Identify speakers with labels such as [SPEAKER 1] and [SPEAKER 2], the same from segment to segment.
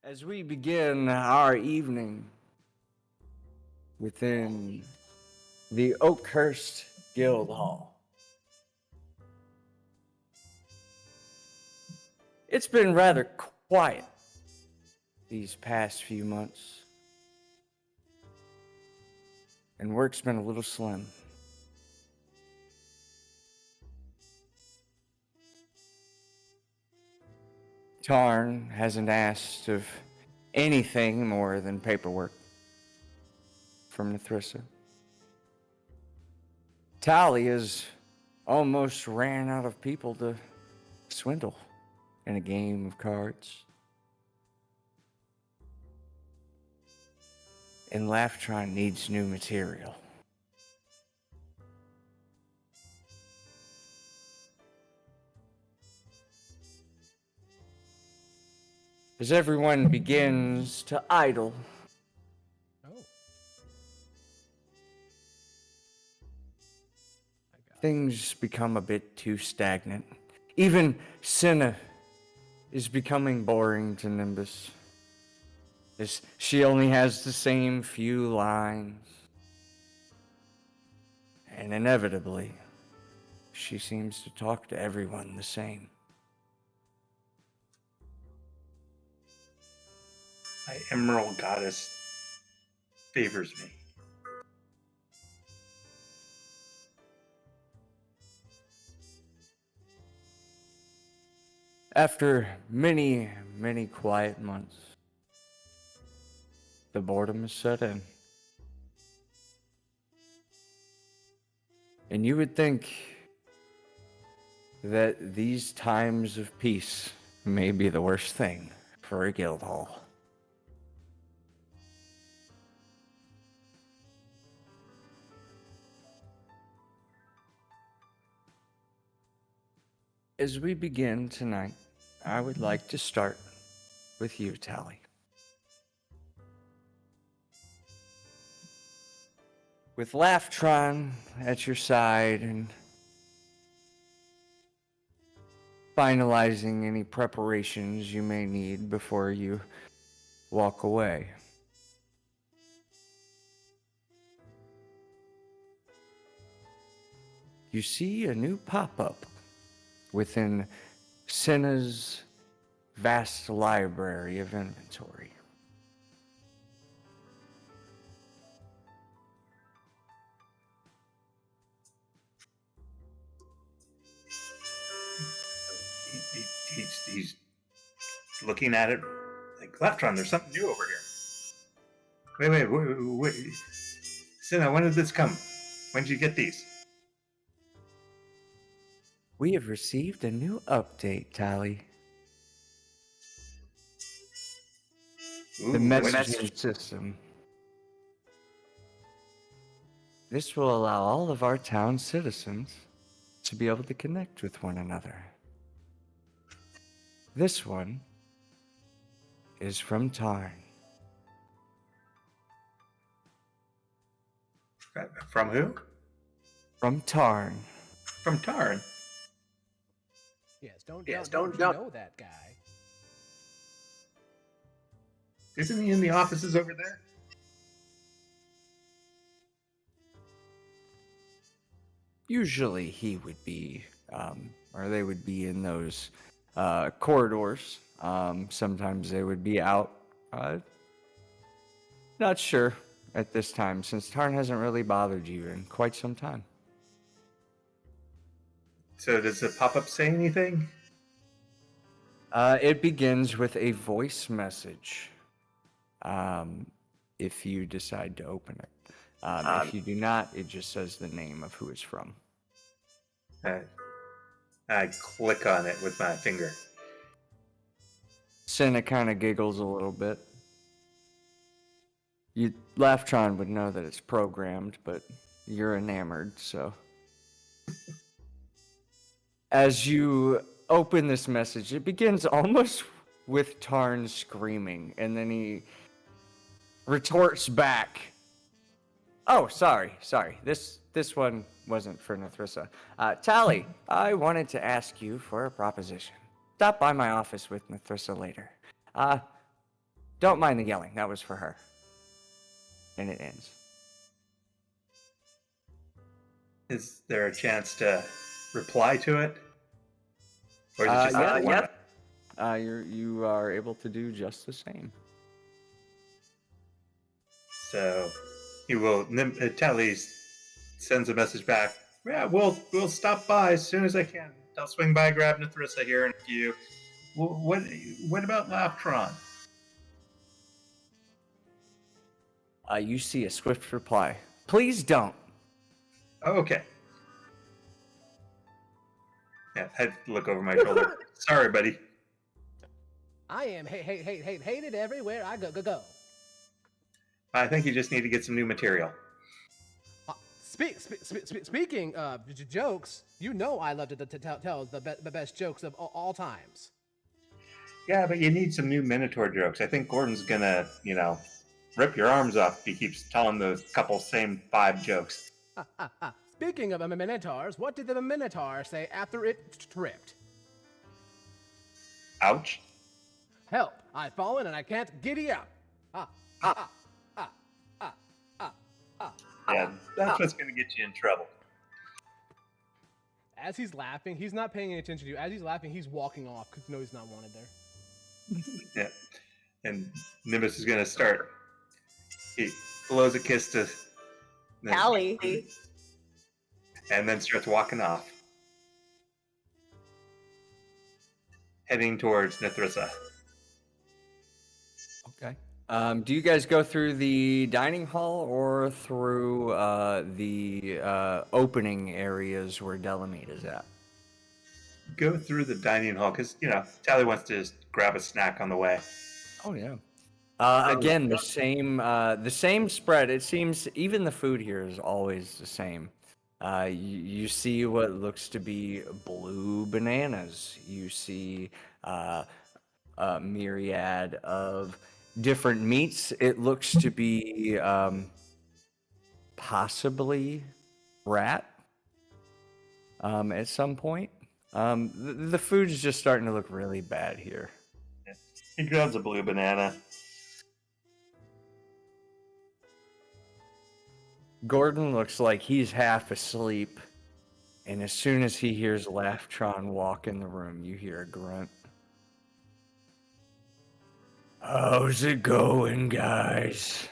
[SPEAKER 1] As we begin our evening within the Oakhurst Guild Hall, it's been rather quiet these past few months, and work's been a little slim. Tarn hasn't asked of anything more than paperwork from Nethrissa. Tally has almost ran out of people to swindle in a game of cards. And Laughtron needs new material. As everyone begins to idle, things become a bit too stagnant. Even Cinna is becoming boring to Nimbus, as she only has the same few lines. And inevitably, she seems to talk to everyone the same.
[SPEAKER 2] My emerald goddess favors me.
[SPEAKER 1] After many, many quiet months, the boredom has set in. And you would think that these times of peace may be the worst thing for a guild hall. As we begin tonight, I would like to start with you, Tally. With Laughtron at your side and finalizing any preparations you may need before you walk away. You see a new pop-up within Cinna's vast library of inventory.
[SPEAKER 2] He's looking at it like, Leftron, there's something new over here. Wait. Cinna, when did this come? When did you get these?
[SPEAKER 1] We have received a new update, Tally. The messaging system. This will allow all of our town citizens to be able to connect with one another. This one is from Tarn.
[SPEAKER 2] From who?
[SPEAKER 1] From Tarn.
[SPEAKER 2] From Tarn?
[SPEAKER 3] Yes, don't know that guy.
[SPEAKER 2] Isn't he in the offices over there?
[SPEAKER 1] Usually he would be, or they would be in those corridors. Sometimes they would be out. Not sure at this time, since Tarn hasn't really bothered you in quite some time.
[SPEAKER 2] So does the pop-up say anything?
[SPEAKER 1] It begins with a voice message. If you decide to open it. If you do not, it just says the name of who it's from.
[SPEAKER 2] I click on it with my finger.
[SPEAKER 1] Cinna kind of giggles a little bit. Laughtron would know that it's programmed, but you're enamored, so. As you open this message, it begins almost with Tarn screaming, and then he retorts back. Oh, sorry. This one wasn't for Nethrissa. Tally, I wanted to ask you for a proposition. Stop by my office with Nethrissa later. Don't mind the yelling. That was for her. And it ends.
[SPEAKER 2] Is there a chance to reply to it? Or is it just like the one?
[SPEAKER 1] You are able to do just the same.
[SPEAKER 2] So he will. Tally sends a message back. Yeah, we'll stop by as soon as I can. I'll swing by, grab Nethrissa here in a few. What about Laftron?
[SPEAKER 1] You see a swift reply. Please don't.
[SPEAKER 2] Oh, okay. Yeah, I had to look over my shoulder. Sorry, buddy.
[SPEAKER 3] I am hated everywhere I go.
[SPEAKER 2] I think you just need to get some new material.
[SPEAKER 3] Speaking of jokes, you know I love to tell the best jokes of all times.
[SPEAKER 2] Yeah, but you need some new Minotaur jokes. I think Gordon's gonna, rip your arms off if he keeps telling those couple same 5 jokes.
[SPEAKER 3] Speaking of Minotaurs, what did the Minotaur say after it tripped?
[SPEAKER 2] Ouch.
[SPEAKER 3] Help! I've fallen and I can't giddy up.
[SPEAKER 2] Yeah, that's what's gonna get you in trouble.
[SPEAKER 3] As he's laughing, he's not paying any attention to you. As he's laughing, he's walking off because he's not wanted there.
[SPEAKER 2] Yeah. And Nimbus is gonna start. He blows a kiss to
[SPEAKER 4] Allie.
[SPEAKER 2] And then starts walking off. Heading towards Nethrissa.
[SPEAKER 1] Okay. Do you guys go through the dining hall or through the opening areas where Delamete is at?
[SPEAKER 2] Go through the dining hall because, Tally wants to just grab a snack on the way.
[SPEAKER 1] Oh, yeah. Again, the same spread. It seems even the food here is always the same. You see what looks to be blue bananas. You see a myriad of different meats. It looks to be possibly rat at some point. The food's just starting to look really bad here.
[SPEAKER 2] He grabs a blue banana.
[SPEAKER 1] Gordon looks like he's half asleep, and as soon as he hears Laftron walk in the room, you hear a grunt. How's it going, guys?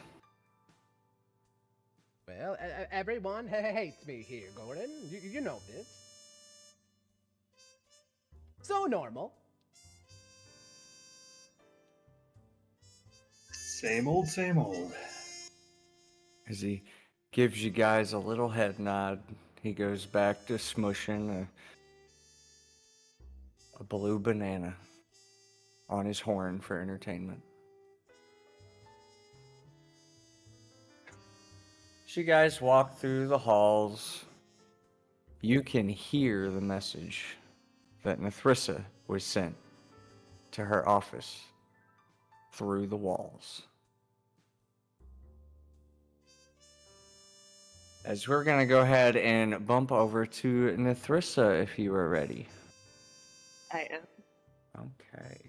[SPEAKER 3] Well, everyone hates me here, Gordon. You know this. So normal.
[SPEAKER 2] Same old, same old.
[SPEAKER 1] As he gives you guys a little head nod, he goes back to smushing a blue banana on his horn for entertainment. As you guys walk through the halls, you can hear the message that Nethrissa was sent to her office through the walls. As we're going to go ahead and bump over to Nethrissa if you are ready.
[SPEAKER 4] I am.
[SPEAKER 1] Okay.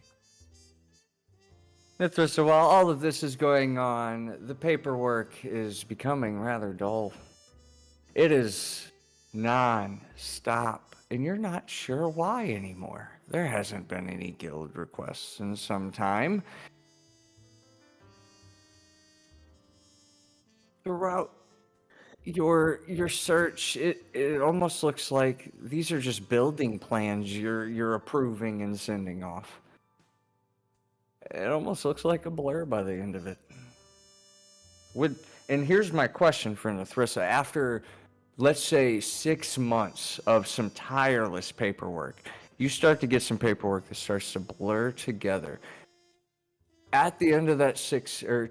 [SPEAKER 1] Nethrissa, while all of this is going on, the paperwork is becoming rather dull. It is non-stop, and you're not sure why anymore. There hasn't been any guild requests in some time. Throughout your search, it almost looks like these are just building plans you're approving and sending off. It almost looks like a blur by the end of it. And here's my question for Nethrissa. After, let's say, 6 months of some tireless paperwork, you start to get some paperwork that starts to blur together. At the end of that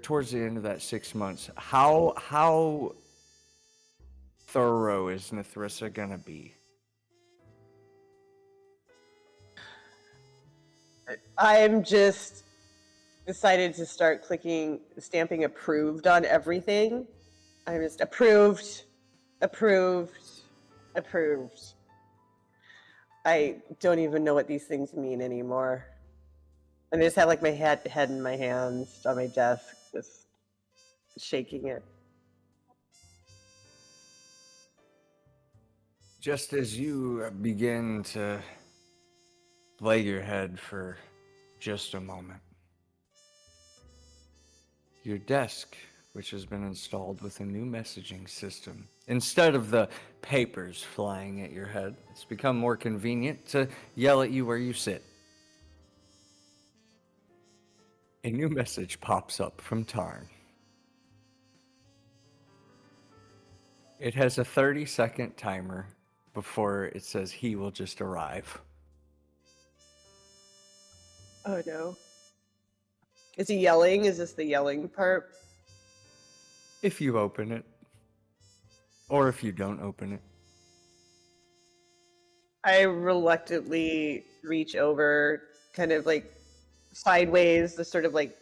[SPEAKER 1] towards the end of that 6 months, how thorough is Nethrissa gonna be?
[SPEAKER 4] I'm just decided to start stamping approved on everything. I'm just approved. I don't even know what these things mean anymore. And I just have like my head in my hands on my desk, just shaking it.
[SPEAKER 1] Just as you begin to lay your head for just a moment, your desk, which has been installed with a new messaging system, instead of the papers flying at your head, it's become more convenient to yell at you where you sit. A new message pops up from Tarn. It has a 30-second timer before it says he will just arrive.
[SPEAKER 4] Oh no. Is he yelling? Is this the yelling part?
[SPEAKER 1] If you open it, or if you don't open it.
[SPEAKER 4] I reluctantly reach over, kind of like sideways, the sort of like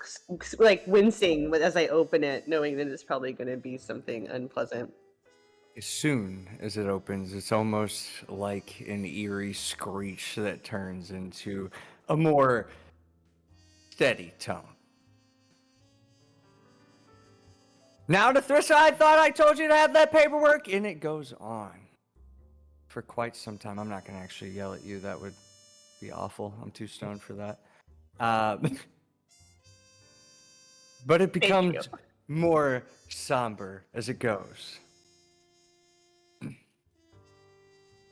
[SPEAKER 4] wincing as I open it, knowing that it's probably going to be something unpleasant.
[SPEAKER 1] As soon as it opens, it's almost like an eerie screech that turns into a more steady tone. Now, Thrissa, I thought I told you to have that paperwork, and it goes on for quite some time. I'm not going to actually yell at you. That would be awful. I'm too stoned for that. But it becomes more somber as it goes.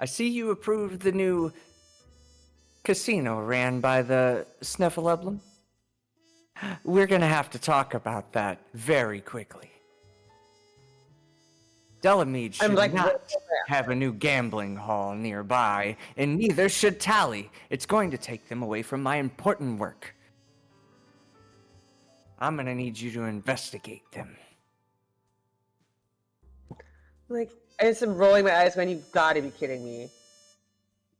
[SPEAKER 1] I see you approved the new casino ran by the Sniffleblum. We're going to have to talk about that very quickly. Delamede should not have a new gambling hall nearby, and neither should Tally. It's going to take them away from my important work. I'm going to need you to investigate them.
[SPEAKER 4] Like, I just am rolling my eyes going, you've got to be kidding me.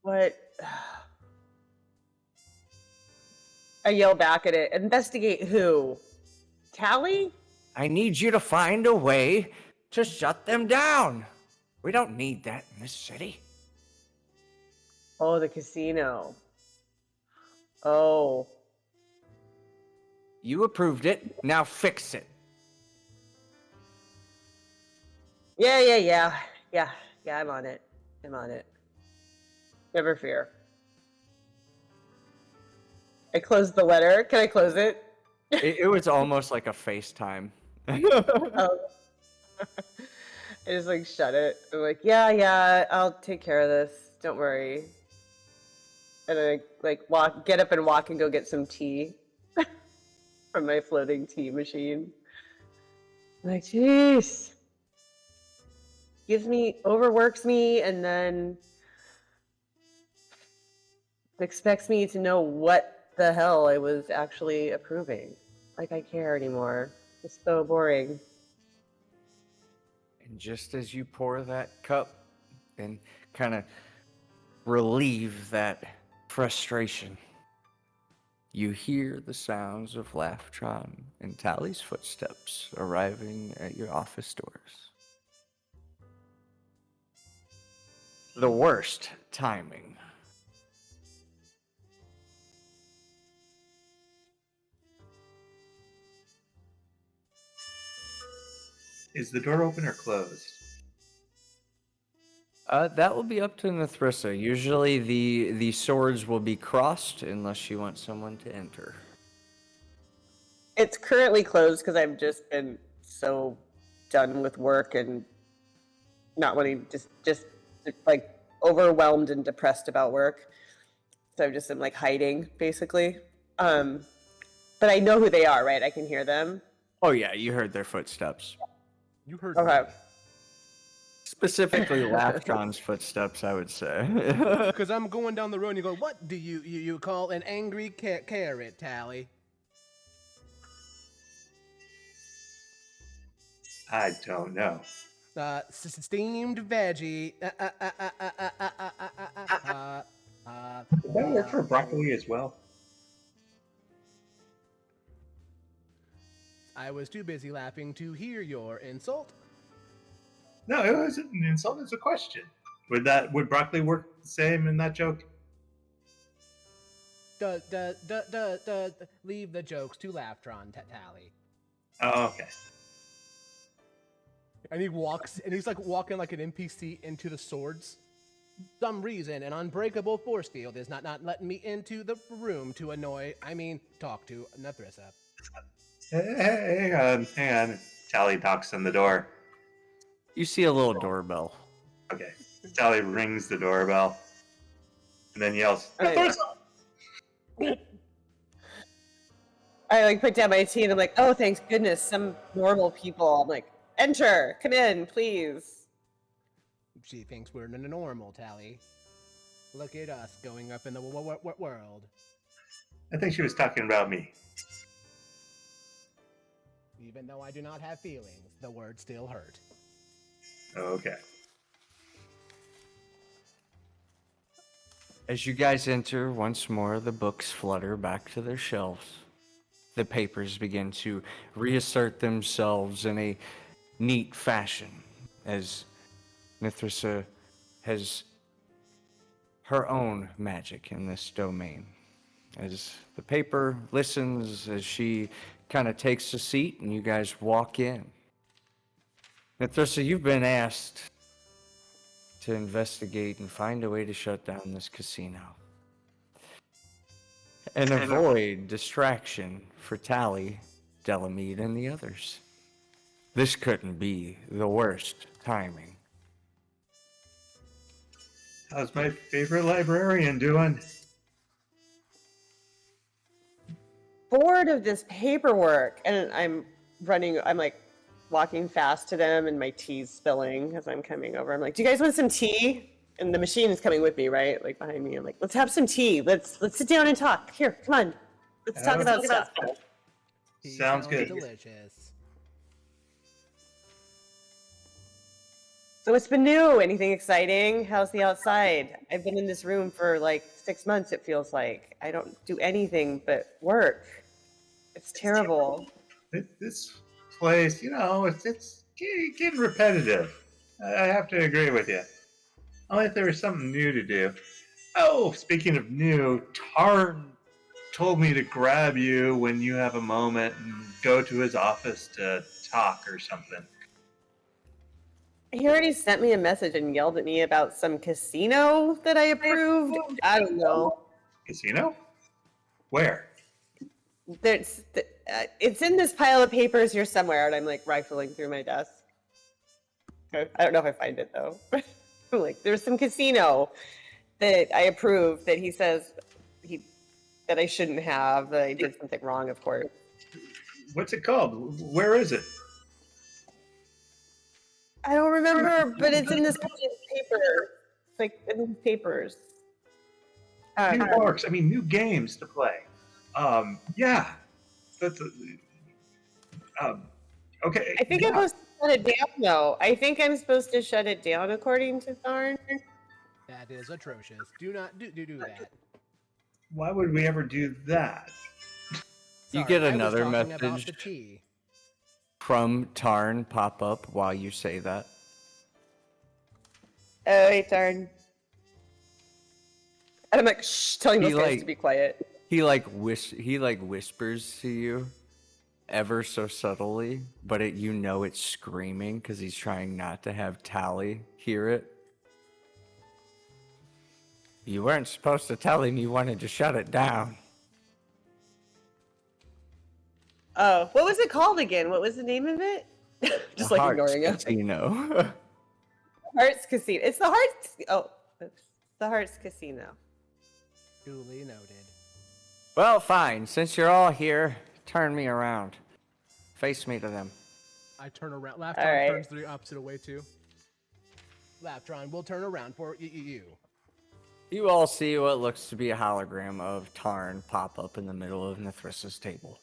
[SPEAKER 4] What? I yell back at it. Investigate who? Tally?
[SPEAKER 1] I need you to find a way to shut them down. We don't need that in this city.
[SPEAKER 4] Oh, the casino. Oh.
[SPEAKER 1] You approved it. Now fix it.
[SPEAKER 4] Yeah, I'm on it. Never fear. I closed the letter. Can I close it?
[SPEAKER 1] It was almost like a FaceTime.
[SPEAKER 4] Oh. I just like shut it. I'm like, yeah, I'll take care of this. Don't worry. And I like get up and walk and go get some tea from my floating tea machine. I'm like, jeez. Overworks me, and then expects me to know what the hell I was actually approving. Like I care anymore. It's so boring.
[SPEAKER 1] And just as you pour that cup and kind of relieve that frustration, you hear the sounds of Laughtron and Tally's footsteps arriving at your office doors. The worst timing.
[SPEAKER 2] Is the door open or closed?
[SPEAKER 1] That will be up to Thrissa. Usually the swords will be crossed unless you want someone to enter.
[SPEAKER 4] It's currently closed because I've just been so done with work and not wanting just like overwhelmed and depressed about work. So I just am like hiding basically. But I know who they are, right? I can hear them.
[SPEAKER 1] Oh yeah, you heard their footsteps.
[SPEAKER 3] You heard
[SPEAKER 4] Okay.
[SPEAKER 3] me.
[SPEAKER 1] Specifically Laughtron's footsteps, I would say.
[SPEAKER 3] Because I'm going down the road and you go, what do you call an angry carrot, Tally?
[SPEAKER 2] I don't know.
[SPEAKER 3] Steamed veggie.
[SPEAKER 2] Did that work for broccoli as well?
[SPEAKER 3] I was too busy laughing to hear your insult.
[SPEAKER 2] No, it wasn't an insult. It's a question. Would broccoli work the same in that joke?
[SPEAKER 3] leave the jokes to Laftron, Tally.
[SPEAKER 2] Oh, okay.
[SPEAKER 3] And he walks, and he's like walking like an NPC into the swords. Some reason, an unbreakable force field is not letting me into the room to talk to Nethrissa.
[SPEAKER 2] Hang on. Tally knocks on the door.
[SPEAKER 1] You see a little doorbell.
[SPEAKER 2] Okay. Tally rings the doorbell and then yells,
[SPEAKER 4] Hey.
[SPEAKER 2] "Nethrissa!"
[SPEAKER 4] I like put down my tea and I'm like, oh, thanks goodness, some normal people. I'm like, enter, come in, please.
[SPEAKER 3] She thinks we're normal, Tally. Look at us going up in the world.
[SPEAKER 2] I think she was talking about me.
[SPEAKER 3] Even though I do not have feelings, the words still hurt.
[SPEAKER 2] Okay.
[SPEAKER 1] As you guys enter once more, the books flutter back to their shelves. The papers begin to reassert themselves in a neat fashion as Nethrissa has her own magic in this domain. As the paper listens, as she kind of takes a seat and you guys walk in. Nethrissa, you've been asked to investigate and find a way to shut down this casino. And avoid distraction for Tally, Delamede, and the others. This couldn't be the worst timing.
[SPEAKER 2] How's my favorite librarian doing?
[SPEAKER 4] Bored of this paperwork. And I'm like walking fast to them and my tea's spilling as I'm coming over. I'm like, do you guys want some tea? And the machine is coming with me, right? Like behind me. I'm like, let's have some tea. Let's sit down and talk. Here, come on. Let's talk about stuff.
[SPEAKER 2] Sounds good.
[SPEAKER 3] Delicious.
[SPEAKER 4] So what's been new? Anything exciting? How's the outside? I've been in this room for like 6 months, it feels like. I don't do anything but work. It's terrible.
[SPEAKER 2] This place, it's getting repetitive. I have to agree with you. Only if there was something new to do. Oh, speaking of new, Tarn told me to grab you when you have a moment and go to his office to talk or something.
[SPEAKER 4] He already sent me a message and yelled at me about some casino that I approved. I don't know.
[SPEAKER 2] Casino? Where?
[SPEAKER 4] It's in this pile of papers here somewhere, and I'm like rifling through my desk. I don't know if I find it though. I'm like, there's some casino that I approved that he says that I shouldn't have. That I did something wrong, of course.
[SPEAKER 2] What's it called? Where is it?
[SPEAKER 4] I don't remember, but it's in this paper. It's like in these papers.
[SPEAKER 2] New books. New games to play. Yeah. That's okay.
[SPEAKER 4] I think I'm supposed to shut it down, though. I think I'm supposed to shut it down, according to Tharn.
[SPEAKER 3] That is atrocious. Do not do that.
[SPEAKER 2] Why would we ever do that?
[SPEAKER 1] You
[SPEAKER 3] Sorry,
[SPEAKER 1] get
[SPEAKER 3] I was
[SPEAKER 1] another
[SPEAKER 3] talking about
[SPEAKER 1] message.
[SPEAKER 3] the tea.
[SPEAKER 1] From Tarn pop up while you say that.
[SPEAKER 4] Oh, hey, Tharn. And I'm like, shh, telling those
[SPEAKER 1] He,
[SPEAKER 4] guys
[SPEAKER 1] like-
[SPEAKER 4] to be quiet.
[SPEAKER 1] He whispers to you ever so subtly, but it's screaming because he's trying not to have Tally hear it. You weren't supposed to tell him you wanted to shut it down.
[SPEAKER 4] Oh, what was it called again? What was the name of it? Just like ignoring it.
[SPEAKER 1] Casino.
[SPEAKER 4] Hearts Casino. It's the Hearts. Oh, oops. The Hearts Casino.
[SPEAKER 3] Duly noted.
[SPEAKER 1] Well, fine. Since you're all here, turn me around. Face me to them.
[SPEAKER 3] I turn around. Laftron
[SPEAKER 4] All right.
[SPEAKER 3] turns the opposite way too. Laftron will turn around for you.
[SPEAKER 1] You all see what looks to be a hologram of Tarn pop up in the middle of Nithrissa's table.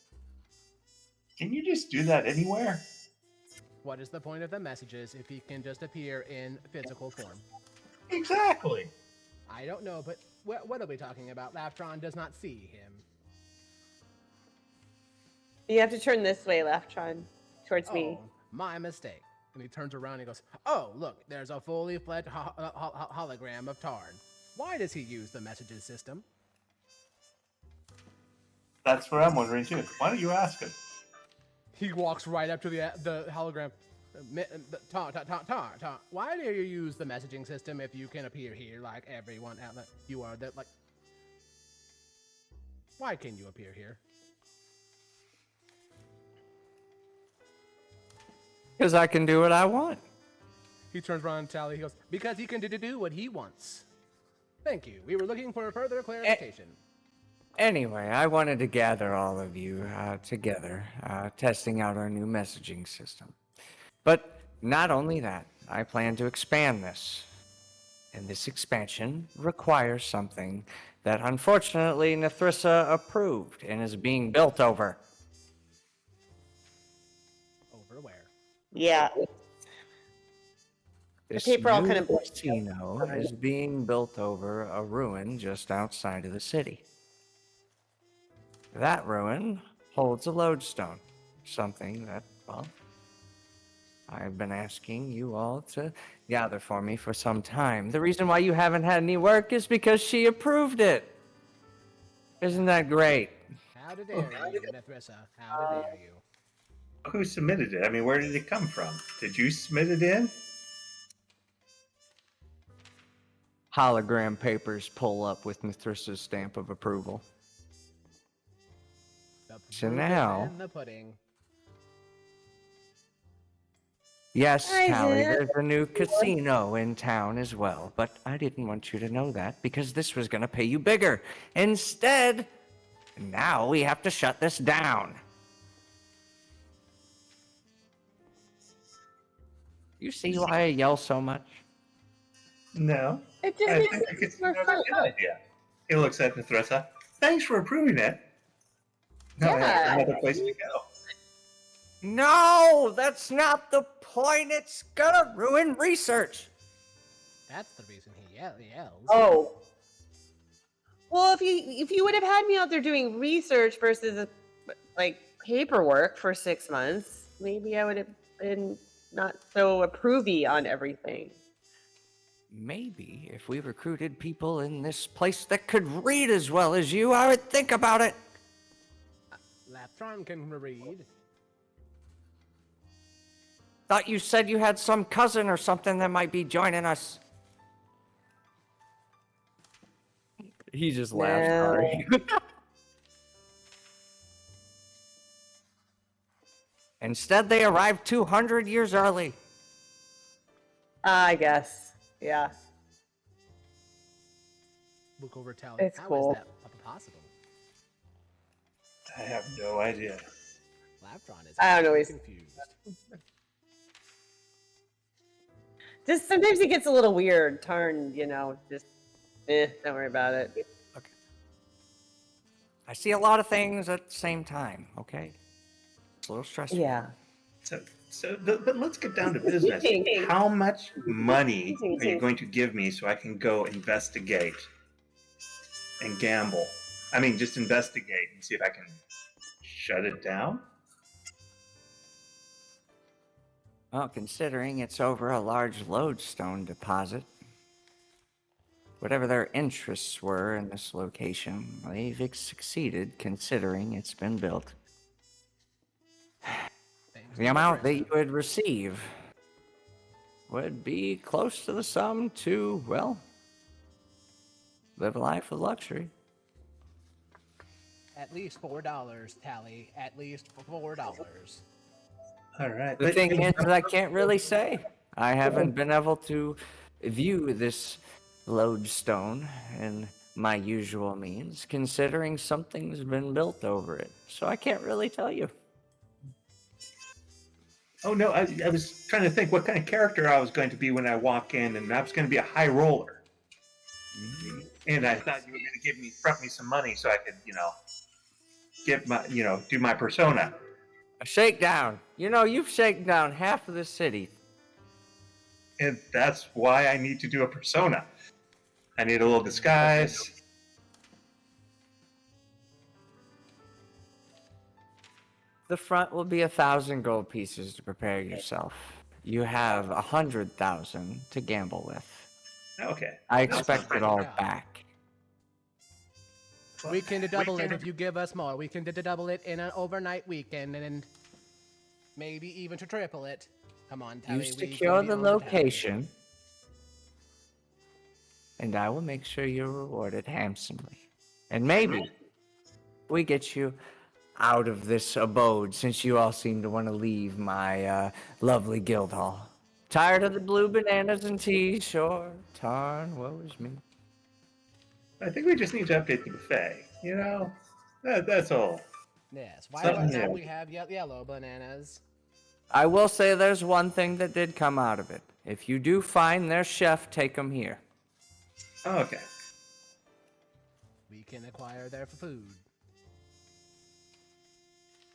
[SPEAKER 2] Can you just do that anywhere?
[SPEAKER 3] What is the point of the messages if he can just appear in physical form?
[SPEAKER 2] Exactly.
[SPEAKER 3] I don't know, but what are we talking about? Laftron does not see him.
[SPEAKER 4] You have to turn this way, Laftron, towards me.
[SPEAKER 3] Oh, my mistake. And he turns around and he goes, oh, look, there's a fully fledged hologram of Tarn. Why does he use the messages system?
[SPEAKER 2] That's what I'm wondering too. Why don't you ask him?
[SPEAKER 3] He walks right up to the hologram. Why do you use the messaging system if you can appear here like everyone else? You are the like. Why can you appear here?
[SPEAKER 1] Because I can do what I want.
[SPEAKER 3] He turns around to Tally. He goes, because he can do what he wants. Thank you. We were looking for further clarification.
[SPEAKER 1] Anyway, I wanted to gather all of you together, testing out our new messaging system. But not only that, I plan to expand this. And this expansion requires something that unfortunately Nethrissa approved and is being built over.
[SPEAKER 3] Over where?
[SPEAKER 4] Yeah.
[SPEAKER 1] This
[SPEAKER 4] paper all
[SPEAKER 1] new
[SPEAKER 4] kind of blends
[SPEAKER 1] casino is being built over a ruin just outside of the city. That ruin holds a lodestone, something that, well, I've been asking you all to gather for me for some time. The reason why you haven't had any work is because she approved it. Isn't that great?
[SPEAKER 3] How dare you, Nethrissa? How dare you?
[SPEAKER 2] Who submitted it? I mean, where did it come from? Did you submit it in?
[SPEAKER 1] Hologram papers pull up with Nithrissa's stamp of approval.
[SPEAKER 3] The
[SPEAKER 1] So
[SPEAKER 3] proof is
[SPEAKER 1] now-
[SPEAKER 3] in the pudding.
[SPEAKER 1] Yes,
[SPEAKER 4] Hi,
[SPEAKER 1] Tally,
[SPEAKER 4] Zip.
[SPEAKER 1] there's a new casino in town as well, but I didn't want you to know that because this was going to pay you bigger. Instead, now we have to shut this down. You see why I yell so much?
[SPEAKER 2] No.
[SPEAKER 4] It just
[SPEAKER 2] I
[SPEAKER 4] makes
[SPEAKER 2] think
[SPEAKER 4] it
[SPEAKER 2] it's
[SPEAKER 4] more
[SPEAKER 2] a
[SPEAKER 4] fun.
[SPEAKER 2] good idea. He looks at Nethrissa. Thanks for approving it. Now I have
[SPEAKER 4] Yeah.
[SPEAKER 2] another place to go.
[SPEAKER 1] No, that's not the point. It's gonna ruin research.
[SPEAKER 3] That's the reason he yells.
[SPEAKER 4] Oh. Well, if you would have had me out there doing research versus like paperwork for 6 months, maybe I would have been not so approvey on everything.
[SPEAKER 1] Maybe if we recruited people in this place that could read as well as you, I would think about it.
[SPEAKER 3] Laptron can read.
[SPEAKER 1] Thought you said you had some cousin or something that might be joining us. He just laughed.
[SPEAKER 4] No.
[SPEAKER 1] Sorry. Instead, they arrived 200 years early.
[SPEAKER 4] I guess. Yeah.
[SPEAKER 3] Look over Tally.
[SPEAKER 4] It's
[SPEAKER 3] How
[SPEAKER 4] cool.
[SPEAKER 3] is that possible?
[SPEAKER 2] I have no idea.
[SPEAKER 3] Laptron is
[SPEAKER 4] I don't know,
[SPEAKER 3] actually
[SPEAKER 4] he's-
[SPEAKER 3] confused.
[SPEAKER 4] Just sometimes it gets a little weird. Tarn, just don't worry about it.
[SPEAKER 1] Okay. I see a lot of things at the same time, okay? It's a little stressful.
[SPEAKER 4] Yeah.
[SPEAKER 2] But let's get down to business. How much money are you going to give me so I can go investigate and gamble? I mean, just investigate and see if I can shut it down?
[SPEAKER 1] Well, considering it's over a large lodestone deposit, whatever their interests were in this location, they've succeeded considering it's been built.
[SPEAKER 3] Thanks
[SPEAKER 1] The
[SPEAKER 3] to
[SPEAKER 1] amount that
[SPEAKER 3] Nethrissa.
[SPEAKER 1] you would receive would be close to the sum to, well, live a life of luxury.
[SPEAKER 3] At least $4, Tally. At least $4.
[SPEAKER 2] All right.
[SPEAKER 1] The thing is that I can't really say. I haven't been able to view this lodestone in my usual means, considering something's been built over it. So I can't really tell you.
[SPEAKER 2] Oh, no, I was trying to think what kind of character I was going to be when I walk in, and I was going to be a high roller. And I thought you were going to front me some money so I could, get my, do my persona.
[SPEAKER 1] A shakedown. You know, you've shaken down half of the city.
[SPEAKER 2] And that's why I need to do a persona. I need a little disguise.
[SPEAKER 1] The front will be 1,000 gold pieces to prepare yourself. You have 100,000 to gamble with.
[SPEAKER 2] Okay.
[SPEAKER 1] I
[SPEAKER 2] That
[SPEAKER 1] expect
[SPEAKER 2] sounds
[SPEAKER 1] it all
[SPEAKER 3] good.
[SPEAKER 1] back.
[SPEAKER 3] We can double it if you give us more. We can double it in an overnight weekend and maybe even to triple it. Come on, Tally.
[SPEAKER 1] You
[SPEAKER 3] we can
[SPEAKER 1] secure
[SPEAKER 3] be
[SPEAKER 1] the
[SPEAKER 3] on tally.
[SPEAKER 1] location, and I will make sure you're rewarded handsomely. And maybe we get you out of this abode, since you all seem to want to leave my lovely guild hall. Tired of the blue bananas and tea, sure. Tarn, woe is me.
[SPEAKER 2] I think we just need to update the buffet. You know, that's all.
[SPEAKER 3] Yes. Why
[SPEAKER 2] Something
[SPEAKER 3] not
[SPEAKER 2] new.
[SPEAKER 3] we have yellow bananas?
[SPEAKER 1] I will say there's one thing that did come out of it. If you do find their chef, take him here.
[SPEAKER 2] Oh, okay.
[SPEAKER 3] We can acquire their food.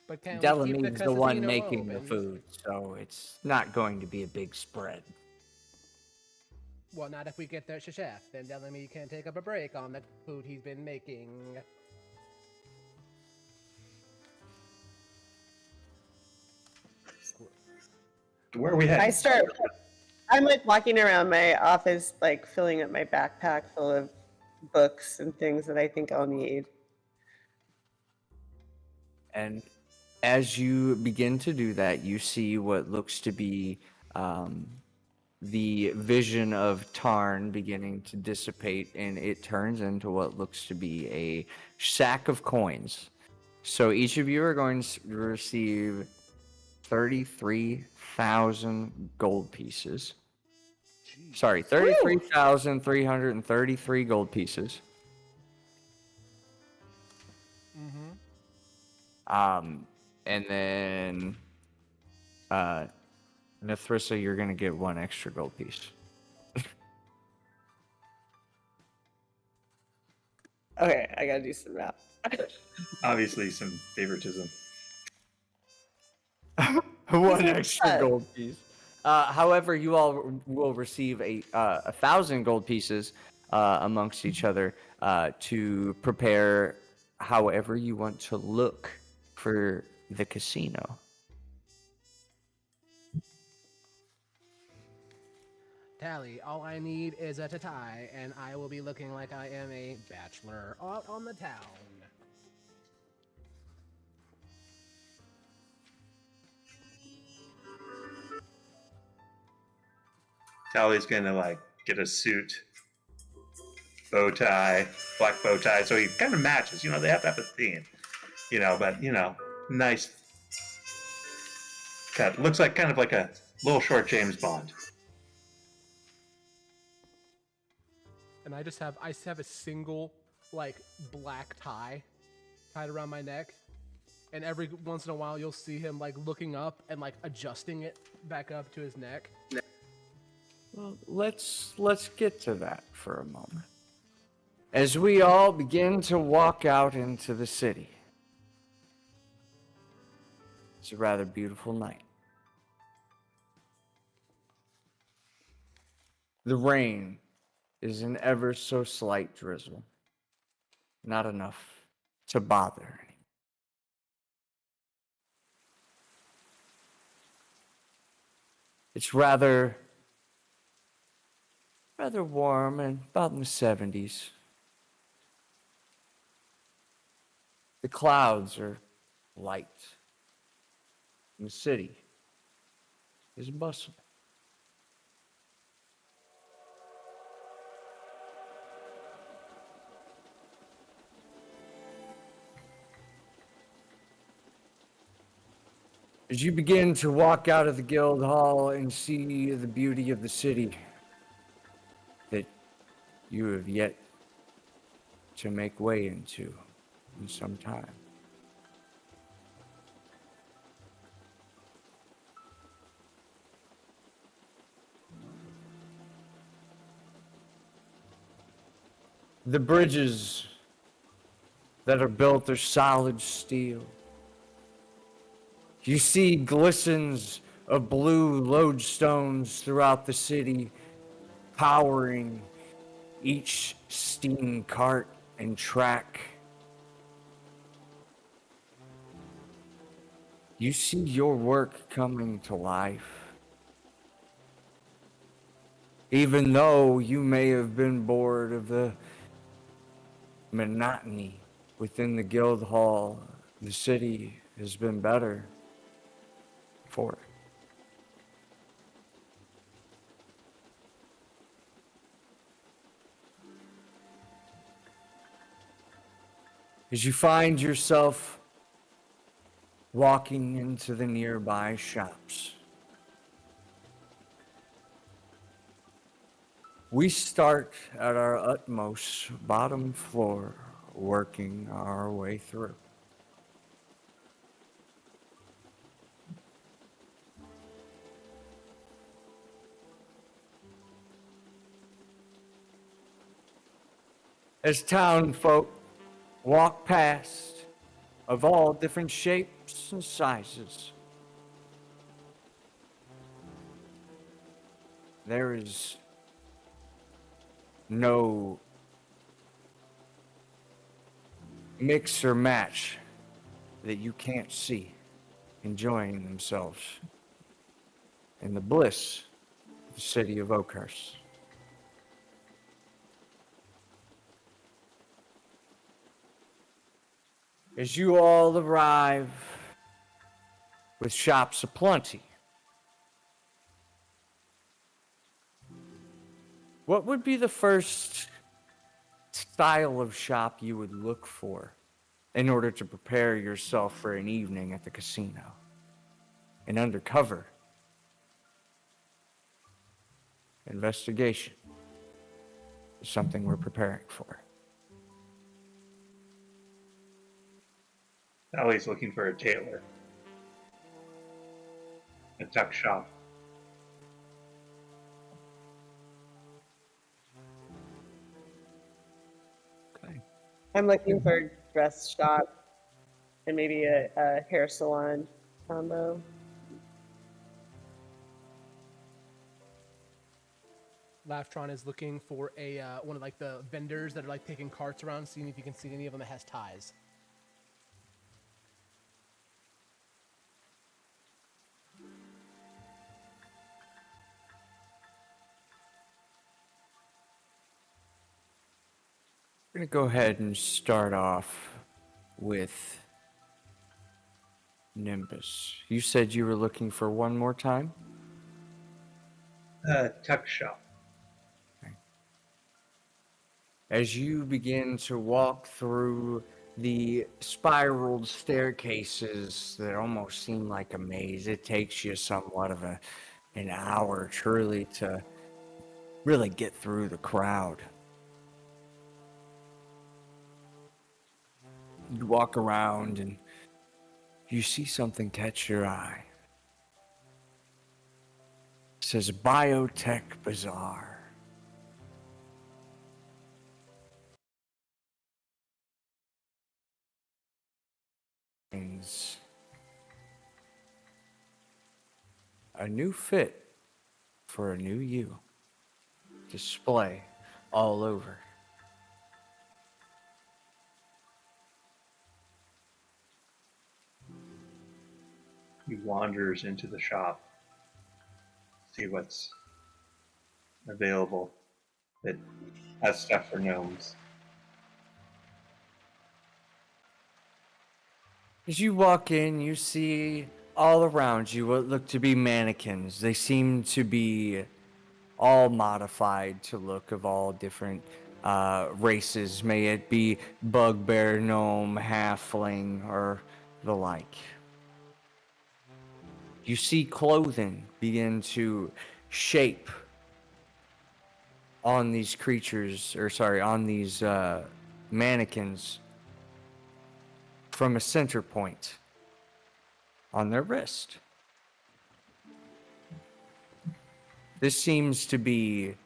[SPEAKER 3] But can we keep the
[SPEAKER 1] Delamede's the one
[SPEAKER 3] casino
[SPEAKER 1] making the
[SPEAKER 3] open?
[SPEAKER 1] food, so it's not going to be a big spread.
[SPEAKER 3] Well, not if we get their chef. Then Delamede can take up a break on the food he's been making.
[SPEAKER 2] Where are we heading?
[SPEAKER 4] I'm like walking around my office, like filling up my backpack full of books and things that I think I'll need.
[SPEAKER 1] And as you begin to do that, you see what looks to be the vision of Tarn beginning to dissipate, and it turns into what looks to be a sack of coins. So each of you are going to receive 33,000 gold pieces. Sorry, 33,333 gold pieces. And then, Nethrissa, you're gonna get one extra gold piece.
[SPEAKER 4] Okay, I gotta do some math.
[SPEAKER 2] Obviously, some favoritism.
[SPEAKER 1] One extra gold piece. However, you all will receive a 1,000 gold pieces amongst each other to prepare however you want to look for the casino.
[SPEAKER 3] Tally, all I need is a tie, and I will be looking like I am a bachelor out on the town.
[SPEAKER 2] Tally's gonna like get a suit, bow tie, black bow tie, so he kind of matches. You know, they have to have a theme. You know, but you know, nice cut. Looks like kind of like a little short James Bond.
[SPEAKER 3] And I just have a single like black tie tied around my neck. And every once in a while you'll see him like looking up and like adjusting it back up to his neck.
[SPEAKER 1] Well, let's get to that for a moment. As we all begin to walk out into the city. It's a rather beautiful night. The rain is an ever so slight drizzle. Not enough to bother any. It's rather warm and about in the 70s. The clouds are light. And the city is bustling. As you begin to walk out of the guild hall and see the beauty of the city that you have yet to make way into in some time. The bridges that are built are solid steel. You see glistens of blue lodestones throughout the city, powering each steam cart and track. You see your work coming to life. Even though you may have been bored of the monotony within the guild hall, the city has been better for it. As you find yourself walking into the nearby shops, we start at our utmost bottom floor, working our way through. As town folk walk past of all different shapes and sizes, there is no mix or match that you can't see enjoying themselves in the bliss of the city of Oakhurst. As you all arrive with shops aplenty, what would be the first style of shop you would look for in order to prepare yourself for an evening at the casino? An undercover investigation is something we're preparing for.
[SPEAKER 2] Sally's looking for a tailor. A tuck shop.
[SPEAKER 1] Okay.
[SPEAKER 4] I'm looking for a dress shop and maybe a hair salon combo.
[SPEAKER 3] Laftron is looking for a one of like the vendors that are like taking carts around, seeing if you can see any of them that has ties.
[SPEAKER 1] We're going to go ahead and start off with Nimbus. You said you were looking for one more time?
[SPEAKER 2] Tuck shop.
[SPEAKER 1] As you begin to walk through the spiraled staircases that almost seem like a maze, it takes you somewhat of an hour truly to really get through the crowd. You walk around and you see something catch your eye. It says Biotech Bazaar. A new fit for a new you. Display all over.
[SPEAKER 2] He wanders into the shop, see what's available that has stuff for gnomes.
[SPEAKER 1] As you walk in, you see all around you what look to be mannequins. They seem to be all modified to look of all different races, may it be bugbear, gnome, halfling, or the like. You see clothing begin to shape on these creatures, on these mannequins from a center point on their wrist. This seems to be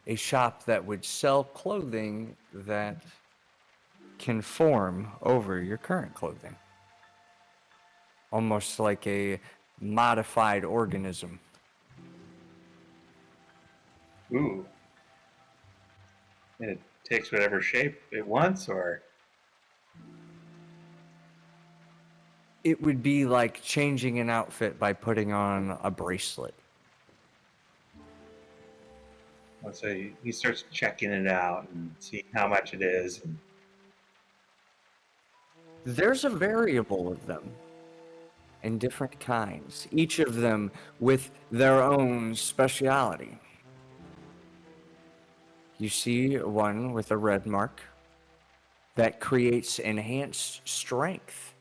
[SPEAKER 1] a shop that would sell clothing that can form over your current clothing. Almost like a modified organism.
[SPEAKER 2] Ooh. And it takes whatever shape it wants, or?
[SPEAKER 1] It would be like changing an outfit by putting on a bracelet.
[SPEAKER 2] So he starts checking it out and seeing how much it is. And
[SPEAKER 1] There's a variable of them in different kinds, each of them with their own speciality. You see one with a red mark that creates enhanced strength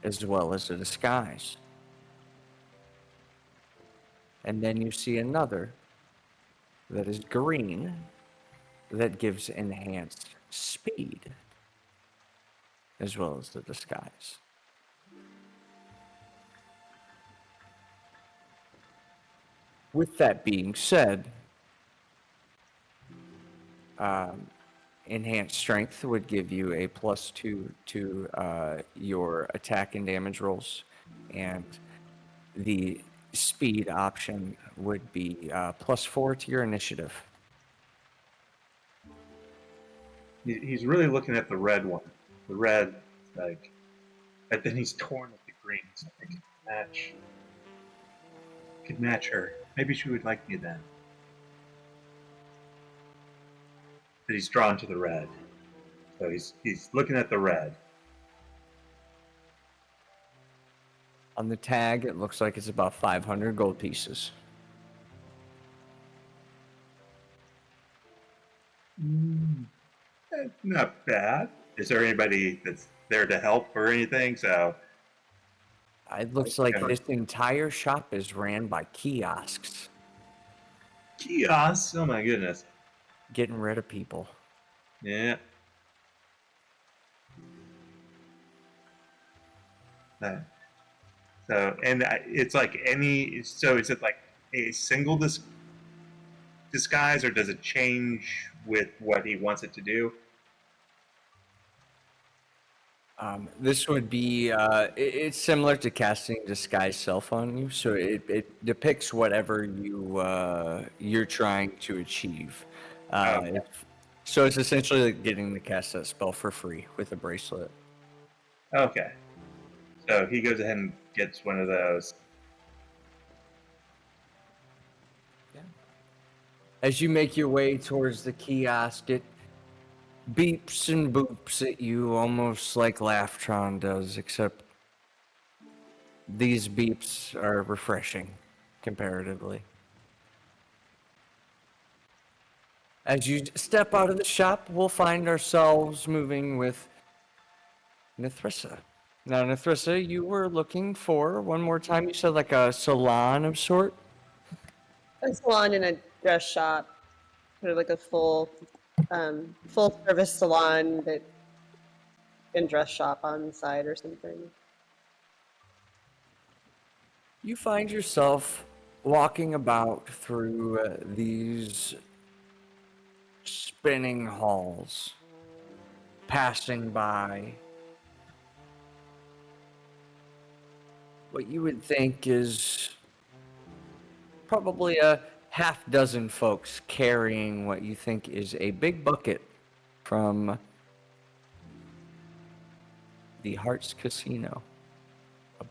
[SPEAKER 1] as well as a disguise. And then you see another that is green that gives enhanced speed as well as the disguise. With that being said, enhanced strength would give you a +2 to your attack and damage rolls, and the speed option would be +4 to your initiative.
[SPEAKER 2] He's really looking at the red one. The red, like, and then he's torn at the green. So I could match her. Maybe she would like me then. But he's drawn to the red. So he's looking at the red.
[SPEAKER 1] On the tag, it looks like it's about 500 gold pieces.
[SPEAKER 2] Not bad. Is there anybody that's there to help or anything? So
[SPEAKER 1] It looks like
[SPEAKER 2] Okay.
[SPEAKER 1] this entire shop is ran by kiosks,
[SPEAKER 2] kiosks. Oh my goodness.
[SPEAKER 1] getting rid of people.
[SPEAKER 2] Yeah. So and it's like any. So is it like a single disguise, or does it change with what he wants it to do?
[SPEAKER 1] This would be, it's similar to casting disguise self on you, so it depicts whatever you're trying to achieve.
[SPEAKER 2] Okay.
[SPEAKER 1] So it's essentially like getting to cast that spell for free with a bracelet.
[SPEAKER 2] Okay. So he goes ahead and gets one of those.
[SPEAKER 1] As you make your way towards the kiosk, it beeps and boops at you almost like Laughtron does, except these beeps are refreshing comparatively. As you step out of the shop, we'll find ourselves moving with Nithrissa. Now, Nithrissa, you were looking for, one more time, you said like a salon of sort?
[SPEAKER 4] A salon and a dress shop, sort of like a full service salon that and dress shop on the side or something.
[SPEAKER 1] You find yourself walking about through these spinning halls, passing by what you would think is probably a half dozen folks carrying what you think is a big bucket from the Hearts Casino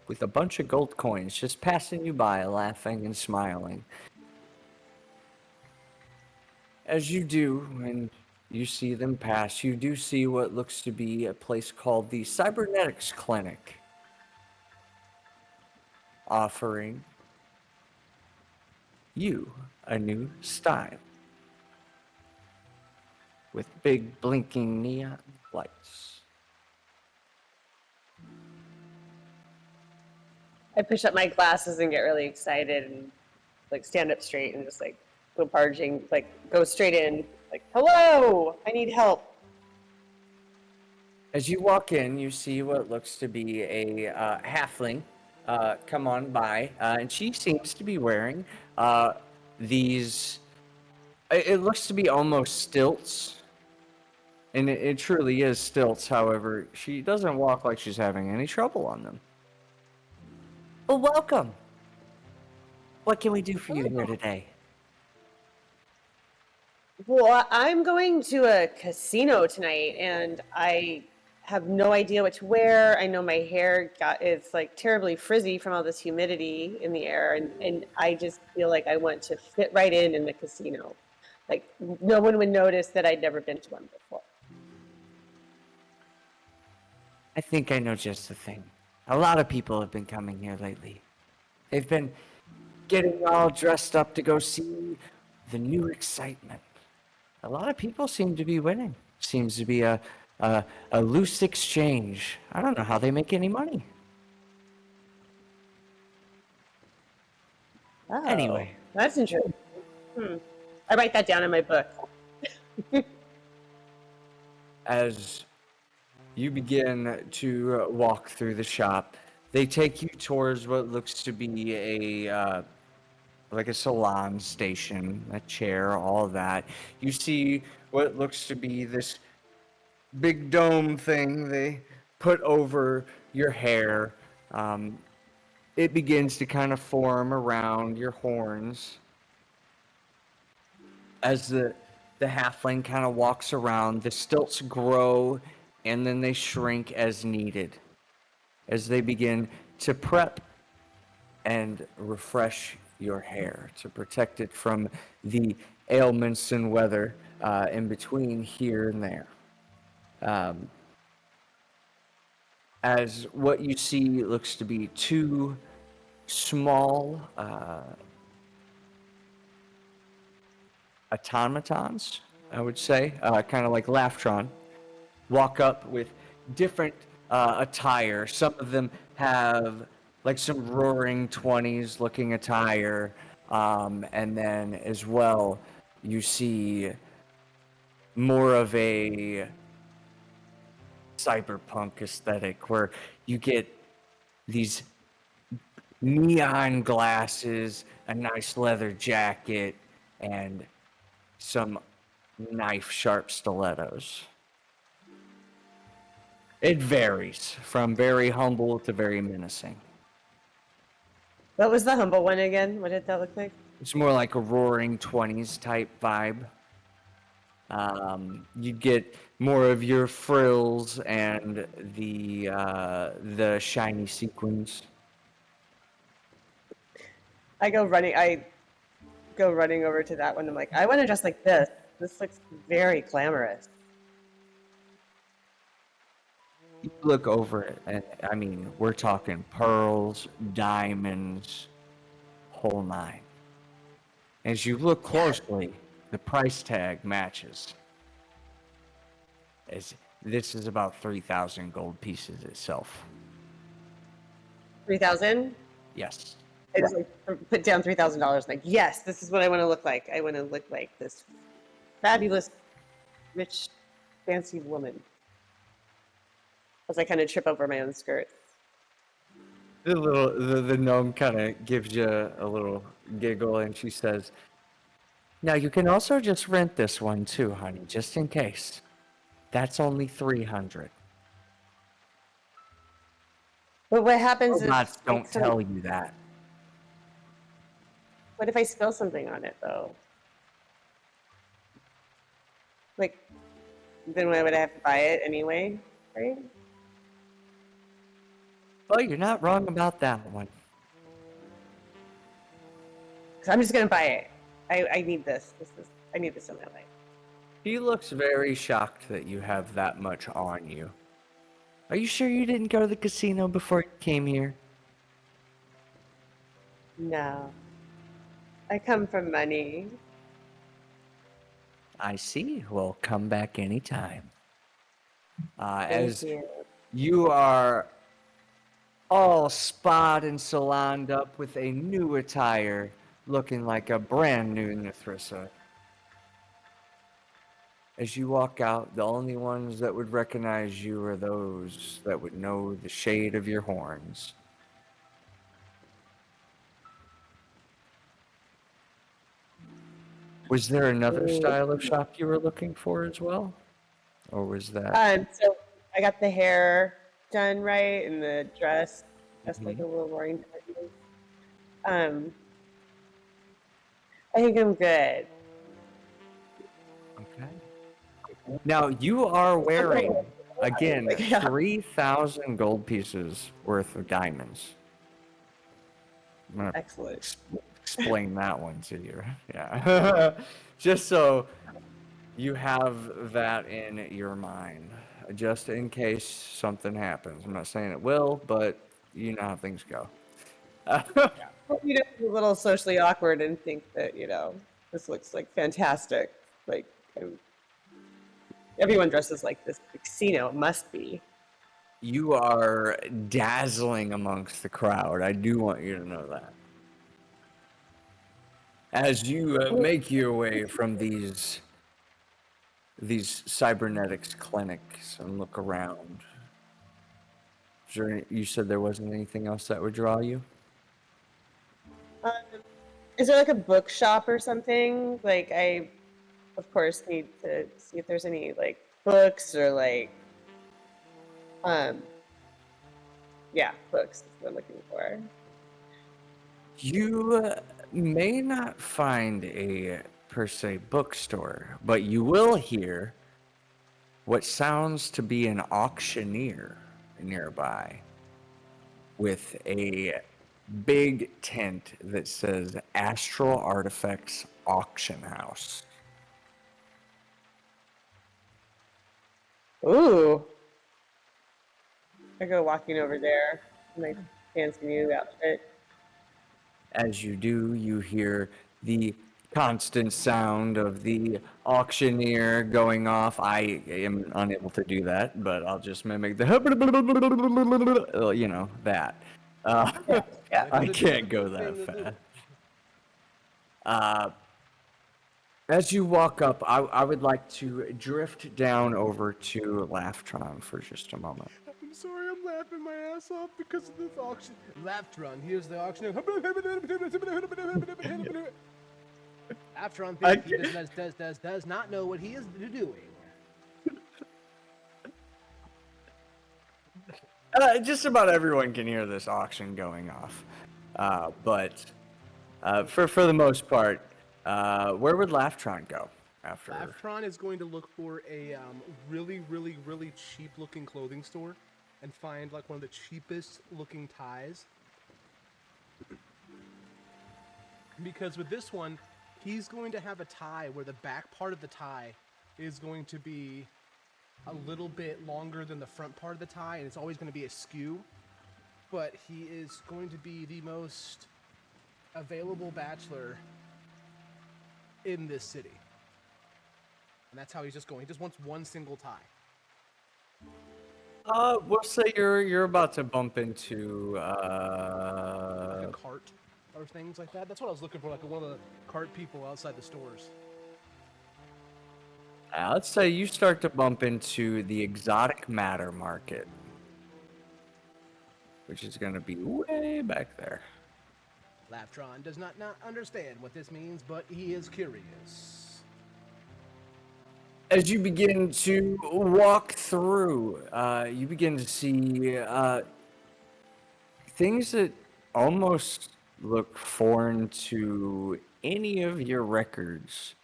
[SPEAKER 1] with a bunch of gold coins just passing you by, laughing and smiling. As you do, and you see them pass, you do see what looks to be a place called the Cybernetics Clinic, offering you a new style with big blinking neon lights.
[SPEAKER 4] I push up my glasses and get really excited and like stand up straight and just like go barging, like go straight in, like, hello, I need help.
[SPEAKER 1] As you walk in, you see what looks to be a halfling come on by, and she seems to be wearing these. It looks to be almost stilts, and it truly is stilts. However, she doesn't walk like she's having any trouble on them. Well, welcome. What can we do for you here today?
[SPEAKER 4] Well, I'm going to a casino tonight and I have no idea what to wear. I know my hair it's like terribly frizzy from all this humidity in the air, and I just feel like I want to fit right in the casino. Like no one would notice that I'd never been to one before.
[SPEAKER 1] I think I know just the thing. A lot of people have been coming here lately. They've been getting all dressed up to go see the new excitement. A lot of people seem to be winning. Seems to be a loose exchange. I don't know how they make any money.
[SPEAKER 4] Oh,
[SPEAKER 1] Anyway,
[SPEAKER 4] that's interesting. I write that down in my book.
[SPEAKER 1] as you begin to walk through the shop, they take you towards what looks to be a like a salon station, a chair, all of that. You see what looks to be this big dome thing they put over your hair. It begins to kind of form around your horns as the halfling kind of walks around. The stilts grow and then they shrink as needed as they begin to prep and refresh your hair to protect it from the ailments and weather in between here and there. As what you see looks to be two small automatons, I would say, kind of like Laftron, walk up with different attire. Some of them have like some roaring 20s looking attire. And then as well, you see more of a cyberpunk aesthetic where you get these neon glasses, a nice leather jacket, and some knife sharp stilettos. It varies from very humble to very menacing.
[SPEAKER 4] What was the humble one again? What did that look like?
[SPEAKER 1] It's more like a roaring 20s type vibe. You get more of your frills and the shiny sequins.
[SPEAKER 4] I go running over to that one. I'm like, I want to dress like this. This looks very glamorous.
[SPEAKER 1] You look over it, and I mean, we're talking pearls, diamonds, whole nine. As you look closely, the price tag matches. As this is about 3,000 gold pieces itself.
[SPEAKER 4] 3,000?
[SPEAKER 1] Yes.
[SPEAKER 4] I just like put down $3,000. Like, yes, this is what I want to look like. I want to look like this fabulous, rich, fancy woman. As I kind of trip over my own skirt.
[SPEAKER 1] The gnome kind of gives you a little giggle, and she says, "Now you can also just rent this one too, honey, just in case. That's only 300."
[SPEAKER 4] But what happens
[SPEAKER 1] Robots
[SPEAKER 4] if
[SPEAKER 1] don't tell you that.
[SPEAKER 4] What if I spill something on it though? Like, then why would I have to buy it anyway, right?
[SPEAKER 1] Well, you're not wrong about that one.
[SPEAKER 4] 'Cause I'm just gonna buy it. I need this. I need this in my life.
[SPEAKER 1] He looks very shocked that you have that much on you. Are you sure you didn't go to the casino before you came here?
[SPEAKER 4] No. I come from money.
[SPEAKER 1] I see. Well, come back anytime.
[SPEAKER 4] Thank
[SPEAKER 1] As
[SPEAKER 4] you.
[SPEAKER 1] you are all spot and saloned up with a new attire, looking like a brand new Nithrissa. As you walk out, the only ones that would recognize you are those that would know the shade of your horns. Was there another style of shop you were looking for as well? Or was that...
[SPEAKER 4] So I got the hair done right and the dress just like a little roaring 20s. I think I'm good.
[SPEAKER 1] Okay. Now, you are wearing, again,
[SPEAKER 4] Yeah.
[SPEAKER 1] 3,000 gold pieces worth of diamonds. I'm going to
[SPEAKER 4] Excellent.
[SPEAKER 1] explain that one to you. Yeah. Just so you have that in your mind. just in case something happens. I'm not saying it will, but you know how things go.
[SPEAKER 4] Hope you don't be a little socially awkward and think that, this looks like fantastic. Like, everyone dresses like this casino. It must be.
[SPEAKER 1] You are dazzling amongst the crowd. I do want you to know that. As you make your way from these cybernetics clinics and look around, you said there wasn't anything else that would draw you?
[SPEAKER 4] Um, is there like a bookshop or something? Like, I, of course, need to see if there's any like books or like, yeah, books is what I'm looking for.
[SPEAKER 1] You may not find a per se bookstore, but you will hear what sounds to be an auctioneer nearby with a big tent that says Astral Artifacts Auction House.
[SPEAKER 4] Ooh. I go walking over there in my fancy new outfit.
[SPEAKER 1] As you do, you hear the constant sound of the auctioneer going off. I am unable to do that, but I'll just mimic the, that.
[SPEAKER 4] Yeah.
[SPEAKER 1] I can't go that fast. As you walk up, I would like to drift down over to Laughtron for just a moment.
[SPEAKER 3] I'm sorry, I'm laughing my ass off because of this auction. Laughtron, here's the auction. Laughtron thinks he does not know what he is doing.
[SPEAKER 1] Just about everyone can hear this auction going off, but for the most part, where would Laughtron go after?
[SPEAKER 3] Laughtron is going to look for a really, really, really cheap-looking clothing store and find like one of the cheapest-looking ties. Because with this one, he's going to have a tie where the back part of the tie is going to be a little bit longer than the front part of the tie, and it's always going to be askew. But he is going to be the most available bachelor in this city. And that's how he's just going. He just wants one single tie.
[SPEAKER 1] We'll say you're about to bump into
[SPEAKER 3] Like a cart or things like that. That's what I was looking for, like one of the cart people outside the stores.
[SPEAKER 1] let's say you start to bump into the exotic matter market, which is going to be way back there.
[SPEAKER 3] Laughtron does not understand what this means, but he is curious.
[SPEAKER 1] As you begin to walk through, you begin to see things that almost look foreign to any of your records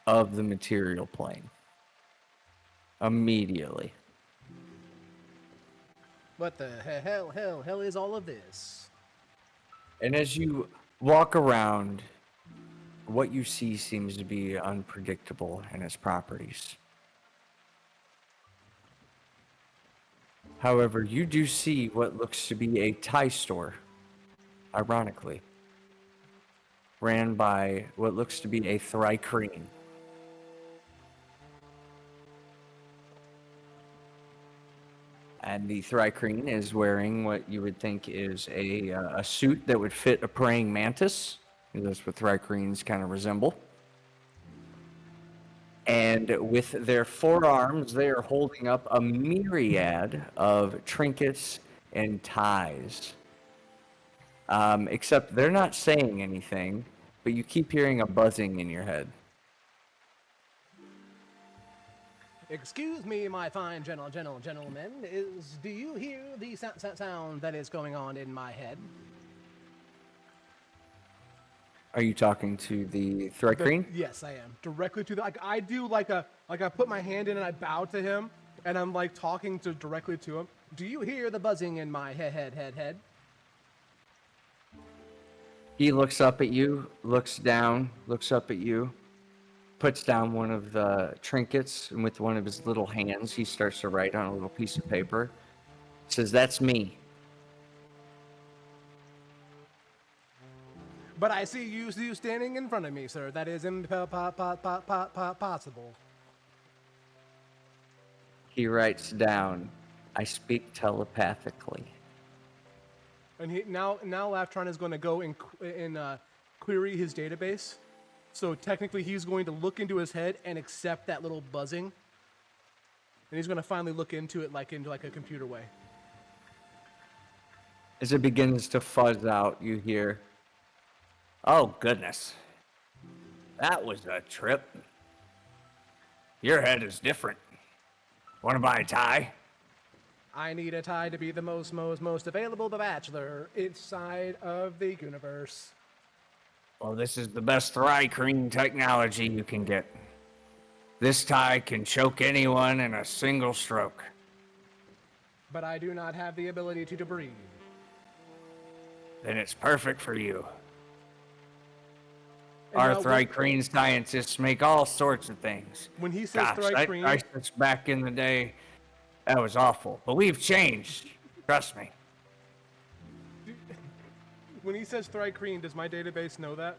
[SPEAKER 1] of the material plane. Immediately.
[SPEAKER 3] What the hell is all of this?
[SPEAKER 1] And as you walk around, what you see seems to be unpredictable in its properties. However, you do see what looks to be a tie store, ironically, ran by what looks to be a Thrycreen. And the Thrycreen is wearing what you would think is a suit that would fit a praying mantis. That's what Thrycreens kind of resemble. And with their forearms, they are holding up a myriad of trinkets and ties. Except they're not saying anything, but you keep hearing a buzzing in your head.
[SPEAKER 3] Excuse me, my fine gentlemen. Do you hear the sound that is going on in my head?
[SPEAKER 1] Are you talking to the Thrycreen?
[SPEAKER 3] Yes, I am. Directly to the. I do like I put my hand in and I bow to him, and I'm like talking directly to him. Do you hear the buzzing in my head?
[SPEAKER 1] He looks up at you, looks down, looks up at you, puts down one of the trinkets, and with one of his little hands, he starts to write on a little piece of paper. Says, "That's me."
[SPEAKER 3] But I see you standing in front of me, sir. That is impossible.
[SPEAKER 1] He writes down, "I speak telepathically."
[SPEAKER 3] And now Laftron is going to go and query his database. So technically, he's going to look into his head and accept that little buzzing. And he's going to finally look into it into a computer way.
[SPEAKER 1] As it begins to fuzz out, you hear, "Oh, goodness. That was a trip. Your head is different. Want to buy a tie?"
[SPEAKER 3] I need a tie to be the most available bachelor inside of the universe.
[SPEAKER 1] Well, this is the best Thry-Cream technology you can get. This tie can choke anyone in a single stroke.
[SPEAKER 3] But I do not have the ability to breathe.
[SPEAKER 1] Then it's perfect for you.
[SPEAKER 3] And
[SPEAKER 1] Our
[SPEAKER 3] now
[SPEAKER 1] Thry-Cream scientists make all sorts of things.
[SPEAKER 3] When he says
[SPEAKER 1] Gosh,
[SPEAKER 3] Thry-Cream,
[SPEAKER 1] I since back in the day, that was awful. But we've changed. Trust me.
[SPEAKER 3] when he says Thry-Cream, does my database know that?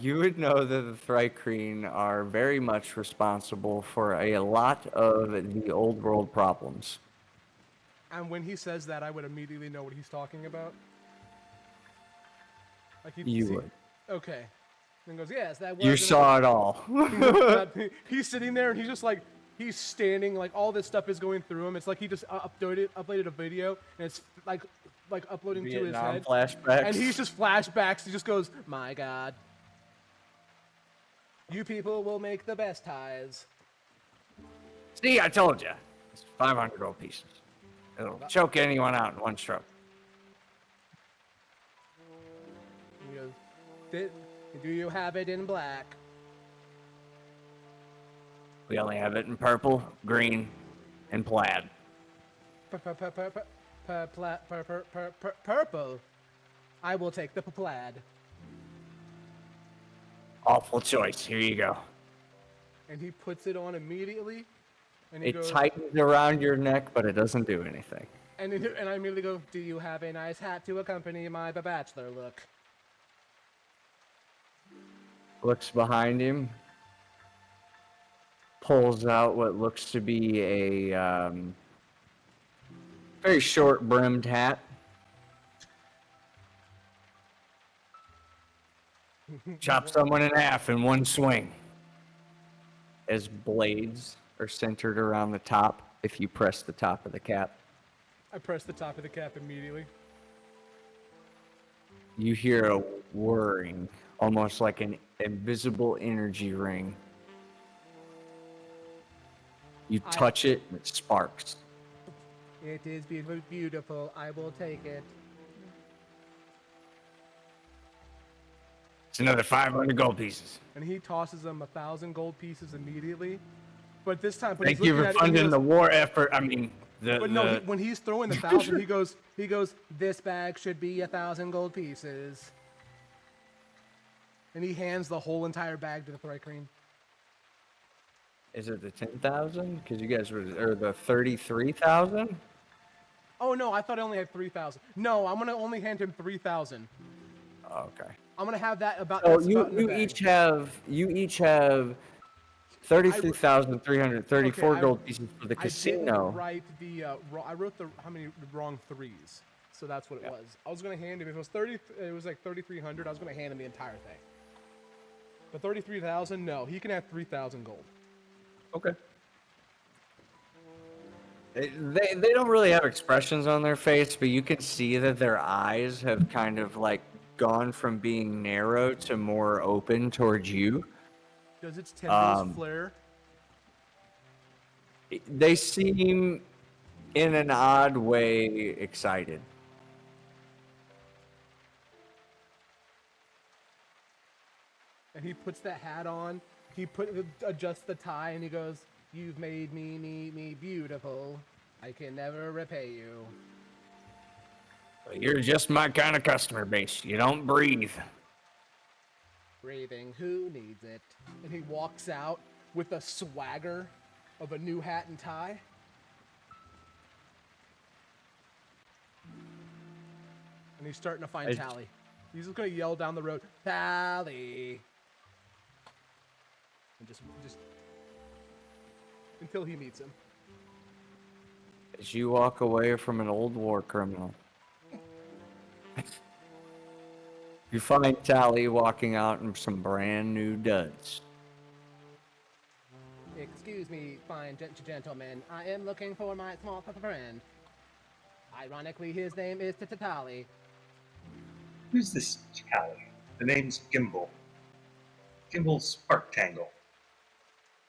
[SPEAKER 1] You would know that the Thry-Cream are very much responsible for a lot of the old world problems.
[SPEAKER 3] And when he says that, I would immediately know what he's talking about.
[SPEAKER 1] You would.
[SPEAKER 3] Okay. And goes, yes, that was.
[SPEAKER 1] You saw it all.
[SPEAKER 3] He's sitting there and he's just he's standing, all this stuff is going through him. It's like he just uploaded a video and it's like uploading to his
[SPEAKER 1] Vietnam
[SPEAKER 3] head.
[SPEAKER 1] flashbacks.
[SPEAKER 3] And he's just flashbacks. He just goes, my God. You people will make the best ties.
[SPEAKER 1] See, I told you. It's 500 gold pieces. It'll choke anyone out in one stroke.
[SPEAKER 3] He goes, do you have it in black?
[SPEAKER 1] We only have it in purple, green, and plaid.
[SPEAKER 3] Purple. I will take the plaid.
[SPEAKER 1] Awful choice. Here you go.
[SPEAKER 3] And he puts it on immediately. And he
[SPEAKER 1] It
[SPEAKER 3] goes,
[SPEAKER 1] tightens around your neck, but it doesn't do anything.
[SPEAKER 3] and I immediately go, do you have a nice hat to accompany my bachelor look?
[SPEAKER 1] Looks behind him. Pulls out what looks to be a very short brimmed hat. Chop someone in half in one swing. As blades are centered around the top if you press the top of the cap.
[SPEAKER 3] I press the top of the cap immediately.
[SPEAKER 1] You hear a whirring, almost like an invisible energy ring. You touch it, and it sparks.
[SPEAKER 3] It is beautiful. I will take it.
[SPEAKER 1] It's another 500 gold pieces.
[SPEAKER 3] And he tosses him 1,000 gold pieces immediately. But this time,
[SPEAKER 1] Thank you for funding the war effort. I mean,
[SPEAKER 3] when he's throwing the 1,000, he goes, this bag should be 1,000 gold pieces. And he hands the whole entire bag to the Thry-Cream.
[SPEAKER 1] Is it the 10,000? Because you guys were, or the 33,000?
[SPEAKER 3] Oh no, I thought I only had 3,000. No, I'm gonna only hand him 3,000.
[SPEAKER 1] Okay.
[SPEAKER 3] I'm gonna have that about.
[SPEAKER 1] So
[SPEAKER 3] that's about in the
[SPEAKER 1] you
[SPEAKER 3] bag.
[SPEAKER 1] each have 33,334
[SPEAKER 3] Okay,
[SPEAKER 1] gold pieces for the
[SPEAKER 3] I
[SPEAKER 1] casino.
[SPEAKER 3] didn't write I wrote the how many wrong threes, so that's what it was. I was gonna hand him if it was 30. It was like 3,300. I was gonna hand him the entire thing. But 33,000, no, he can have 3,000 gold.
[SPEAKER 1] Okay. They don't really have expressions on their face, but you can see that their eyes have kind of like gone from being narrow to more open towards you.
[SPEAKER 3] Does its tendrils flare?
[SPEAKER 1] They seem, in an odd way, excited.
[SPEAKER 3] And he puts that hat on. He adjusts the tie, and he goes, "You've made me beautiful. I can never repay you."
[SPEAKER 1] You're just my kind of customer base. You don't breathe.
[SPEAKER 3] Breathing, who needs it? And he walks out with a swagger of a new hat and tie. And he's starting to find Tally. He's just gonna yell down the road, Tally! And just until he meets him.
[SPEAKER 1] As you walk away from an old war criminal, you find Tally walking out in some brand new duds.
[SPEAKER 3] Excuse me, fine gentlemen. I am looking for my small friend. Ironically, his name is Tally.
[SPEAKER 2] Who's this Tally? The name's Gimbal. Gimbal Sparktangle.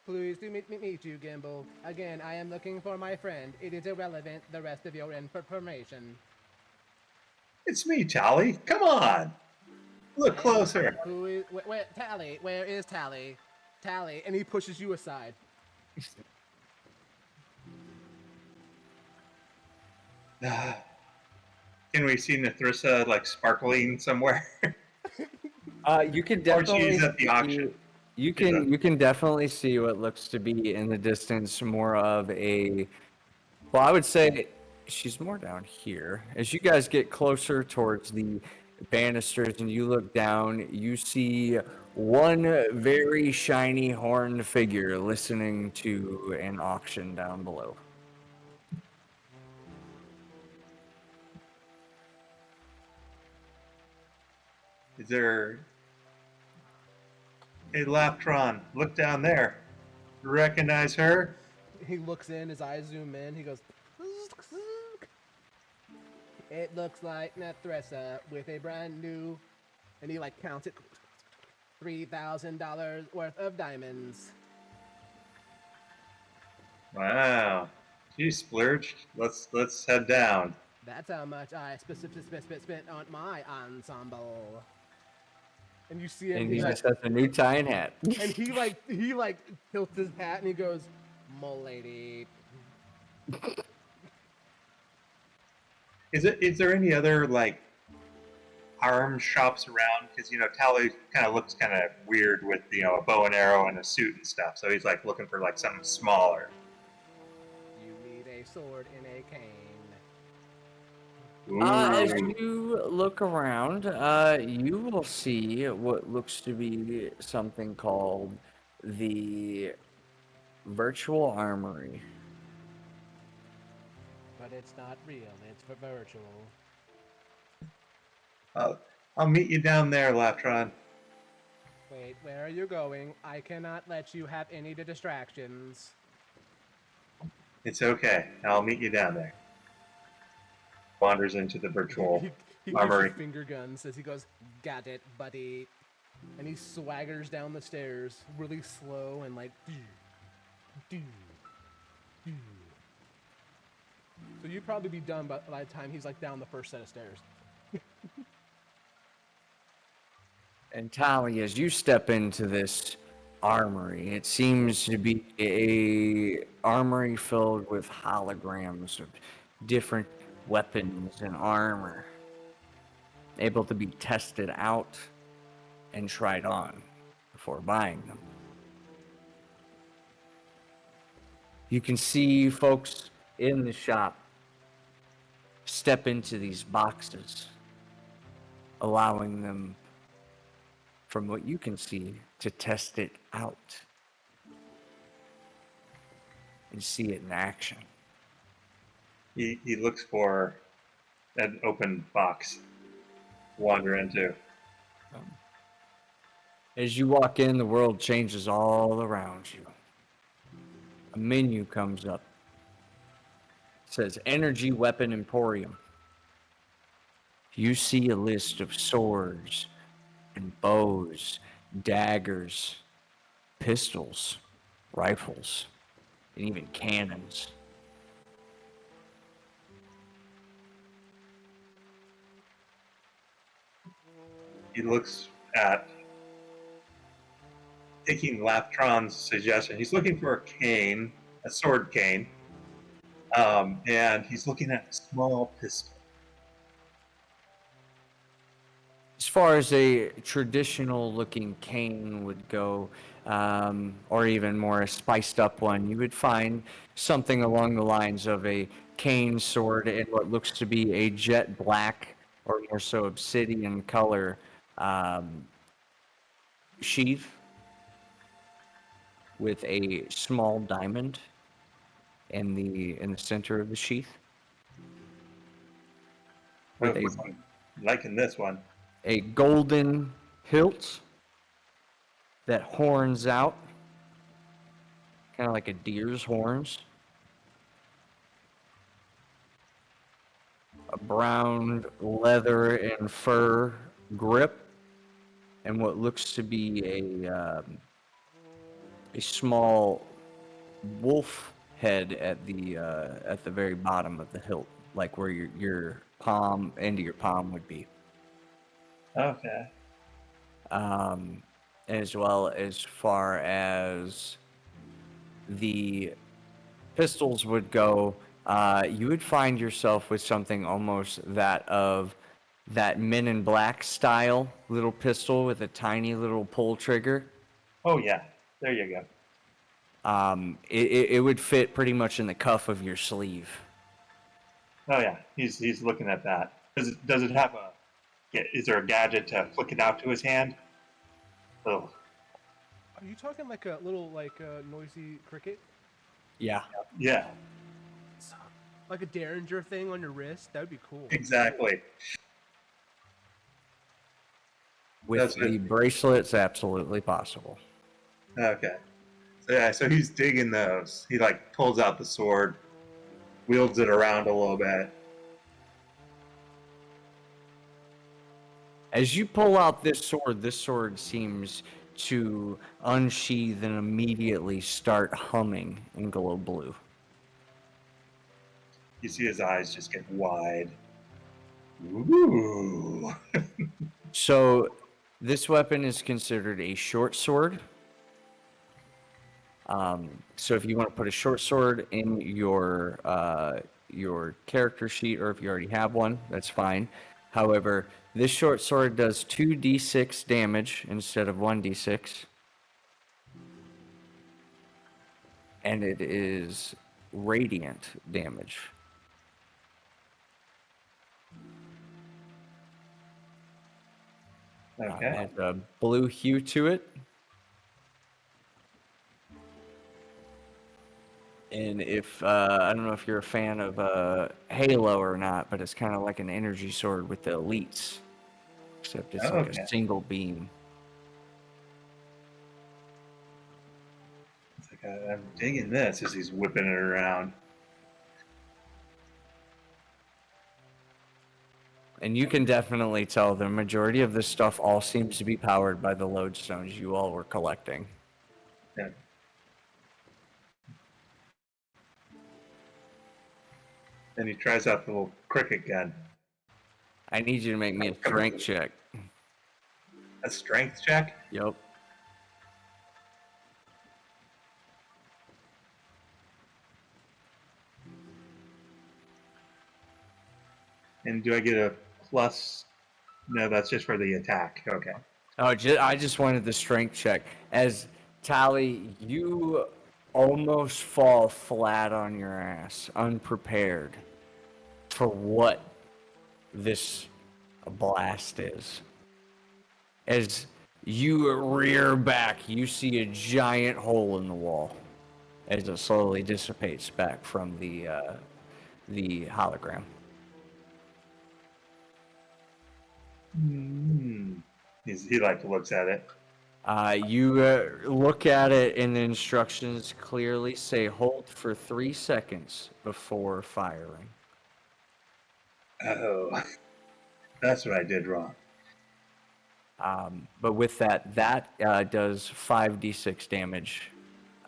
[SPEAKER 3] Pleased to meet you, Gimbal. Again, I am looking for my friend. It is irrelevant, the rest of your information.
[SPEAKER 2] It's me, Tally. Come on. Look closer.
[SPEAKER 3] Who is... Where Tally? Where is Tally? Tally. And he pushes you aside.
[SPEAKER 2] Can we see Nethrissa, like, sparkling somewhere?
[SPEAKER 1] You can
[SPEAKER 2] Or
[SPEAKER 1] definitely
[SPEAKER 2] she's at the auction.
[SPEAKER 1] you can definitely see what looks to be in the distance more of a. Well, I would say she's more down here. As you guys get closer towards the banisters and you look down, you see one very shiny horned figure listening to an auction down below.
[SPEAKER 2] Is there... Hey, Laptron, look down there. Recognize her?
[SPEAKER 3] He looks in, his eyes zoom in, he goes... It looks like Nethrissa with a brand new... And he, like, counts it. $3,000 worth of diamonds.
[SPEAKER 2] Wow. She splurged. Let's head down.
[SPEAKER 3] That's how much I spent on my ensemble. And you see him,
[SPEAKER 1] And
[SPEAKER 3] he
[SPEAKER 1] he
[SPEAKER 3] like,
[SPEAKER 1] just has a new tie and hat.
[SPEAKER 3] and he like tilts his hat and he goes, "M'lady."
[SPEAKER 2] Is there any other, like, arm shops around? Because, you know, Tally kind of looks kind of weird with, you know, a bow and arrow and a suit and stuff. So he's, like, looking for, like, something smaller.
[SPEAKER 3] You need a sword and a cane.
[SPEAKER 1] As
[SPEAKER 2] Ooh.
[SPEAKER 1] you look around, you will see what looks to be something called the Virtual Armory.
[SPEAKER 3] But it's not real, it's for virtual.
[SPEAKER 2] I'll meet you down there, Laptron.
[SPEAKER 3] Wait, where are you going? I cannot let you have any distractions.
[SPEAKER 2] It's okay. I'll meet you down there. Wanders into the virtual
[SPEAKER 3] He gives
[SPEAKER 2] armory.
[SPEAKER 3] you finger guns as he goes, "Got it, buddy." And he swaggers down the stairs really slow and like, "Doo, doo, doo." So you'd probably be done by the time he's like down the first set of stairs.
[SPEAKER 1] And Tally, as you step into this armory, it seems to be a armory filled with holograms of different weapons and armor, able to be tested out and tried on before buying them. You can see folks in the shop step into these boxes, allowing them, from what you can see, to test it out and see it in action.
[SPEAKER 2] He looks for an open box to wander into.
[SPEAKER 1] As you walk in, the world changes all around you. A menu comes up. It says Energy Weapon Emporium. You see a list of swords and bows, daggers, pistols, rifles, and even cannons.
[SPEAKER 2] He looks at, taking Laptron's suggestion, he's looking for a cane, a sword cane, and he's looking at a small pistol.
[SPEAKER 1] As far as a traditional looking cane would go, or even more a spiced up one, you would find something along the lines of a cane sword in what looks to be a jet black or more so obsidian color sheath with a small diamond in the center of the sheath.
[SPEAKER 2] Oh,
[SPEAKER 1] With
[SPEAKER 2] I'm liking this one.
[SPEAKER 1] a golden hilt that horns out, kind of like a deer's horns. A brown leather and fur grip, and what looks to be a small wolf head at the very bottom of the hilt, like where your palm end of your palm would be.
[SPEAKER 2] Okay.
[SPEAKER 1] As well as far as the pistols would go, you would find yourself with something almost that Men in Black style little pistol with a tiny little pull trigger.
[SPEAKER 2] Oh yeah. There you go.
[SPEAKER 1] It would fit pretty much in the cuff of your sleeve.
[SPEAKER 2] Oh yeah. He's looking at that. Does it have a? Is there a gadget to flick it out to his hand? Oh.
[SPEAKER 3] Are you talking like a little noisy cricket?
[SPEAKER 1] Yeah.
[SPEAKER 2] Yeah.
[SPEAKER 3] Like a derringer thing on your wrist? That would be cool.
[SPEAKER 2] Exactly.
[SPEAKER 1] With
[SPEAKER 2] That's
[SPEAKER 1] the
[SPEAKER 2] good.
[SPEAKER 1] bracelets, absolutely possible.
[SPEAKER 2] Okay. So yeah. So he's digging those. He like pulls out the sword, wields it around a little bit.
[SPEAKER 1] As you pull out this sword seems to unsheath and immediately start humming and glow blue.
[SPEAKER 2] You see his eyes just get wide. Ooh.
[SPEAKER 1] So this weapon is considered a short sword. So if you want to put a short sword in your character sheet, or if you already have one, that's fine. However, this short sword does 2d6 damage instead of 1d6. And it is radiant damage.
[SPEAKER 2] Okay.
[SPEAKER 1] It has a blue hue to it. And if I don't know if you're a fan of Halo or not, but it's kind of like an energy sword with the elites, except it's like
[SPEAKER 2] Okay.
[SPEAKER 1] a single beam.
[SPEAKER 2] It's like I'm digging this as he's whipping it around.
[SPEAKER 1] And you can definitely tell the majority of this stuff all seems to be powered by the lodestones you all were collecting.
[SPEAKER 2] Yeah. And he tries out the little cricket gun.
[SPEAKER 1] I need you to make me a strength check.
[SPEAKER 2] A strength check?
[SPEAKER 1] Yep.
[SPEAKER 2] And do I get a plus? No, that's just for the attack. Okay.
[SPEAKER 1] Oh, I just wanted the strength check. As Tally, you almost fall flat on your ass, unprepared for what this blast is. As you rear back, you see a giant hole in the wall as it slowly dissipates back from the hologram.
[SPEAKER 2] He like looks at it.
[SPEAKER 1] You look at it, and the instructions clearly say hold for 3 seconds before firing.
[SPEAKER 2] Oh, that's what I did wrong.
[SPEAKER 1] But with that does 5d6 damage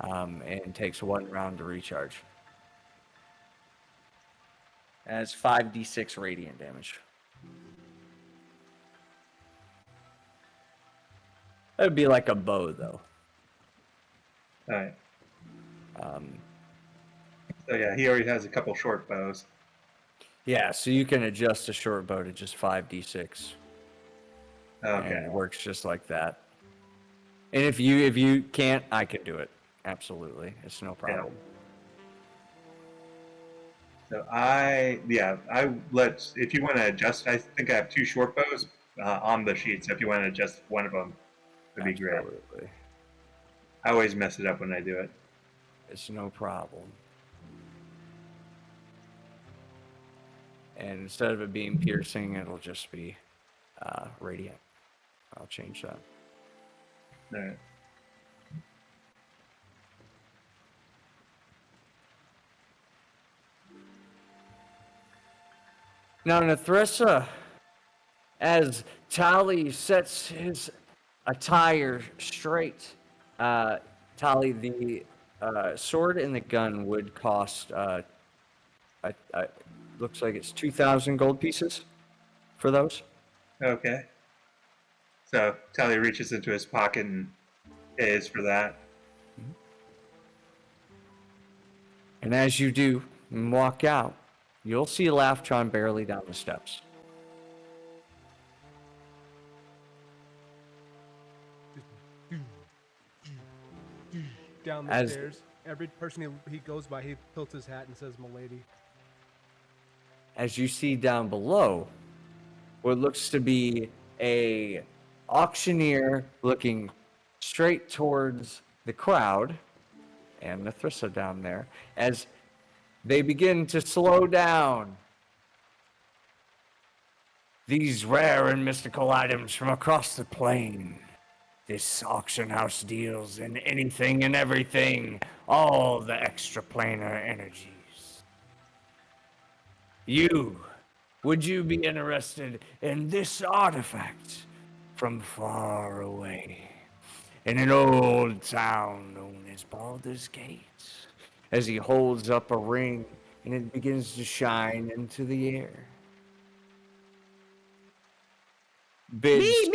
[SPEAKER 1] and takes 1 round to recharge. And it's 5d6 radiant damage. That would be like a bow, though.
[SPEAKER 2] All right. So yeah, he already has a couple short bows.
[SPEAKER 1] Yeah, so you can adjust a short bow to just 5d6. and
[SPEAKER 2] Okay.
[SPEAKER 1] it works just like that. And if you can't, I can do it. Absolutely, it's no problem.
[SPEAKER 2] So if you want to adjust, I think I have 2 short bows on the sheet. So if you want to adjust one of them, would be great.
[SPEAKER 1] Absolutely,
[SPEAKER 2] I always mess it up when I do it.
[SPEAKER 1] it's no problem. And instead of it being piercing, it'll just be radiant. I'll change that.
[SPEAKER 2] All right.
[SPEAKER 1] Now, Nethrissa, as Tali sets his attire straight, Tali, the sword and the gun would cost, looks like it's 2,000 gold pieces for those.
[SPEAKER 2] Okay. So Tally reaches into his pocket and pays for that.
[SPEAKER 1] And as you do and walk out, you'll see Laftron barely down the steps.
[SPEAKER 3] Down the
[SPEAKER 1] As-
[SPEAKER 3] stairs. Every person he goes by, he tilts his hat and says, "Milady."
[SPEAKER 1] As you see down below, what looks to be a auctioneer looking straight towards the crowd and Nethrissa down there as they begin to slow down. These rare and mystical items from across the plain. This auction house deals in anything and everything, all the extraplanar energies. Would you be interested in this artifact from far away in an old town known as Baldur's Gate? As he holds up a ring and it begins to shine into the air. Bids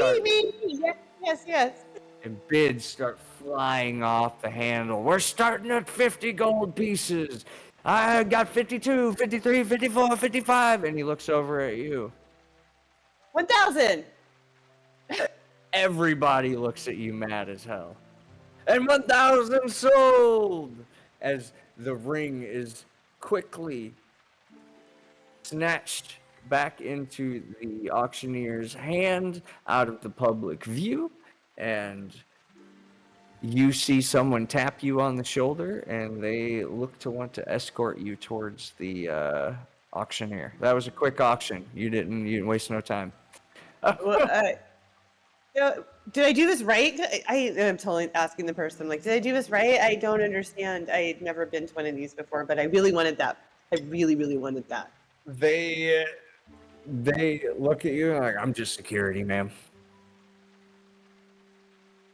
[SPEAKER 4] Yes.
[SPEAKER 1] and bids start flying off the handle. We're starting at 50 gold pieces. I got 52, 53, 54, 55. And he looks over at you.
[SPEAKER 4] 1,000.
[SPEAKER 1] Everybody looks at you mad as hell. And 1,000 sold! As the ring is quickly snatched back into the auctioneer's hand out of the public view. And you see someone tap you on the shoulder and they look to want to escort you towards the auctioneer. That was a quick auction. You didn't waste no time.
[SPEAKER 4] Well, did I do this right? I am totally asking the person, like, did I do this right? I don't understand. I had never been to one of these before, but I really wanted that. I really, really wanted that.
[SPEAKER 1] They look at you and like, I'm just security, ma'am.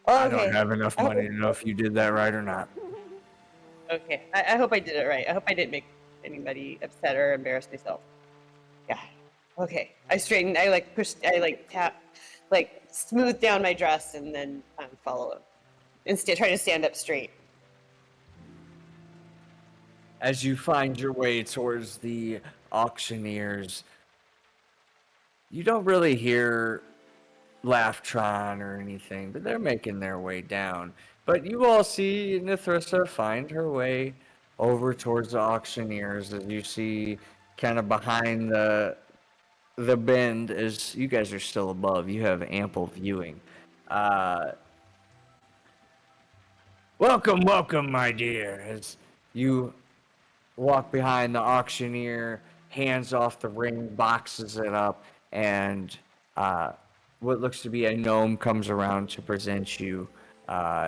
[SPEAKER 4] Oh,
[SPEAKER 1] I
[SPEAKER 4] okay.
[SPEAKER 1] don't have enough money to know if you did that right or not.
[SPEAKER 4] Okay. I hope I did it right. I hope I didn't make anybody upset or embarrass myself. Yeah. Okay. I straightened. I like pushed. I like tap, like smooth down my dress and then follow him. And try to stand up straight.
[SPEAKER 1] As you find your way towards the auctioneers, you don't really hear Laftron or anything, but they're making their way down. But you all see Nethrissa find her way over towards the auctioneers as you see kind of behind the bend as you guys are still above. You have ample viewing. Welcome, my dear. As you walk behind the auctioneer, hands off the ring, boxes it up, and what looks to be a gnome comes around to present you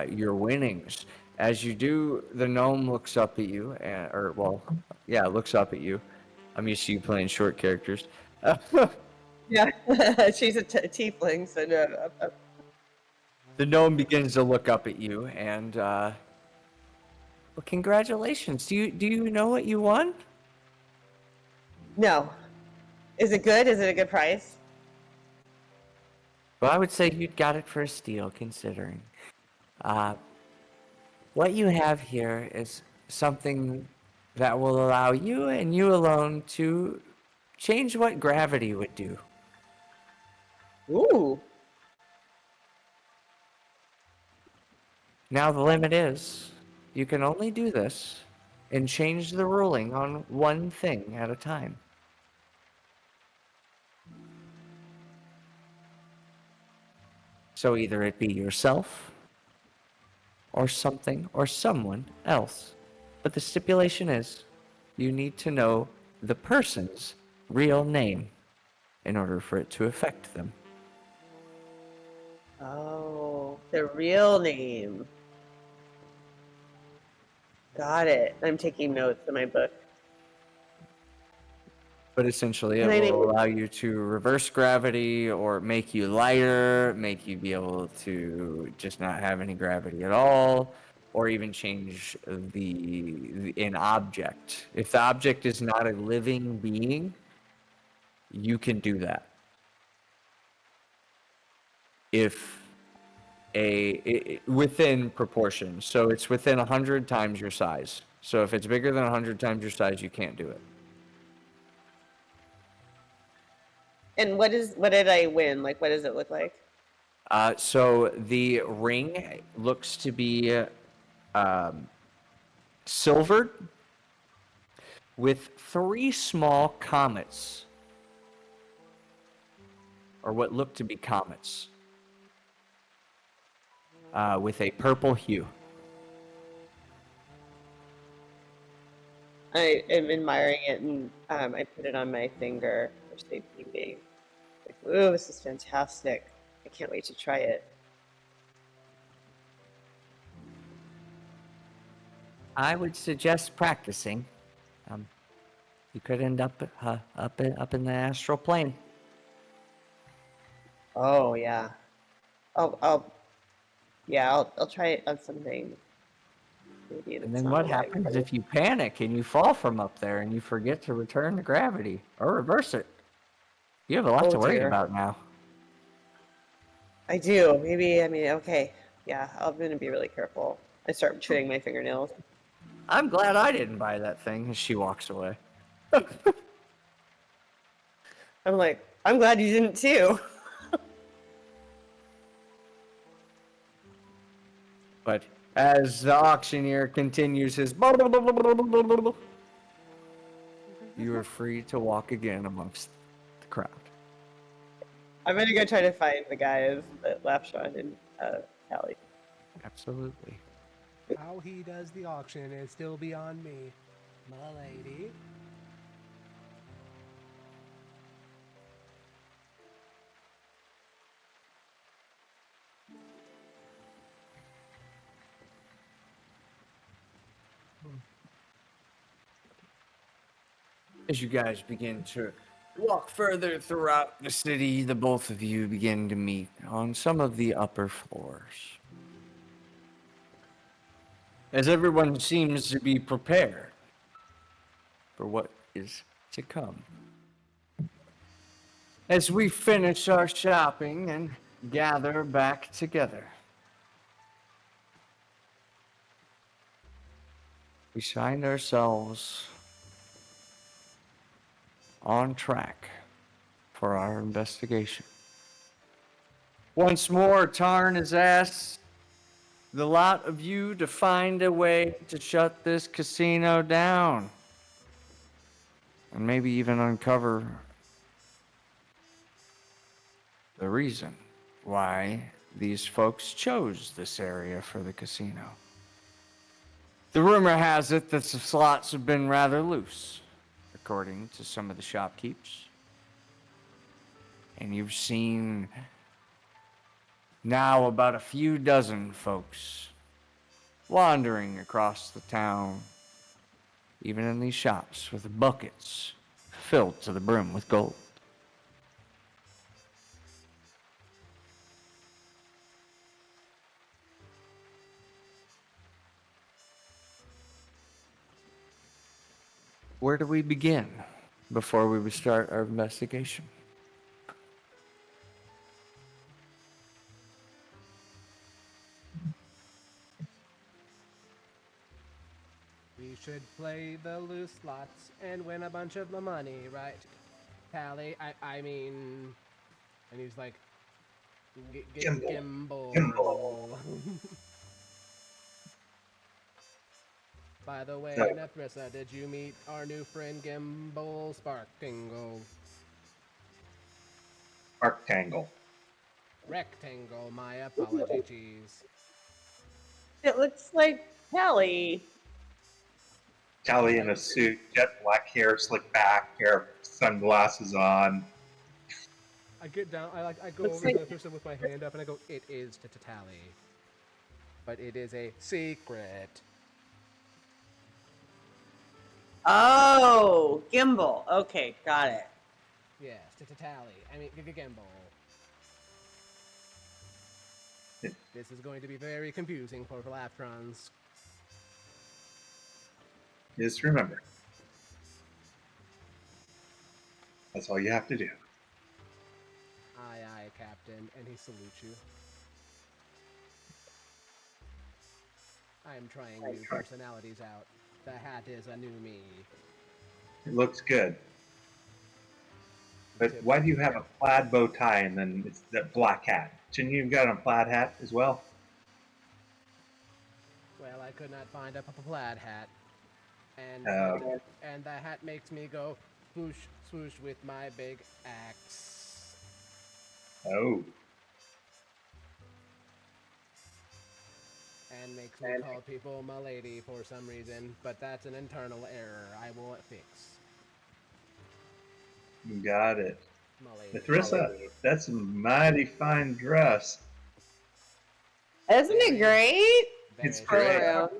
[SPEAKER 1] your winnings. As you do, the gnome looks up at you, looks up at you. I'm used to you playing short characters.
[SPEAKER 4] Yeah. She's a tiefling, so no.
[SPEAKER 1] The gnome begins to look up at you, and well, congratulations. Do you know what you won?
[SPEAKER 4] No. Is it good? Is it a good price?
[SPEAKER 1] Well, I would say you'd got it for a steal, considering. What you have here is something that will allow you and you alone to change what gravity would do.
[SPEAKER 4] Ooh.
[SPEAKER 1] Now the limit is, you can only do this and change the ruling on one thing at a time. So either it be yourself, or something, or someone else. But the stipulation is, you need to know the person's real name in order for it to affect them.
[SPEAKER 4] Oh, the real name. Got it. I'm taking notes in my book.
[SPEAKER 1] But essentially, it
[SPEAKER 4] And I
[SPEAKER 1] will
[SPEAKER 4] think
[SPEAKER 1] allow you to reverse gravity or make you lighter, make you be able to just not have any gravity at all, or even change an object. If the object is not a living being, you can do that. If within proportion, so it's within 100 times your size. So if it's bigger than 100 times your size, you can't do it.
[SPEAKER 4] And what did I win? Like, what does it look like?
[SPEAKER 1] So the ring looks to be silvered with 3 small comets, or what look to be comets, with a purple hue.
[SPEAKER 4] I am admiring it, and I put it on my finger for safekeeping. Like, ooh, this is fantastic. I can't wait to try it.
[SPEAKER 1] I would suggest practicing. You could end up up in the astral plane.
[SPEAKER 4] Oh yeah. I'll try it on something. Maybe
[SPEAKER 1] And
[SPEAKER 4] that's
[SPEAKER 1] then
[SPEAKER 4] not
[SPEAKER 1] what
[SPEAKER 4] a live
[SPEAKER 1] happens
[SPEAKER 4] one.
[SPEAKER 1] if you panic and you fall from up there and you forget to return to gravity or reverse it? You have a lot
[SPEAKER 4] Oh,
[SPEAKER 1] to worry
[SPEAKER 4] dear.
[SPEAKER 1] about now.
[SPEAKER 4] I do. Maybe, I mean, okay. Yeah, I'm gonna be really careful. I start chewing my fingernails.
[SPEAKER 1] I'm glad I didn't buy that thing as she walks away.
[SPEAKER 4] I'm like, I'm glad you didn't too.
[SPEAKER 1] But as the auctioneer continues his you are free to walk again amongst the crowd.
[SPEAKER 4] I'm gonna go try to find the guys that left Sean and Callie.
[SPEAKER 1] Absolutely.
[SPEAKER 3] How he does the auction is still beyond me, my lady.
[SPEAKER 1] As you guys begin to walk further throughout the city, the both of you begin to meet on some of the upper floors. As everyone seems to be prepared for what is to come. As we finish our shopping and gather back together, we find ourselves on track for our investigation. Once more, Tarn has asked the lot of you to find a way to shut this casino down. And maybe even uncover the reason why these folks chose this area for the casino. The rumor has it that the slots have been rather loose, according to some of the shopkeepers. And you've seen now about a few dozen folks wandering across the town, even in these shops with buckets filled to the brim with gold. Where do we begin before we start our investigation?
[SPEAKER 3] We should play the loose slots and win a bunch of the money, right? Tally, I mean... And he's like...
[SPEAKER 2] Gimbal.
[SPEAKER 3] Gimbal.
[SPEAKER 2] Gimbal.
[SPEAKER 3] By the way,
[SPEAKER 2] So-
[SPEAKER 3] Nethrissa, did you meet our new friend Gimbal Sparktingle?
[SPEAKER 2] Arctangle.
[SPEAKER 3] Rectangle, my apologies.
[SPEAKER 4] It looks like Kelly.
[SPEAKER 2] Callie in a suit, jet black hair, slick back, hair, sunglasses on.
[SPEAKER 3] I get down, I go
[SPEAKER 4] Looks
[SPEAKER 3] over
[SPEAKER 4] like-
[SPEAKER 3] to Nethrissa with my hand up and I go, it is Tally. But it is a secret.
[SPEAKER 4] Oh, Gimbal. Okay, got it.
[SPEAKER 3] Yes, Tally. I mean, Gimbal. This is going to be very confusing for Laptrons.
[SPEAKER 2] Just remember. That's all you have to do.
[SPEAKER 3] Aye, aye, Captain, and he salutes you. I am trying new personalities out. The hat is a new me.
[SPEAKER 2] It looks good. But why do you have a plaid bow tie and then it's that black hat? Shouldn't you have got a plaid hat as well?
[SPEAKER 3] Well, I could not find a plaid hat. And,
[SPEAKER 2] Oh.
[SPEAKER 3] and the hat makes me go swoosh, swoosh with my big axe.
[SPEAKER 2] Oh.
[SPEAKER 3] And makes me call people my lady for some reason, but that's an internal error I will fix.
[SPEAKER 2] You got it.
[SPEAKER 3] My lady.
[SPEAKER 2] Nethrissa, that's a mighty fine dress.
[SPEAKER 4] Isn't it great?
[SPEAKER 2] It's
[SPEAKER 3] Very
[SPEAKER 2] great.
[SPEAKER 3] good.
[SPEAKER 4] Around.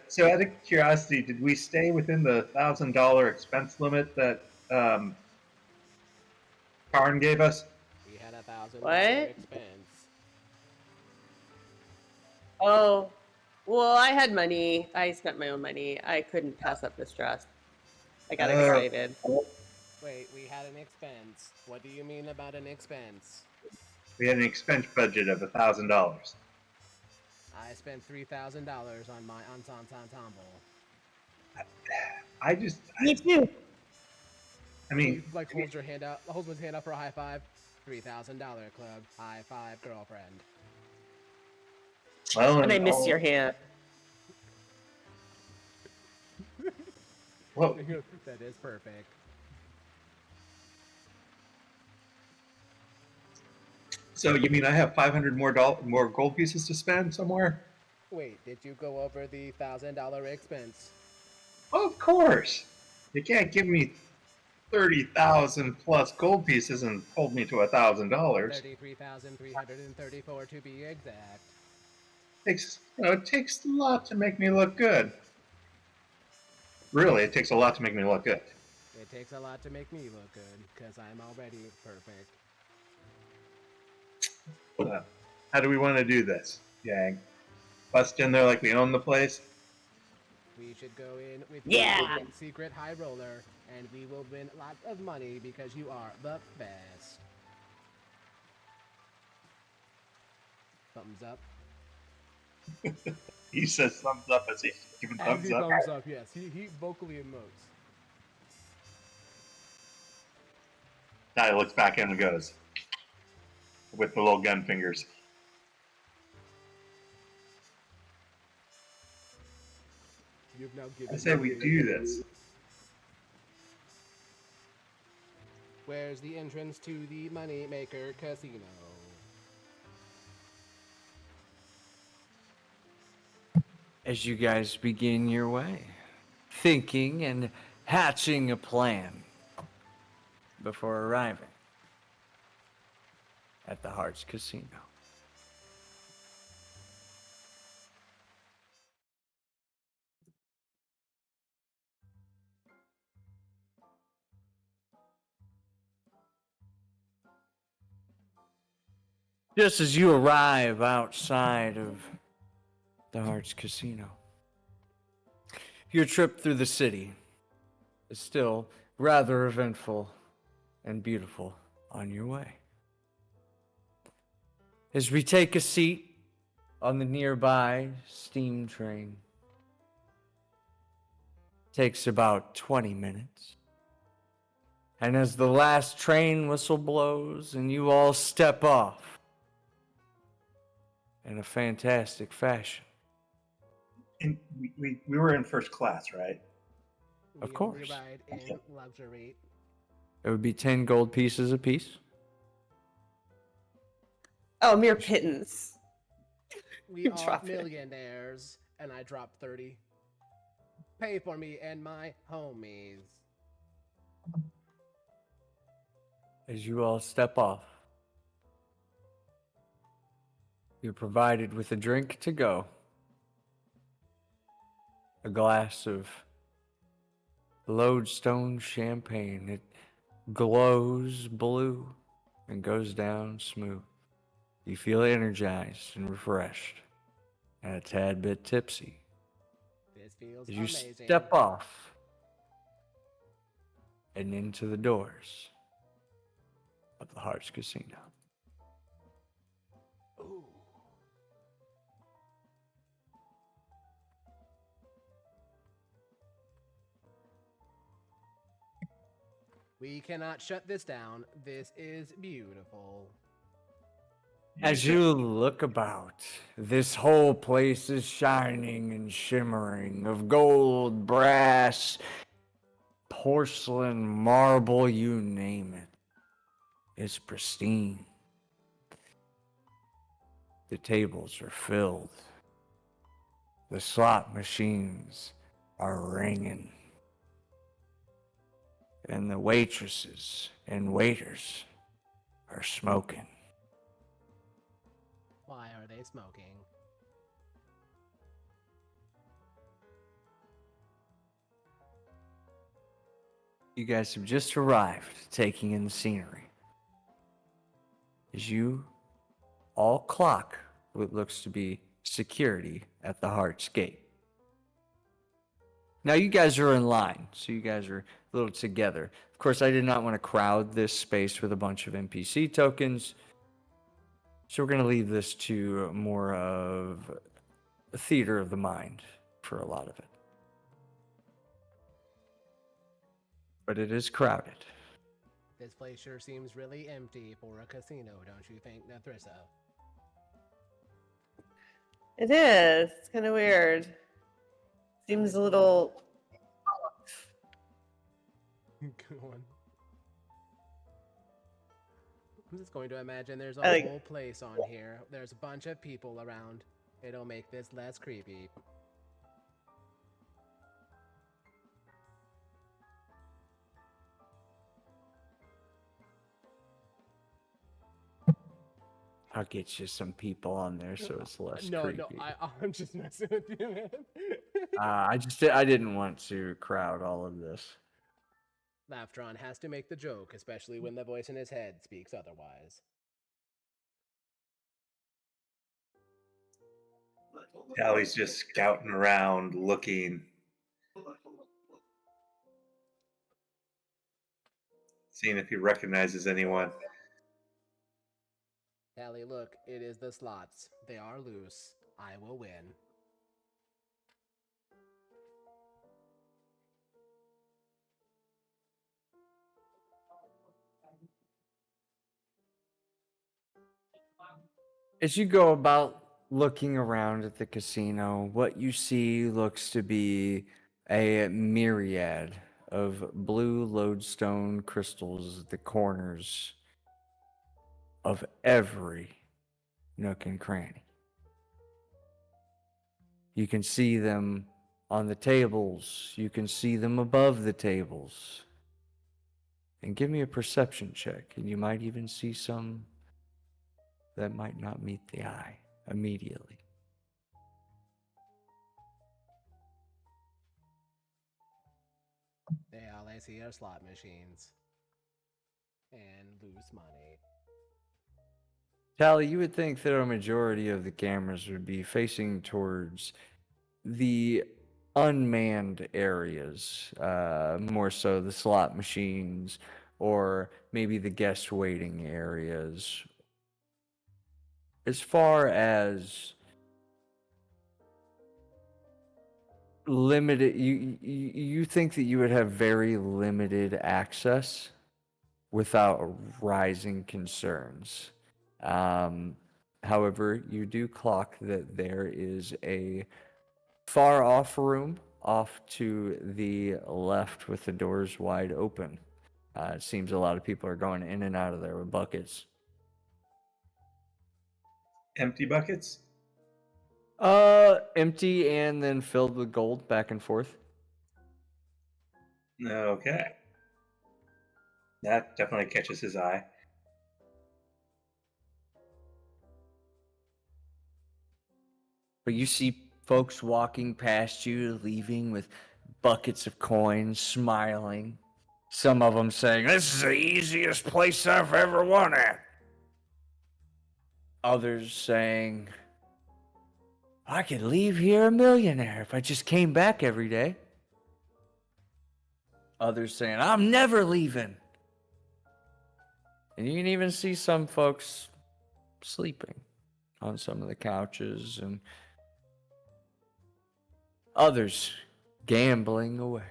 [SPEAKER 2] So out of curiosity, did we stay within the $1,000 expense limit that Karn gave us?
[SPEAKER 3] We had $1,000
[SPEAKER 4] What?
[SPEAKER 3] expense.
[SPEAKER 4] Oh, well, I had money. I spent my own money. I couldn't pass up this dress. I got excited.
[SPEAKER 3] Wait, we had an expense. What do you mean about an expense?
[SPEAKER 2] We had an expense budget of $1,000.
[SPEAKER 3] I spent $3,000 on my ensemble.
[SPEAKER 2] I just,
[SPEAKER 4] Me too.
[SPEAKER 2] I mean,
[SPEAKER 3] Like holds your hand out, holds his hand up for a high five. $3,000 club, high five, girlfriend.
[SPEAKER 2] well,
[SPEAKER 4] And I missed your hand.
[SPEAKER 2] Well,
[SPEAKER 3] That is perfect.
[SPEAKER 2] so you mean I have 500 more gold pieces to spend somewhere?
[SPEAKER 3] Wait, did you go over the $1,000 expense?
[SPEAKER 2] Of course. You can't give me 30,000 plus gold pieces and hold me to $1,000.
[SPEAKER 3] 33,334 to be exact.
[SPEAKER 2] It takes a lot to make me look good. Really, it takes a lot to make me look good.
[SPEAKER 3] It takes a lot to make me look good, because I'm already perfect.
[SPEAKER 2] How do we want to do this, gang? Bust in there like we own the place?
[SPEAKER 3] We should go in with
[SPEAKER 4] Yeah.
[SPEAKER 3] your secret high roller, and we will win lots of money because you are the best. Thumbs up.
[SPEAKER 2] He says thumbs up as he giving
[SPEAKER 3] As
[SPEAKER 2] thumbs
[SPEAKER 3] he
[SPEAKER 2] up.
[SPEAKER 3] thumbs up, yes. He vocally emotes.
[SPEAKER 2] Now he looks back in and goes with the little gun fingers.
[SPEAKER 3] You've now given
[SPEAKER 2] I say
[SPEAKER 3] me
[SPEAKER 2] we do this.
[SPEAKER 3] Where's the entrance to the Moneymaker Casino?
[SPEAKER 1] As you guys begin your way, thinking and hatching a plan before arriving at the Hearts Casino. Just as you arrive outside of the Hearts Casino, your trip through the city is still rather eventful and beautiful on your way. As we take a seat on the nearby steam train, takes about 20 minutes. And as the last train whistle blows and you all step off in a fantastic fashion,
[SPEAKER 2] we were in first class, right?
[SPEAKER 1] Of
[SPEAKER 3] We only
[SPEAKER 1] course.
[SPEAKER 3] ride in luxury.
[SPEAKER 1] It would be 10 gold pieces apiece.
[SPEAKER 4] Oh, mere pittance.
[SPEAKER 3] We are
[SPEAKER 4] Drop it.
[SPEAKER 3] millionaires, and I dropped 30. Pay for me and my homies.
[SPEAKER 1] As you all step off, you're provided with a drink to go, a glass of lodestone champagne. It glows blue and goes down smooth. You feel energized and refreshed and a tad bit tipsy
[SPEAKER 3] This feels
[SPEAKER 1] as you
[SPEAKER 3] amazing.
[SPEAKER 1] step off and into the doors of the Hearts Casino.
[SPEAKER 3] Ooh. We cannot shut this down. This is beautiful.
[SPEAKER 1] As you look about, this whole place is shining and shimmering of gold, brass, porcelain, marble, you name it. It's pristine. The tables are filled. The slot machines are ringing. And the waitresses and waiters are smoking.
[SPEAKER 3] Why are they smoking?
[SPEAKER 1] You guys have just arrived, taking in the scenery. As you all clock what looks to be security at the Heart's Gate. Now you guys are in line, so you guys are a little together. Of course, I did not want to crowd this space with a bunch of NPC tokens, so we're going to leave this to more of a theater of the mind for a lot of it. But it is crowded.
[SPEAKER 3] This place sure seems really empty for a casino, don't you think, Nethrissa?
[SPEAKER 4] It is. It's kind of weird. Seems a little.
[SPEAKER 3] Good one. I'm just going to imagine there's a
[SPEAKER 4] I like-
[SPEAKER 3] whole place on here. There's a bunch of people around. It'll make this less creepy.
[SPEAKER 1] I'll get you some people on there so it's less
[SPEAKER 3] No,
[SPEAKER 1] creepy.
[SPEAKER 3] no, I'm just messing with you, man.
[SPEAKER 1] I didn't want to crowd all of this.
[SPEAKER 3] Laftron has to make the joke, especially when the voice in his head speaks otherwise.
[SPEAKER 2] Tally's just scouting around, looking, seeing if he recognizes anyone.
[SPEAKER 3] Tally, look, it is the slots. They are loose. I will win.
[SPEAKER 1] As you go about looking around at the casino, what you see looks to be a myriad of blue lodestone crystals at the corners of every nook and cranny. You can see them on the tables. You can see them above the tables. And give me a perception check, and you might even see some that might not meet the eye immediately.
[SPEAKER 3] All I see are slot machines. And loose money.
[SPEAKER 1] Tally, you would think that a majority of the cameras would be facing towards the unmanned areas, more so the slot machines or maybe the guest waiting areas. As far as limited, you think that you would have very limited access without rising concerns. However, you do clock that there is a far off room off to the left with the doors wide open. It seems a lot of people are going in and out of there with buckets.
[SPEAKER 2] Empty buckets?
[SPEAKER 1] Empty and then filled with gold back and forth.
[SPEAKER 2] Okay. That definitely catches his eye.
[SPEAKER 1] But you see folks walking past you, leaving with buckets of coins, smiling. Some of them saying, "This is the easiest place I've ever won at." Others saying, "I could leave here a millionaire if I just came back every day." Others saying, "I'm never leaving." And you can even see some folks sleeping on some of the couches and others gambling away.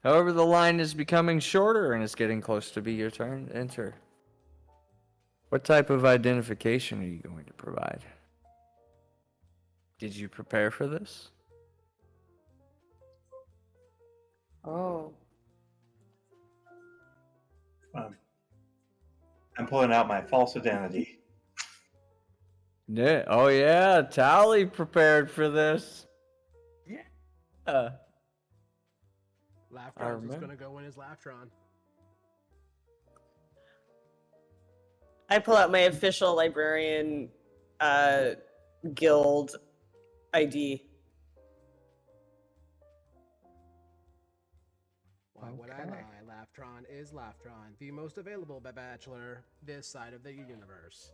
[SPEAKER 1] However, the line is becoming shorter and it's getting close to be your turn to enter. What type of identification are you going to provide? Did you prepare for this?
[SPEAKER 4] Oh.
[SPEAKER 2] I'm pulling out my false identity.
[SPEAKER 1] Yeah. Oh yeah, Tally prepared for this. Yeah.
[SPEAKER 3] Laughtron's was
[SPEAKER 1] remember.
[SPEAKER 3] gonna go in as Laughron.
[SPEAKER 4] I pull out my official librarian guild ID.
[SPEAKER 3] Why would I
[SPEAKER 1] Okay.
[SPEAKER 3] lie? Laughron is Laughron, the most available bachelor this side of the universe.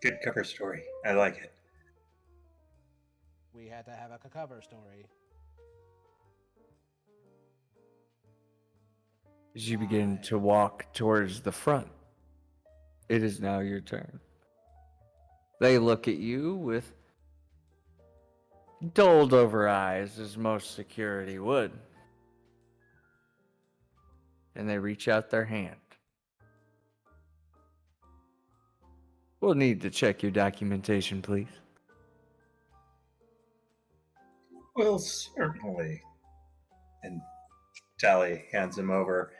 [SPEAKER 2] Good cover story. I like it.
[SPEAKER 3] We had to have a cover story.
[SPEAKER 1] As you begin to walk towards the front, it is now your turn. They look at you with dulled over eyes, as most security would. And they reach out their hand. We'll need to check your documentation, please.
[SPEAKER 2] Well, certainly. And Tally hands him over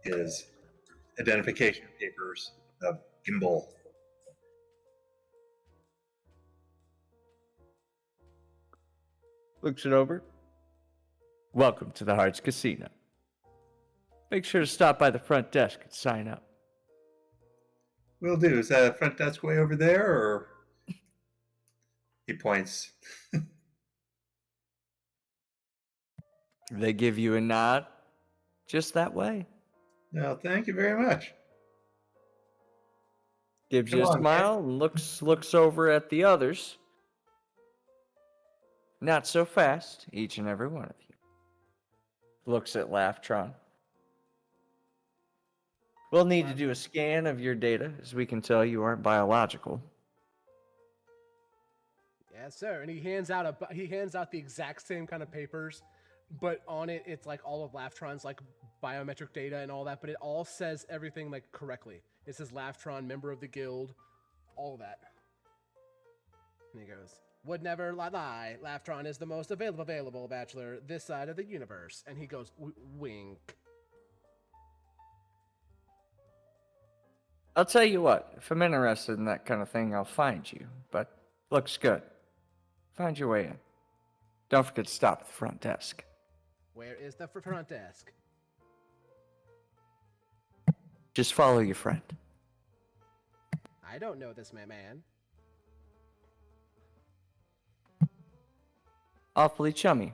[SPEAKER 2] his identification papers of Gimbal.
[SPEAKER 1] Looks it over. Welcome to the Hearts Casino. Make sure to stop by the front desk and sign up.
[SPEAKER 2] Will do. Is that a front desk way over there, or he points?
[SPEAKER 1] They give you a nod just that way.
[SPEAKER 2] No, thank you very much.
[SPEAKER 1] Gives
[SPEAKER 2] Come
[SPEAKER 1] you a
[SPEAKER 2] on,
[SPEAKER 1] smile and looks over at the others. Not so fast, each and every one of you. Looks at Laughron. We'll need to do a scan of your data, as we can tell you aren't biological.
[SPEAKER 3] Yes, sir. And he hands out the exact same kind of papers, but on it it's like all of Lauftron's like biometric data and all that, but it all says everything like correctly. It says Lauftron, member of the guild, all of that. And he goes, "Would never lie. Lauftron is the most available bachelor this side of the universe." And he goes, wink.
[SPEAKER 1] I'll tell you what, if I'm interested in that kind of thing, I'll find you. But looks good. Find your way in. Don't forget to stop at the front desk.
[SPEAKER 3] Where is the front desk?
[SPEAKER 1] Just follow your friend.
[SPEAKER 3] I don't know this man.
[SPEAKER 1] Awfully chummy.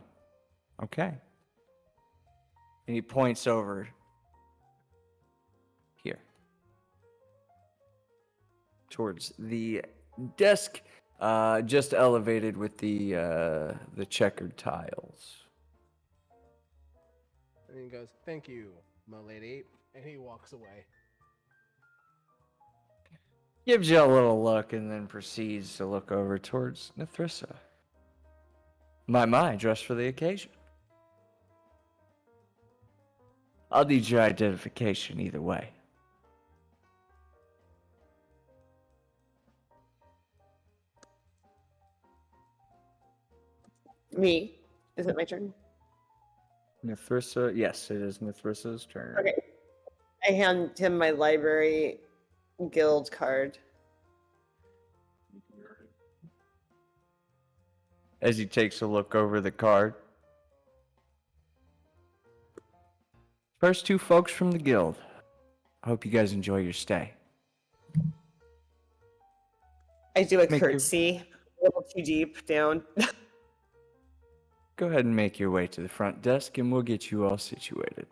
[SPEAKER 1] Okay. And he points over here. Towards the desk, just elevated with the checkered tiles.
[SPEAKER 3] And he goes, "Thank you, my lady." And he walks away.
[SPEAKER 1] Gives you a little look and then proceeds to look over towards Nethrissa. My, dressed for the occasion. I'll need your identification either way.
[SPEAKER 4] Me. Is it my turn?
[SPEAKER 1] Mithrissa, yes, it is Mithrissa's turn.
[SPEAKER 4] Okay. I hand him my library guild card.
[SPEAKER 1] As he takes a look over the card. First two folks from the guild. I hope you guys enjoy your stay.
[SPEAKER 4] I do a
[SPEAKER 1] Make your-
[SPEAKER 4] curtsy, a little too deep down.
[SPEAKER 1] Go ahead and make your way to the front desk and we'll get you all situated.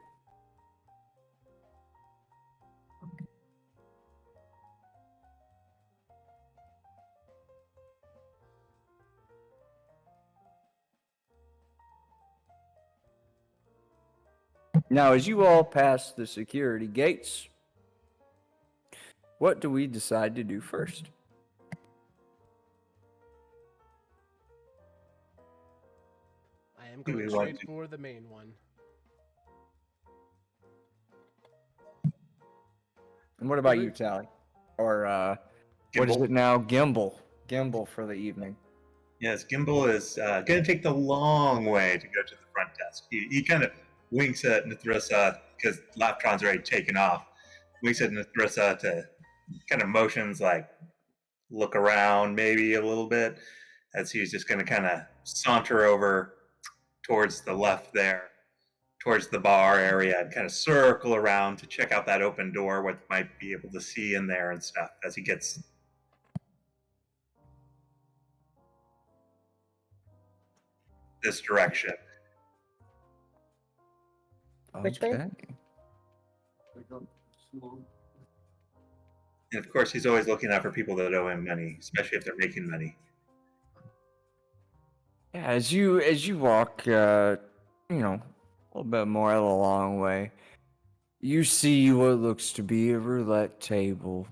[SPEAKER 1] Now, as you all pass the security gates, what do we decide to do first?
[SPEAKER 3] I am
[SPEAKER 2] Do we
[SPEAKER 3] going
[SPEAKER 2] want
[SPEAKER 3] straight
[SPEAKER 2] to-
[SPEAKER 3] for the main one.
[SPEAKER 1] And what about you, Tally? Or, what is
[SPEAKER 2] Gimbal?
[SPEAKER 1] it now? Gimbal. Gimbal for the evening.
[SPEAKER 2] Yes, Gimbal is going to take the long way to go to the front desk. He kind of winks at Nithrissa because Laptron's already taken off. Winks at Nithrissa to kind of motions like look around maybe a little bit as he's just going to kind of saunter over towards the left there, towards the bar area and kind of circle around to check out that open door, what might be able to see in there and stuff as he gets this direction.
[SPEAKER 4] Which way?
[SPEAKER 1] Okay.
[SPEAKER 2] And of course, he's always looking out for people that owe him money, especially if they're making money.
[SPEAKER 1] Yeah, as you walk, a little bit more of a long way, you see what looks to be a roulette table,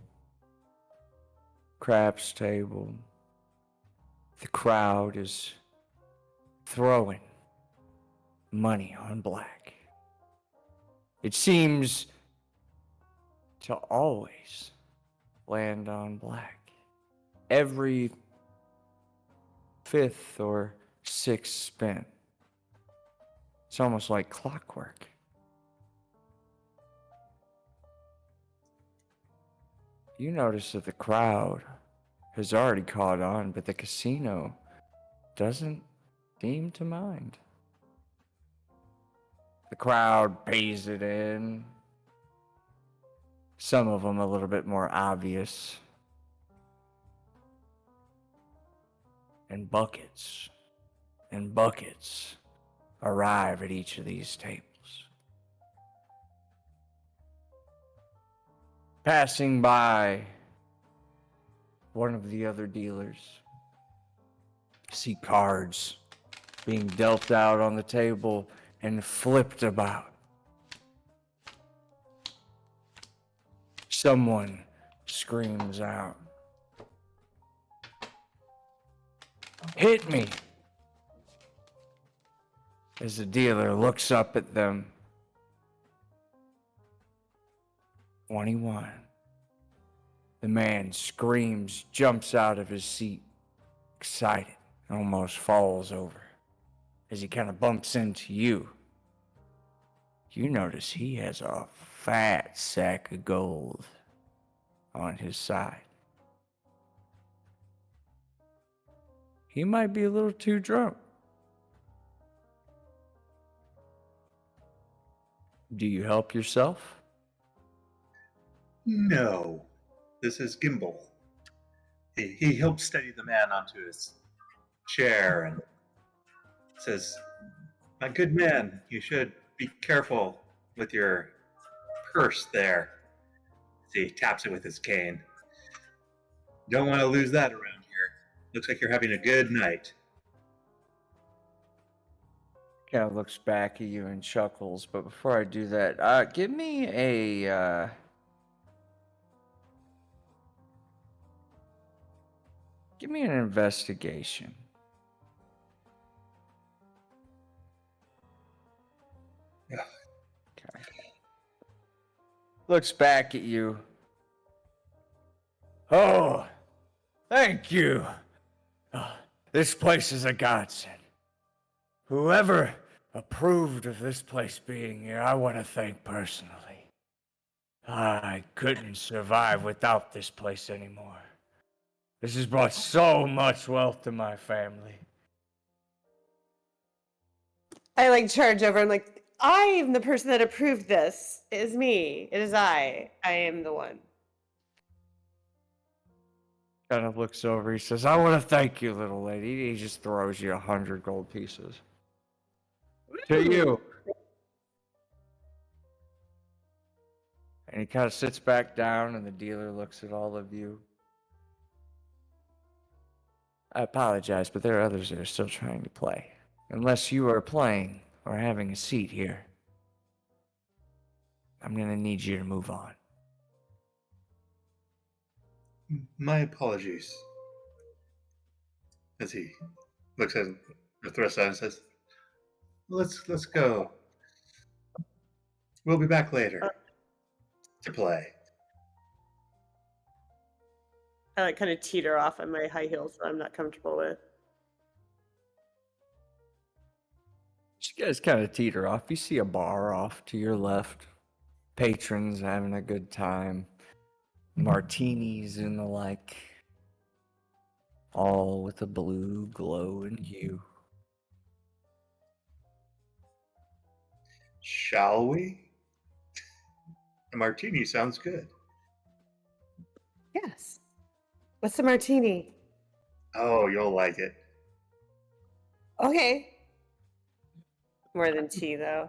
[SPEAKER 1] craps table. The crowd is throwing money on black. It seems to always land on black. Every fifth or sixth spin. It's almost like clockwork. You notice that the crowd has already caught on, but the casino doesn't seem to mind. The crowd pays it in. Some of them a little bit more obvious. And buckets arrive at each of these tables. Passing by one of the other dealers, see cards being dealt out on the table and flipped about. Someone screams out, "Hit me!" As the dealer looks up at them. 21. The man screams, jumps out of his seat, excited, and almost falls over. As he kind of bumps into you, you notice he has a fat sack of gold on his side. He might be a little too drunk. Do you help yourself?
[SPEAKER 2] No, this is Gimbal. He helps steady the man onto his chair and says, "My good man, you should be careful with your purse there." He taps it with his cane. Don't want to lose that around here. Looks like you're having a good night.
[SPEAKER 1] Kind of looks back at you and chuckles, but before I do that, give me a give me an investigation.
[SPEAKER 2] Yeah.
[SPEAKER 1] Okay. Looks back at you. Oh, thank you. Oh, this place is a godsend. Whoever approved of this place being here, I want to thank personally. I couldn't survive without this place anymore. This has brought so much wealth to my family.
[SPEAKER 4] I like charge over. I'm like, I am the person that approved this. It is me. It is I. I am the one.
[SPEAKER 1] Kind of looks over. He says, "I want to thank you, little lady." He just throws you 100 gold pieces. To you. And he kind of sits back down, and the dealer looks at all of you. I apologize, but there are others that are still trying to play. Unless you are playing or having a seat here, I'm going to need you to move on.
[SPEAKER 2] My apologies. As he looks at Nethrissa and says, Let's go. We'll be back later to play.
[SPEAKER 4] I like kind of teeter off on my high heels that I'm not comfortable with.
[SPEAKER 1] You guys kind of teeter off. You see a bar off to your left. Patrons having a good time. Martinis and the like. All with a blue glow and hue.
[SPEAKER 2] Shall we? A martini sounds good.
[SPEAKER 4] Yes. What's the martini?
[SPEAKER 2] Oh, you'll like it.
[SPEAKER 4] Okay. More than tea, though.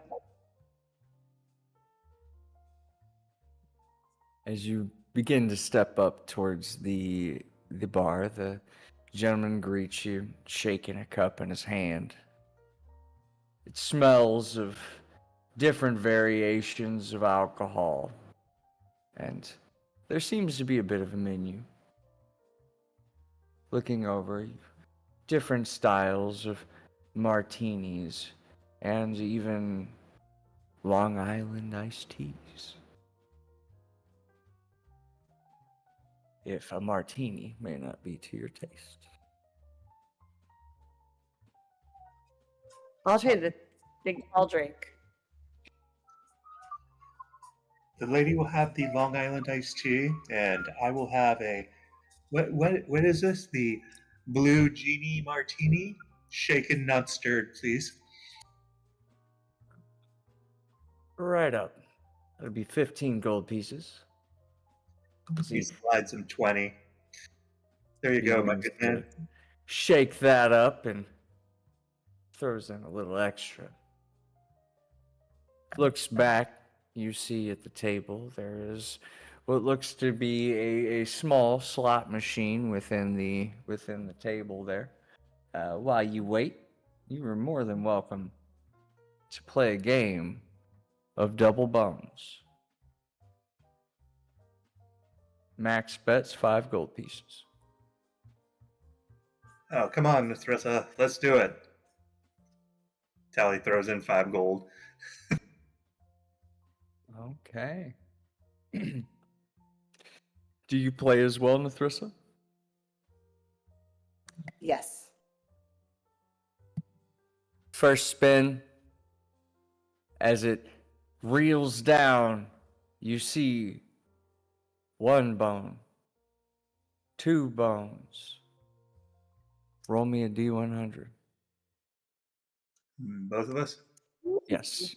[SPEAKER 1] As you begin to step up towards the bar, the gentleman greets you, shaking a cup in his hand. It smells of different variations of alcohol, and there seems to be a bit of a menu. Looking over, different styles of martinis, and even Long Island iced teas. If a martini may not be to your taste.
[SPEAKER 4] I'll try the big tall drink.
[SPEAKER 2] The lady will have the Long Island iced tea, and I will have a what is this? The blue genie martini, shaken not stirred, please.
[SPEAKER 1] Right up. That'll be 15 gold pieces.
[SPEAKER 2] He slides him 20. There you go, my good man.
[SPEAKER 1] Shake that up and throws in a little extra. Looks back, you see at the table there is what looks to be a small slot machine within the table there. While you wait, you are more than welcome to play a game of double bones. Max bets 5 gold pieces.
[SPEAKER 2] Oh, come on, Nethrissa, let's do it. Tally throws in 5 gold.
[SPEAKER 1] Okay. Do you play as well, Nethrissa?
[SPEAKER 4] Yes.
[SPEAKER 1] First spin, as it reels down, you see 1 bone, 2 bones. Roll me a D100.
[SPEAKER 2] Both of us?
[SPEAKER 1] Yes.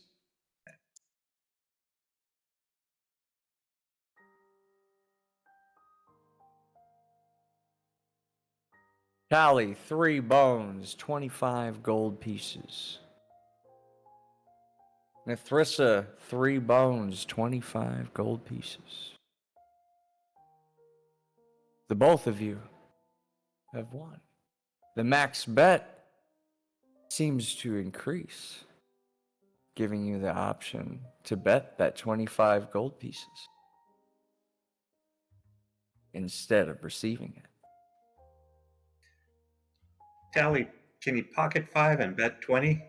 [SPEAKER 1] Tally, 3 bones, 25 gold pieces. Nethrissa, 3 bones, 25 gold pieces. The both of you have won. The max bet seems to increase, giving you the option to bet that 25 gold pieces instead of receiving it.
[SPEAKER 2] Tally, can you pocket 5 and bet 20?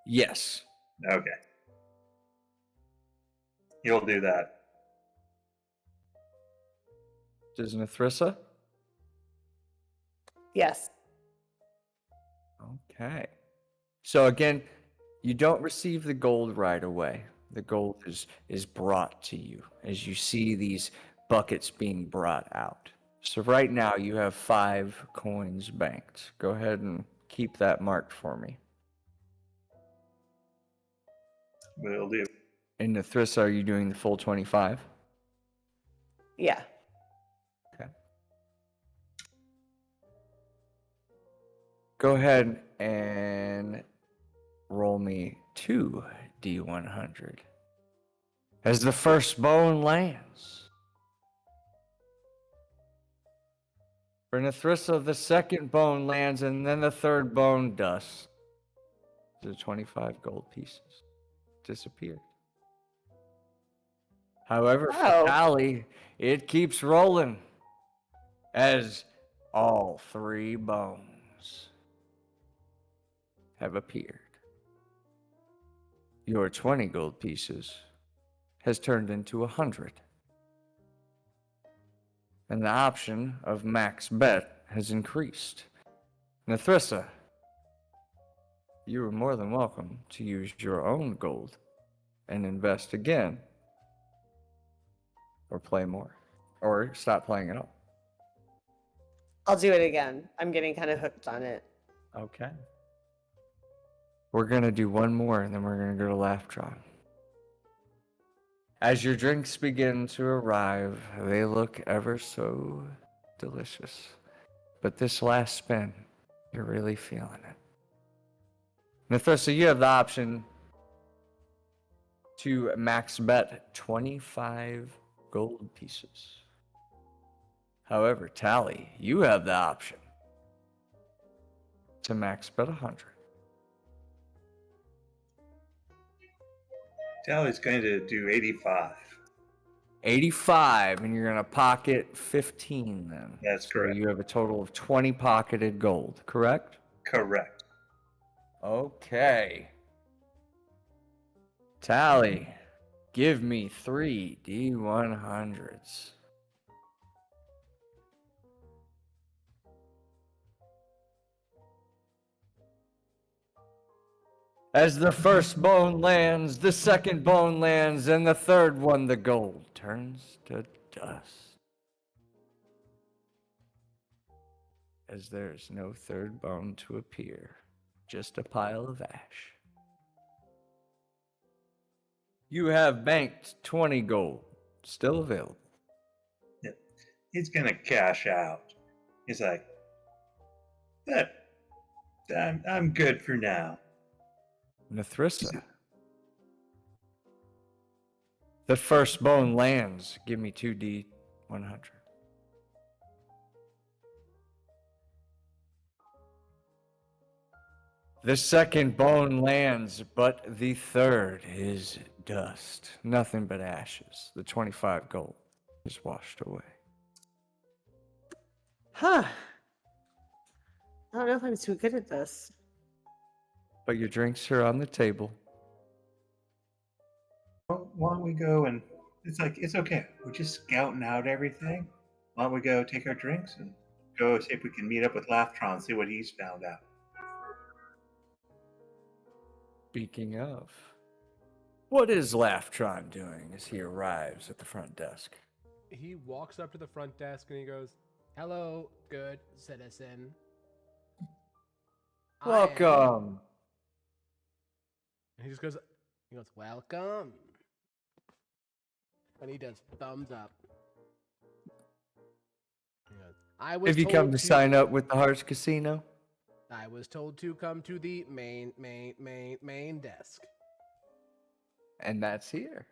[SPEAKER 1] Yes.
[SPEAKER 2] Okay. You'll do that.
[SPEAKER 1] Does Nethrissa?
[SPEAKER 4] Yes.
[SPEAKER 1] Okay. So again, you don't receive the gold right away. The gold is brought to you as you see these buckets being brought out. So right now you have 5 coins banked. Go ahead and keep that marked for me.
[SPEAKER 2] Will do.
[SPEAKER 1] And Nathrissa, are you doing the full 25?
[SPEAKER 4] Yeah.
[SPEAKER 1] Okay. Go ahead and roll me 2 D100. As the first bone lands. For Nathrissa, the second bone lands, and then the third bone dusts. The 25 gold pieces disappeared. However, for
[SPEAKER 4] Oh.
[SPEAKER 1] Tally, it keeps rolling as all 3 bones have appeared. Your 20 gold pieces has turned into 100. And the option of max bet has increased. Nathrissa, you are more than welcome to use your own gold and invest again. Or play more. Or stop playing at all.
[SPEAKER 4] I'll do it again. I'm getting kind of hooked on it.
[SPEAKER 1] Okay. We're going to do one more and then we're going to go to Laughtron. As your drinks begin to arrive, they look ever so delicious. But this last spin, you're really feeling it. Nathrissa, you have the option to max bet 25 gold pieces. However, Tally, you have the option to max bet 100.
[SPEAKER 2] Tally's going to do 85.
[SPEAKER 1] 85, and you're going to pocket 15 then.
[SPEAKER 2] That's
[SPEAKER 1] So
[SPEAKER 2] correct.
[SPEAKER 1] you have a total of 20 pocketed gold, correct?
[SPEAKER 2] Correct.
[SPEAKER 1] Okay. Tally, give me 3 D100s. As the first bone lands, the second bone lands, and the third one, the gold, turns to dust. As there's no third bone to appear, just a pile of ash. You have banked 20 gold, still available.
[SPEAKER 2] Yep. He's going to cash out. He's like, I'm good for now.
[SPEAKER 1] Nathrissa. The first bone lands. Give me 2 D100. The second bone lands, but the third is dust. Nothing but ashes. The 25 gold is washed away.
[SPEAKER 4] Huh. I don't know if I'm too good at this.
[SPEAKER 1] But your drinks are on the table.
[SPEAKER 2] Why don't we go and it's like, it's okay. We're just scouting out everything. Why don't we go take our drinks and go see if we can meet up with Laughtron, see what he's found out.
[SPEAKER 1] Speaking of, what is Laughtron doing as he arrives at the front desk?
[SPEAKER 3] He walks up to the front desk and he goes, "Hello, good citizen. I am-"
[SPEAKER 1] Welcome.
[SPEAKER 3] And he just goes, "Welcome." And he does thumbs up. He goes, "I was
[SPEAKER 1] Have you
[SPEAKER 3] told
[SPEAKER 1] come to sign up with the Hearts Casino?
[SPEAKER 3] I was told to come to the main desk."
[SPEAKER 1] And that's here.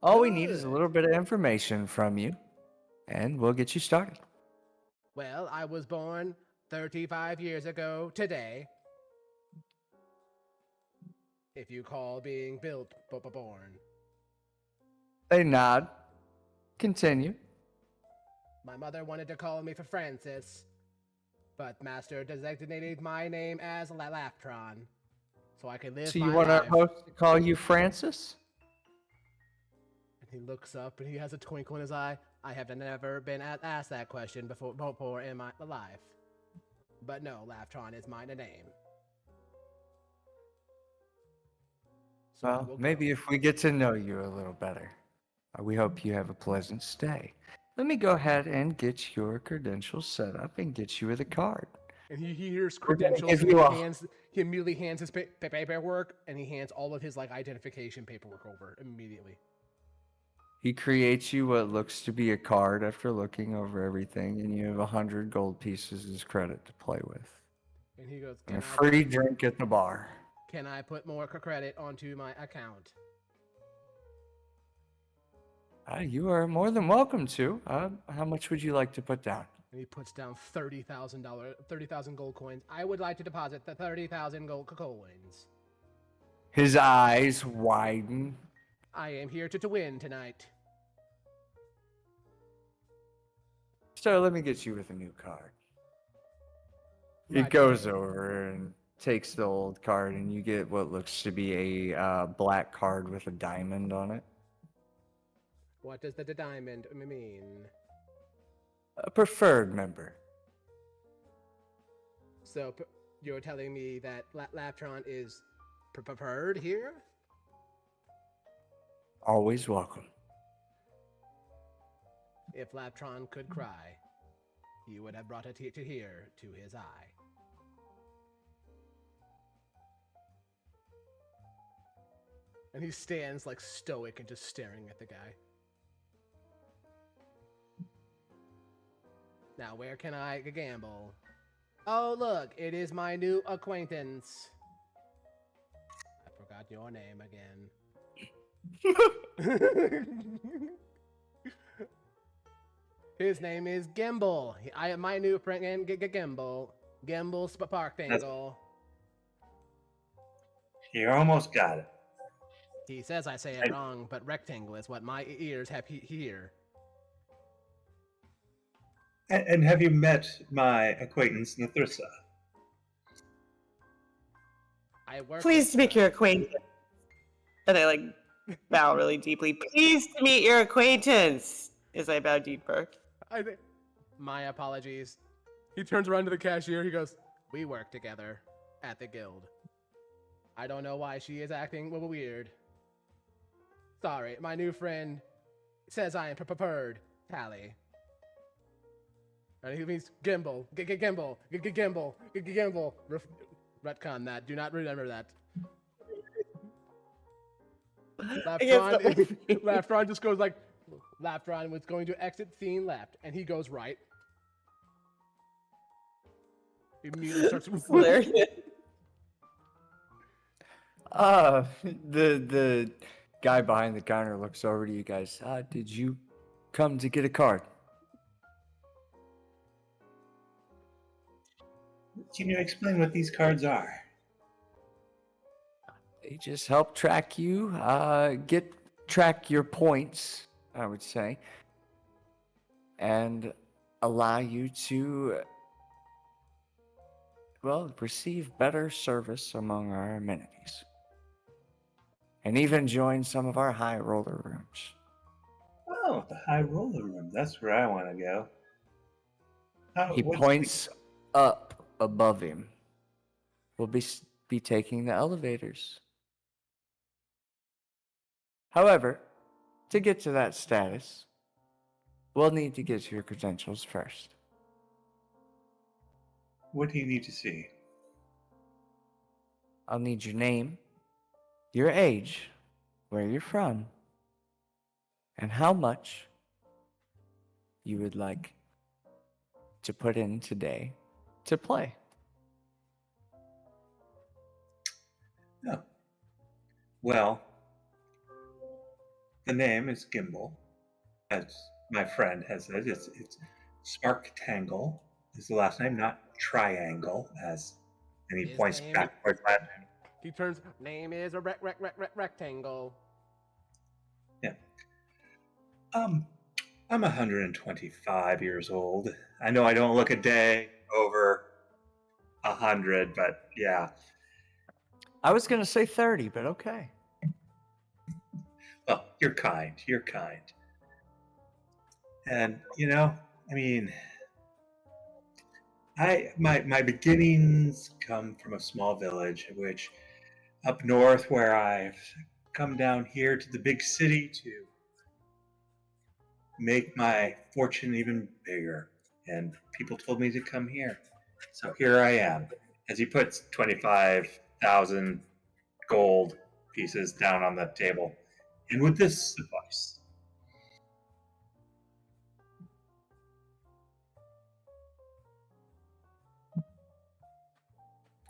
[SPEAKER 1] All we need is a little bit of information from you, and we'll get you started.
[SPEAKER 3] Well, I was born 35 years ago today. If you call being built born.
[SPEAKER 1] They nod. Continue.
[SPEAKER 3] My mother wanted to call me for Francis, but Master designated my name as Laughtron, so I could live
[SPEAKER 1] So
[SPEAKER 3] my
[SPEAKER 1] you want our
[SPEAKER 3] life.
[SPEAKER 1] host to call you Francis?
[SPEAKER 3] And he looks up and he has a twinkle in his eye. I have never been asked that question before in my life. But no, Laughtron is my name. So we
[SPEAKER 1] Well,
[SPEAKER 3] will
[SPEAKER 1] maybe
[SPEAKER 3] go.
[SPEAKER 1] if we get to know you a little better. We hope you have a pleasant stay. Let me go ahead and get your credentials set up and get you with a card.
[SPEAKER 3] And he hears
[SPEAKER 1] We're gonna
[SPEAKER 3] credentials
[SPEAKER 1] give
[SPEAKER 3] and
[SPEAKER 1] you a
[SPEAKER 3] he immediately hands his paperwork and he hands all of his like identification paperwork over immediately.
[SPEAKER 1] He creates you what looks to be a card after looking over everything, and you have 100 gold pieces as credit to play with.
[SPEAKER 3] And he goes,
[SPEAKER 1] And a free drink at the bar.
[SPEAKER 3] can I put more credit onto my account?
[SPEAKER 1] You are more than welcome to. How much would you like to put down?
[SPEAKER 3] And he puts down $30,000 gold coins. I would like to deposit the 30,000 gold coins.
[SPEAKER 1] His eyes widen.
[SPEAKER 3] I am here to win tonight.
[SPEAKER 1] So let me get you with a new card. He
[SPEAKER 3] Right.
[SPEAKER 1] goes over and takes the old card, and you get what looks to be a black card with a diamond on it.
[SPEAKER 3] What does the diamond mean?
[SPEAKER 1] A preferred member.
[SPEAKER 3] So you're telling me that Laptron is preferred here?
[SPEAKER 1] Always welcome.
[SPEAKER 3] If Laptron could cry, he would have brought a tear to his eye. And he stands like stoic and just staring at the guy. Now, where can I gamble? Oh, look, it is my new acquaintance. I forgot your name again. His name is Gimbal. I am my new friend, Gimbal. Gimbal Sparktangle.
[SPEAKER 2] You almost got it.
[SPEAKER 3] He says I say it wrong, but rectangle is what my ears have hear.
[SPEAKER 2] And have you met my acquaintance, Nathrissa?
[SPEAKER 3] I work.
[SPEAKER 4] Pleased to make your acquaintance. And I like bow really deeply. Pleased to meet your acquaintance. As I bow deeper.
[SPEAKER 3] My apologies. He turns around to the cashier. He goes, "We work together at the guild. I don't know why she is acting weird. Sorry, my new friend says I am preferred. Tally." And he means Gimbal. Gimbal. Gimbal. Retcon that. Do not remember that. Laptron just goes like, Laptron was going to exit scene left, and he goes right. He immediately starts.
[SPEAKER 4] Hilarious.
[SPEAKER 1] The guy behind the counter looks over to you guys. Did you come to get a card?
[SPEAKER 2] Can you explain what these cards are?
[SPEAKER 1] They just help track you, track your points, I would say, and allow you to, well, receive better service among our amenities. And even join some of our high roller rooms.
[SPEAKER 2] Oh, the high roller room. That's where I want to go.
[SPEAKER 1] He points up above him. We'll be taking the elevators. However, to get to that status, we'll need to get your credentials first.
[SPEAKER 2] What do you need to see?
[SPEAKER 1] I'll need your name, your age, where you're from, and how much you would like to put in today to play.
[SPEAKER 2] Oh. Well, the name is Gimbal, as my friend has said. It's Sparktangle is the last name, not Triangle, as and he
[SPEAKER 3] His
[SPEAKER 2] points
[SPEAKER 3] name-
[SPEAKER 2] back towards that.
[SPEAKER 3] He turns. Name is a rectangle.
[SPEAKER 2] Yeah. I'm 125 years old. I know I don't look a day over 100, but yeah.
[SPEAKER 1] I was going to say 30, but okay.
[SPEAKER 2] Well, you're kind. You're kind. And I mean, my beginnings come from a small village, which up north where I've come down here to the big city to make my fortune even bigger. And people told me to come here. So here I am. As he puts 25,000 gold pieces down on the table. And would this suffice?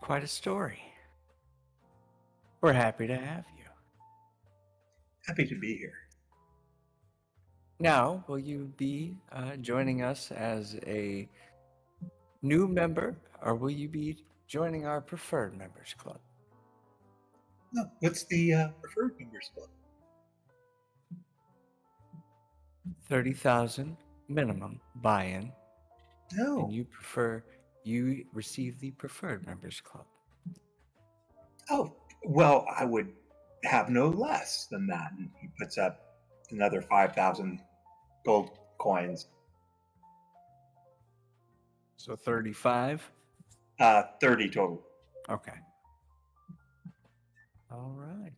[SPEAKER 1] Quite a story. We're happy to have you.
[SPEAKER 2] Happy to be here.
[SPEAKER 1] Now, will you be joining us as a new member, or will you be joining our preferred members club?
[SPEAKER 2] No, what's the preferred members club?
[SPEAKER 1] 30,000 minimum buy-in,
[SPEAKER 2] No.
[SPEAKER 1] and you receive the preferred members club.
[SPEAKER 2] Oh, well, I would have no less than that. And he puts up another 5,000 gold coins.
[SPEAKER 1] So 35.
[SPEAKER 2] 30 total.
[SPEAKER 1] Okay. All right.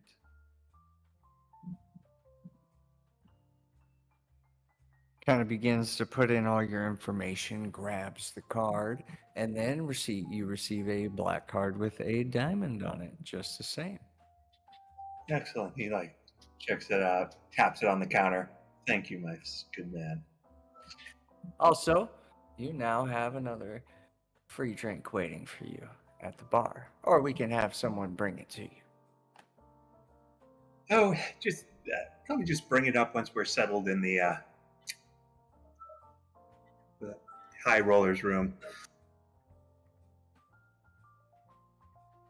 [SPEAKER 1] Kind of begins to put in all your information, grabs the card, and then you receive a black card with a diamond on it, just the same.
[SPEAKER 2] Excellent. He checks it out, taps it on the counter. Thank you, my good man.
[SPEAKER 1] Also, you now have another free drink waiting for you at the bar, or we can have someone bring it to you.
[SPEAKER 2] Oh, just probably just bring it up once we're settled in the high rollers room.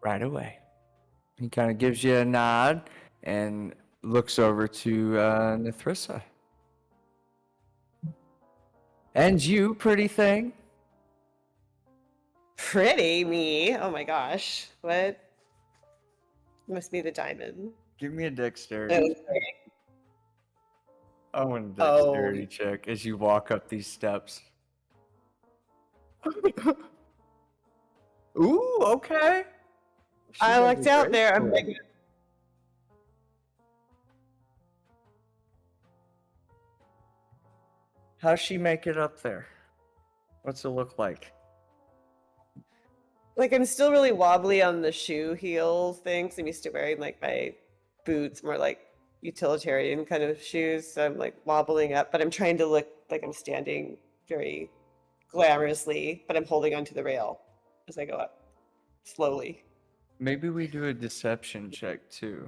[SPEAKER 1] Right away. He kind of gives you a nod and looks over to Nethrissa. And you, pretty thing.
[SPEAKER 4] Pretty me. Oh my gosh. What? Must be the diamond.
[SPEAKER 1] Give me a dexterity.
[SPEAKER 4] Okay.
[SPEAKER 1] I want a dexterity check as you walk up these steps. Ooh, okay.
[SPEAKER 4] I lucked out there. I'm like,
[SPEAKER 1] how's she make it up there? What's it look like?
[SPEAKER 4] I'm still really wobbly on the shoe heels things. I'm used to wearing like my boots, more like utilitarian kind of shoes. So I'm like wobbling up, but I'm trying to look like I'm standing very glamorously, but I'm holding onto the rail as I go up slowly.
[SPEAKER 1] Maybe we do a deception check too.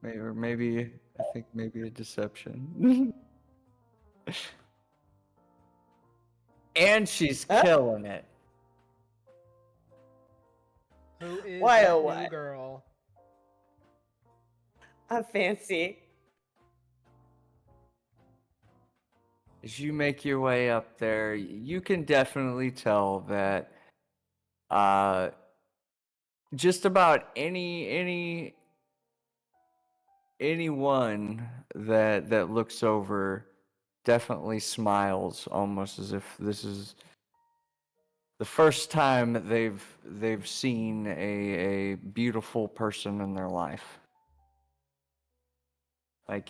[SPEAKER 1] Maybe I think maybe a deception. And she's killing it.
[SPEAKER 3] Who is
[SPEAKER 4] Why,
[SPEAKER 3] that
[SPEAKER 4] oh,
[SPEAKER 3] new
[SPEAKER 4] what?
[SPEAKER 3] girl?
[SPEAKER 4] I'm fancy.
[SPEAKER 1] As you make your way up there, you can definitely tell that just about anyone that looks over definitely smiles, almost as if this is the first time that they've seen a beautiful person in their life. Like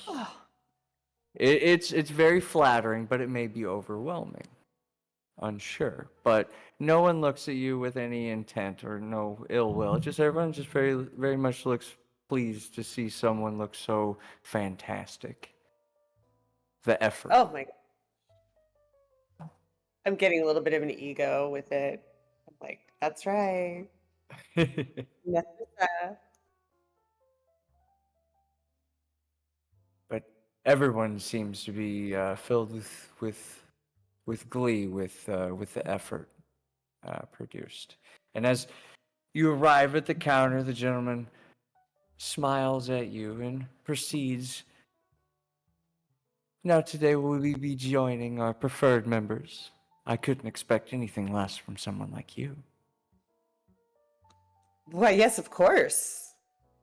[SPEAKER 1] it's very flattering, but it may be overwhelming. Unsure, but no one looks at you with any intent or no ill will. Just everyone just very much looks pleased to see someone look so fantastic. The effort.
[SPEAKER 4] Oh my god. I'm getting a little bit of an ego with it. I'm like, that's right. Nethrissa.
[SPEAKER 1] But everyone seems to be filled with glee with the effort produced. And as you arrive at the counter, the gentleman smiles at you and proceeds. Now today will we be joining our preferred members. I couldn't expect anything less from someone like you.
[SPEAKER 4] Why, yes, of course.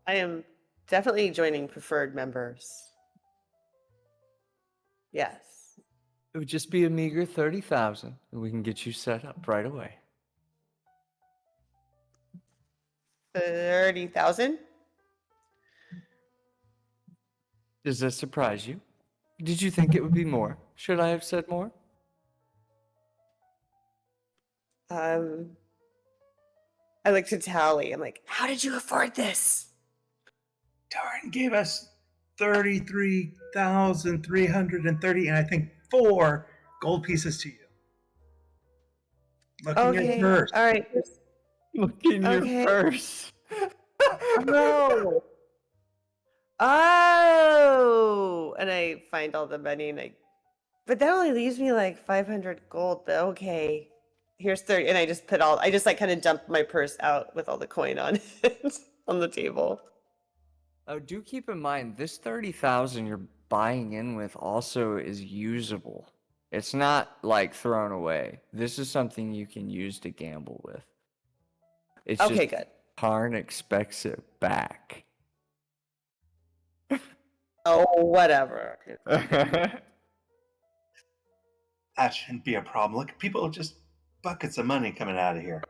[SPEAKER 4] I am definitely joining preferred members. Yes.
[SPEAKER 1] It would just be a meager 30,000, and we can get you set up right away.
[SPEAKER 4] 30,000?
[SPEAKER 1] Does this surprise you? Did you think it would be more? Should I have said more?
[SPEAKER 4] I look to Tally. I'm like, how did you afford this?
[SPEAKER 2] Tarn gave us 33,330, and I think 4 gold pieces to you. Looking at
[SPEAKER 4] Okay.
[SPEAKER 2] yours.
[SPEAKER 4] All right.
[SPEAKER 1] Look in your
[SPEAKER 4] Okay.
[SPEAKER 1] purse.
[SPEAKER 4] No. Oh, and I find all the money but that only leaves me like 500 gold. But okay, here's 30, and I just like kind of dump my purse out with all the coin on it on the table.
[SPEAKER 1] Oh, do keep in mind, this 30,000 you're buying in with also is usable. It's not like thrown away. This is something you can use to gamble with. It's
[SPEAKER 4] Okay,
[SPEAKER 1] just
[SPEAKER 4] good.
[SPEAKER 1] Tarn expects it back.
[SPEAKER 4] Oh, whatever.
[SPEAKER 2] That shouldn't be a problem. Look, people just buckets of money coming out of here.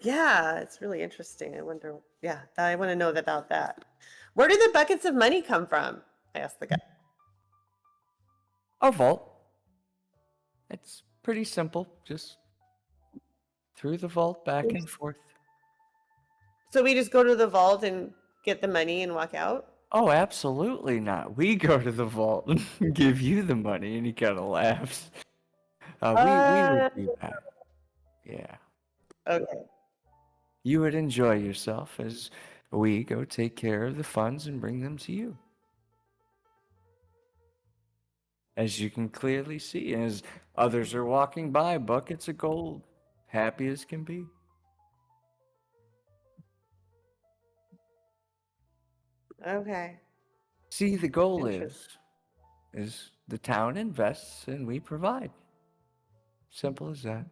[SPEAKER 4] Yeah, it's really interesting. I wonder. Yeah, I want to know about that. Where do the buckets of money come from? I asked the guy.
[SPEAKER 1] Our vault. It's pretty simple. Just through the vault, back and forth.
[SPEAKER 4] So we just go to the vault and get the money and walk out?
[SPEAKER 1] Oh, absolutely not. We go to the vault and give you the money, and he kind of laughs. We would do that. Yeah.
[SPEAKER 4] Okay.
[SPEAKER 1] You would enjoy yourself as we go take care of the funds and bring them to you. As you can clearly see, as others are walking by, buckets of gold, happy as can be.
[SPEAKER 4] Okay.
[SPEAKER 1] See, the goal
[SPEAKER 4] Interest-
[SPEAKER 1] is the town invests and we provide. Simple as that.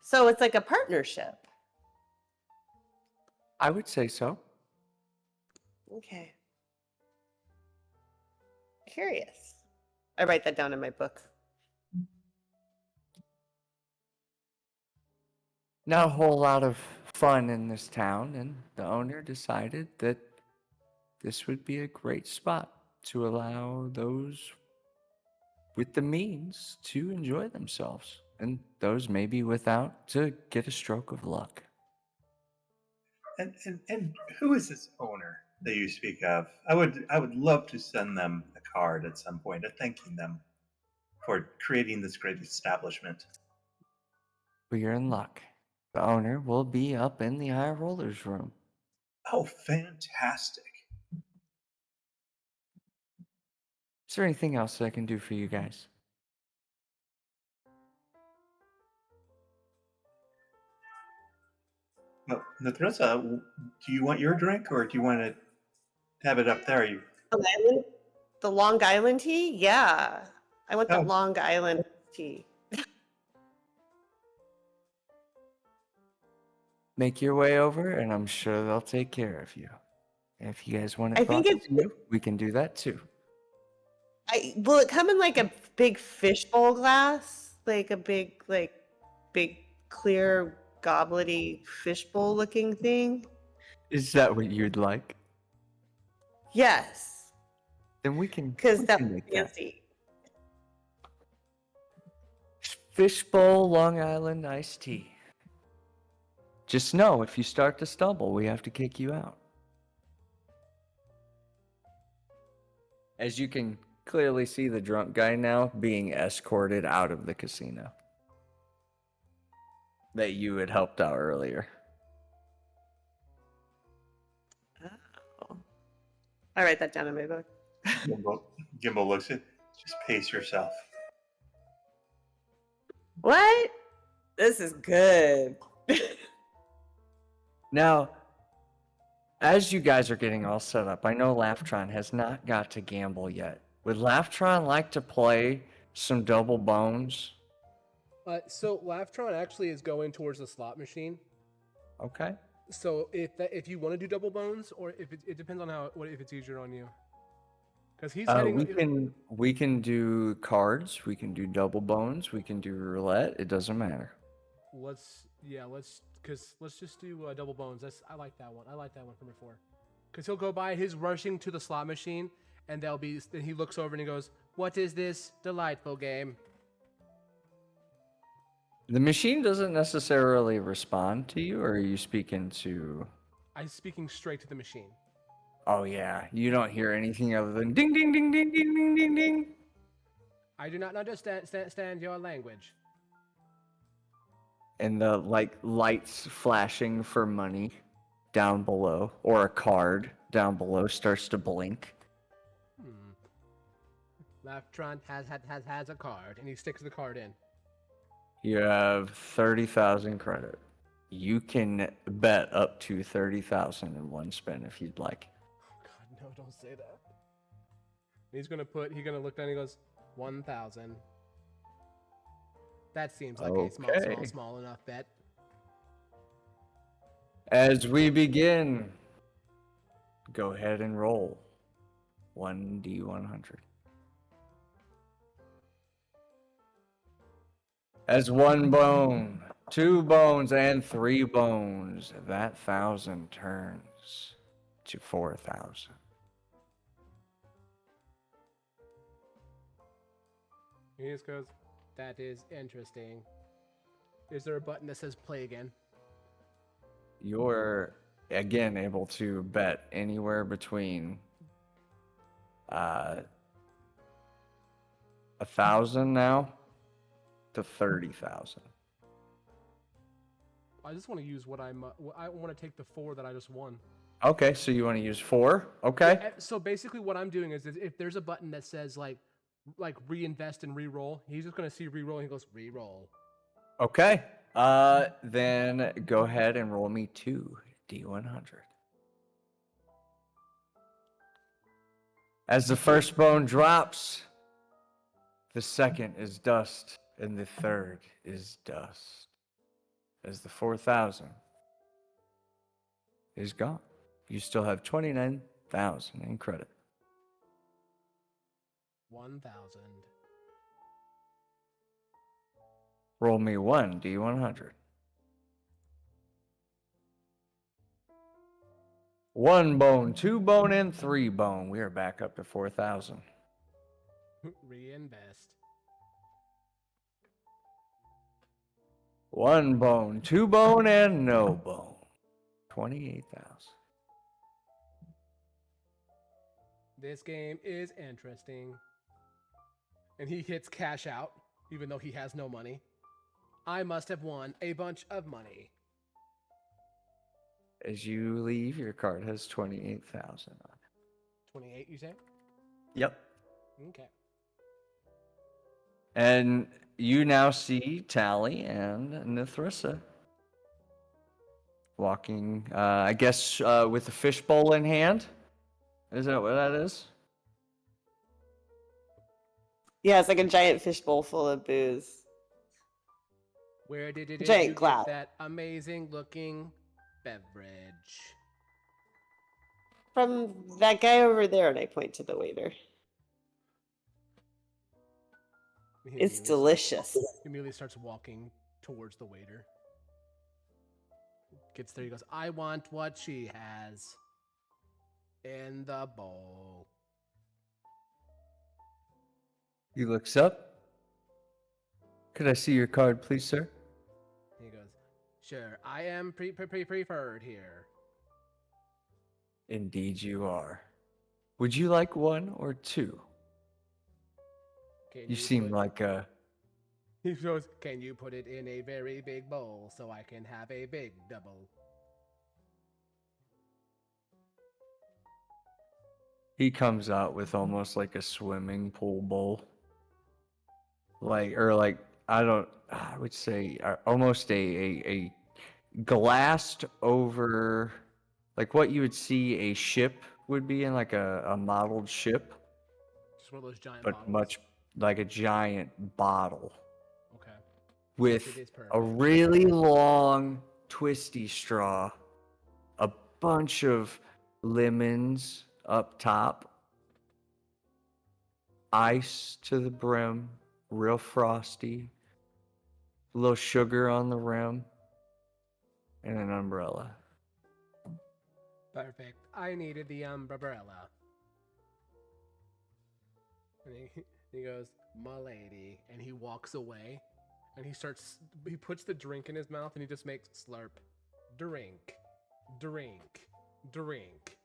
[SPEAKER 4] So it's like a partnership.
[SPEAKER 1] I would say so.
[SPEAKER 4] Okay. Curious. I write that down in my book.
[SPEAKER 1] Not a whole lot of fun in this town, and the owner decided that this would be a great spot to allow those with the means to enjoy themselves, and those maybe without to get a stroke of luck.
[SPEAKER 2] And who is this owner that you speak of? I would love to send them a card at some point, thanking them for creating this great establishment.
[SPEAKER 1] But you're in luck. The owner will be up in the high rollers room.
[SPEAKER 2] Oh, fantastic!
[SPEAKER 1] Is there anything else I can do for you guys?
[SPEAKER 2] Well, Nathrissa, do you want your drink, or do you want to have it up there?
[SPEAKER 4] The Long Island tea? Yeah. I want the
[SPEAKER 2] Oh.
[SPEAKER 4] Long Island tea.
[SPEAKER 1] Make your way over, and I'm sure they'll take care of you. If you guys want it
[SPEAKER 4] I think
[SPEAKER 1] brought to you, we can do that too.
[SPEAKER 4] Will it come in like a big fishbowl glass? Like a big clear goblety fishbowl looking thing?
[SPEAKER 1] Is that what you'd like?
[SPEAKER 4] Yes.
[SPEAKER 1] Then we can.
[SPEAKER 4] Because
[SPEAKER 1] we
[SPEAKER 4] that's
[SPEAKER 1] can make that.
[SPEAKER 4] fancy.
[SPEAKER 1] Fishbowl Long Island iced tea. Just know if you start to stumble, we have to kick you out. As you can clearly see, the drunk guy now being escorted out of the casino that you had helped out earlier.
[SPEAKER 4] Oh. I write that down in my book.
[SPEAKER 2] Gimbal looks at. Just pace yourself.
[SPEAKER 4] What? This is good.
[SPEAKER 1] Now, as you guys are getting all set up, I know Laughtron has not got to gamble yet. Would Laughtron like to play some double bones?
[SPEAKER 3] So Laughtron actually is going towards the slot machine.
[SPEAKER 1] Okay.
[SPEAKER 3] So if you want to do double bones, or if it depends on if it's easier on you. Because he's heading.
[SPEAKER 1] We can do cards. We can do double bones. We can do roulette. It doesn't matter.
[SPEAKER 3] Let's because let's just do double bones. I like that one. I like that one from before. Because he'll go by, he's rushing to the slot machine, and then he looks over and he goes, "What is this delightful game?"
[SPEAKER 1] The machine doesn't necessarily respond to you, or are you speaking to...
[SPEAKER 3] I'm speaking straight to the machine.
[SPEAKER 1] Oh, yeah. You don't hear anything other than ding, ding, ding, ding, ding, ding, ding, ding.
[SPEAKER 3] I do not understand your language.
[SPEAKER 1] And the, like, lights flashing for money down below, or a card down below starts to blink.
[SPEAKER 3] Laftron has a card, and he sticks the card in.
[SPEAKER 1] You have 30,000 credit. You can bet up to 30,000 in one spin if you'd like.
[SPEAKER 3] Oh God, no! Don't say that. He's gonna look down. And he goes, 1,000. That seems like a small enough bet.
[SPEAKER 1] As we begin, go ahead and roll 1d100. As 1 bone, 2 bones, and 3 bones, that 1,000 turns to 4,000.
[SPEAKER 3] He just goes, "That is interesting." Is there a button that says play again?
[SPEAKER 1] You're again able to bet anywhere between 1,000 now to 30,000.
[SPEAKER 3] I just want to use I want to take the 4 that I just won.
[SPEAKER 1] Okay, so you want to use 4? Okay.
[SPEAKER 3] Yeah, so basically what I'm doing is if there's a button that says like reinvest and re-roll, he's just going to see re-roll and he goes re-roll.
[SPEAKER 1] Okay. Then go ahead and roll me 2d100. As the first bone drops, the second is dust, and the third is dust. As the 4,000 is gone. You still have 29,000 in credit.
[SPEAKER 3] 1,000.
[SPEAKER 1] Roll me 1d100. 1 bone, 2 bone, and 3 bone. We are back up to 4,000.
[SPEAKER 3] Reinvest.
[SPEAKER 1] 1 bone, 2 bone, and no bone. 28,000.
[SPEAKER 3] This game is interesting. And he hits cash out, even though he has no money. I must have won a bunch of money.
[SPEAKER 1] As you leave, your card has 28,000 on it.
[SPEAKER 3] 28, you say?
[SPEAKER 1] Yep.
[SPEAKER 3] Okay.
[SPEAKER 1] And you now see Tally and Nithrissa walking, I guess, with a fishbowl in hand. Is that what that is?
[SPEAKER 4] Yeah, it's like a giant fishbowl full of booze.
[SPEAKER 3] Where did you
[SPEAKER 4] Giant
[SPEAKER 3] get
[SPEAKER 4] glass.
[SPEAKER 3] that amazing looking beverage?
[SPEAKER 4] From that guy over there, and I point to the waiter.
[SPEAKER 3] He
[SPEAKER 4] It's
[SPEAKER 3] immediately-
[SPEAKER 4] delicious.
[SPEAKER 3] He immediately starts walking towards the waiter. Gets there, he goes, "I want what she has in the bowl."
[SPEAKER 1] He looks up. Could I see your card, please, sir?
[SPEAKER 3] He goes, "Sure, I am preferred here."
[SPEAKER 1] Indeed you are. Would you like 1 or 2?
[SPEAKER 3] Can
[SPEAKER 1] You seem
[SPEAKER 3] put-"
[SPEAKER 1] like a...
[SPEAKER 3] He goes, "Can you put it in a very big bowl so I can have a big double?"
[SPEAKER 1] He comes out with almost like a swimming pool bowl. I would say almost a glassed over, like what you would see a ship would be in, like a modeled ship,
[SPEAKER 3] Just one of those giant
[SPEAKER 1] but
[SPEAKER 3] bottles.
[SPEAKER 1] much like a giant bottle
[SPEAKER 3] Okay.
[SPEAKER 1] with
[SPEAKER 3] It is
[SPEAKER 1] a
[SPEAKER 3] perfect.
[SPEAKER 1] really long twisty straw, a bunch of lemons up top, ice to the brim, real frosty, a little sugar on the rim, and an umbrella.
[SPEAKER 3] Perfect. I needed the umbrella. And he goes, "My lady," and he walks away, and he puts the drink in his mouth, and he just makes slurp, drink, drink, drink.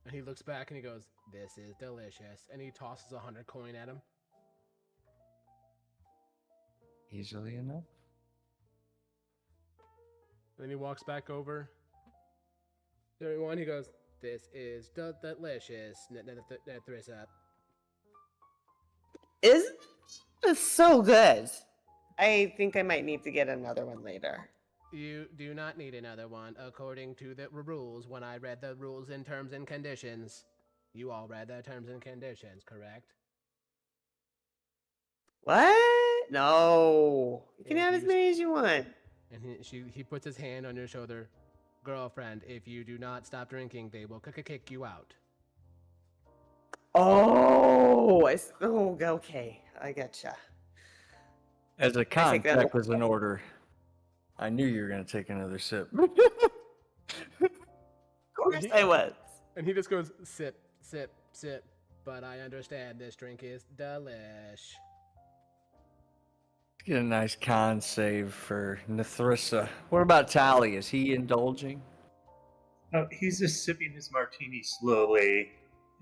[SPEAKER 3] And he looks back and he goes, "This is delicious," and he tosses 100 coin at him.
[SPEAKER 1] Easily enough.
[SPEAKER 3] And then he walks back over to everyone. He goes, "This is delicious, Thrissa."
[SPEAKER 4] Isn't this so good? I think I might need to get another one later.
[SPEAKER 3] You do not need another one, according to the rules. When I read the rules and terms and conditions, you all read the terms and conditions, correct?
[SPEAKER 4] What? No. You can
[SPEAKER 3] Yeah,
[SPEAKER 4] have
[SPEAKER 3] you
[SPEAKER 4] as
[SPEAKER 3] just-
[SPEAKER 4] many as you want.
[SPEAKER 3] And he puts his hand on your shoulder. "Girlfriend, if you do not stop drinking, they will kick you out."
[SPEAKER 4] Oh, okay. I getcha.
[SPEAKER 1] As a
[SPEAKER 4] take
[SPEAKER 1] con,
[SPEAKER 4] that.
[SPEAKER 1] that was an order. I knew you were going to take another sip.
[SPEAKER 4] Of course I was.
[SPEAKER 3] And he just goes, "Sip, sip, sip. But I understand this drink is delish."
[SPEAKER 1] Get a nice con save for Nethrissa. What about Tally? Is he indulging?
[SPEAKER 2] Oh, he's just sipping his martini slowly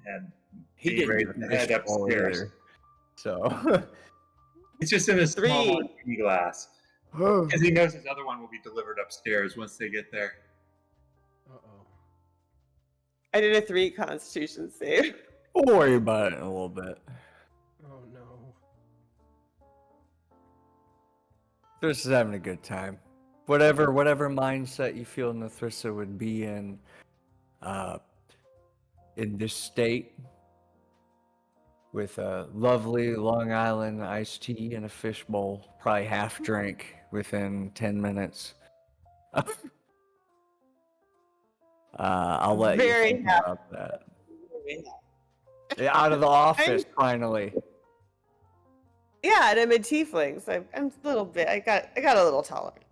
[SPEAKER 2] and
[SPEAKER 1] He
[SPEAKER 2] getting ready
[SPEAKER 1] didn't
[SPEAKER 2] to head upstairs.
[SPEAKER 1] So.
[SPEAKER 2] It's just in a small
[SPEAKER 4] Three.
[SPEAKER 2] martini glass because he knows his other one will be delivered upstairs once they get there.
[SPEAKER 3] Uh-oh.
[SPEAKER 4] I did a 3 Constitution save.
[SPEAKER 1] We'll worry about it in a little bit.
[SPEAKER 3] Oh, no.
[SPEAKER 1] Thriss is having a good time. Whatever mindset you feel Nethrissa would be in this state, with a lovely Long Island iced tea and a fish bowl, probably half drink within 10 minutes. I'll let
[SPEAKER 4] Very
[SPEAKER 1] you think
[SPEAKER 4] happy.
[SPEAKER 1] about that. Yeah, out of the office, finally.
[SPEAKER 4] Yeah, and I'm a tiefling, so I'm a little bit. I got a little tolerance.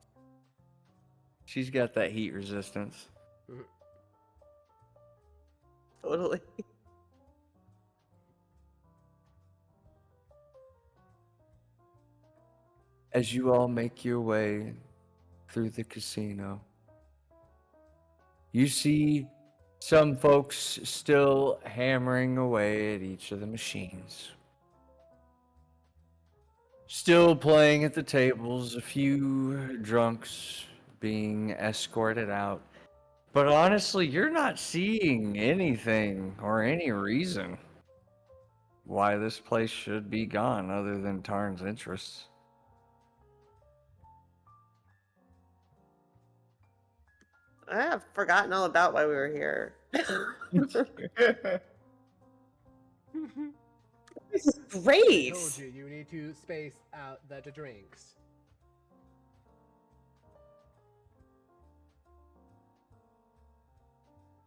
[SPEAKER 1] She's got that heat resistance.
[SPEAKER 4] Totally.
[SPEAKER 1] As you all make your way through the casino, you see some folks still hammering away at each of the machines. Still playing at the tables, a few drunks being escorted out. But honestly, you're not seeing anything or any reason why this place should be gone other than Tarn's interests.
[SPEAKER 4] I have forgotten all about why we were here. This is
[SPEAKER 3] I
[SPEAKER 4] great.
[SPEAKER 3] told you, you need to space out the drinks.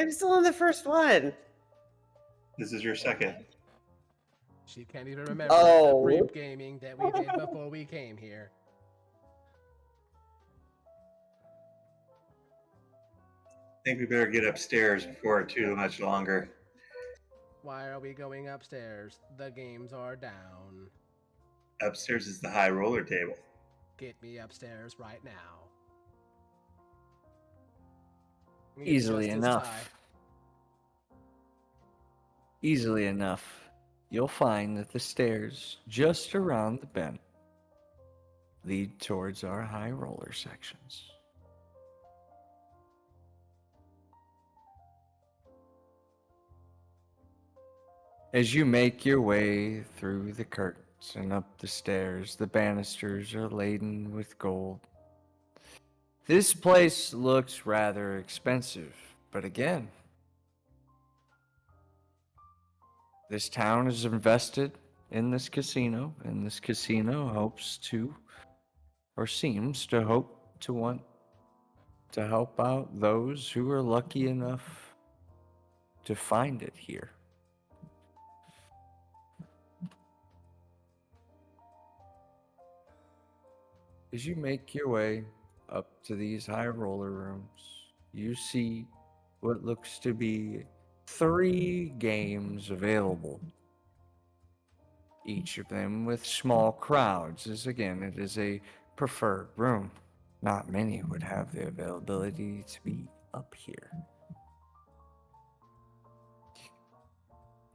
[SPEAKER 4] I'm still on the first one.
[SPEAKER 2] This is your second.
[SPEAKER 3] She can't even remember
[SPEAKER 4] Oh.
[SPEAKER 3] the brief gaming that we did before we came here.
[SPEAKER 2] I think we better get upstairs before too much longer.
[SPEAKER 3] Why are we going upstairs? The games are down.
[SPEAKER 2] Upstairs is the high roller table.
[SPEAKER 3] Get me upstairs right now. He
[SPEAKER 1] Easily
[SPEAKER 3] adjusts his
[SPEAKER 1] enough.
[SPEAKER 3] tie.
[SPEAKER 1] Easily enough. You'll find that the stairs just around the bend lead towards our high roller sections. As you make your way through the curtains and up the stairs, the banisters are laden with gold. This place looks rather expensive, but again, this town is invested in this casino, and this casino hopes to, or seems to hope to want to help out those who are lucky enough to find it here. As you make your way up to these high roller rooms, you see what looks to be 3 games available. Each of them with small crowds, as again, it is a preferred room. Not many would have the availability to be up here.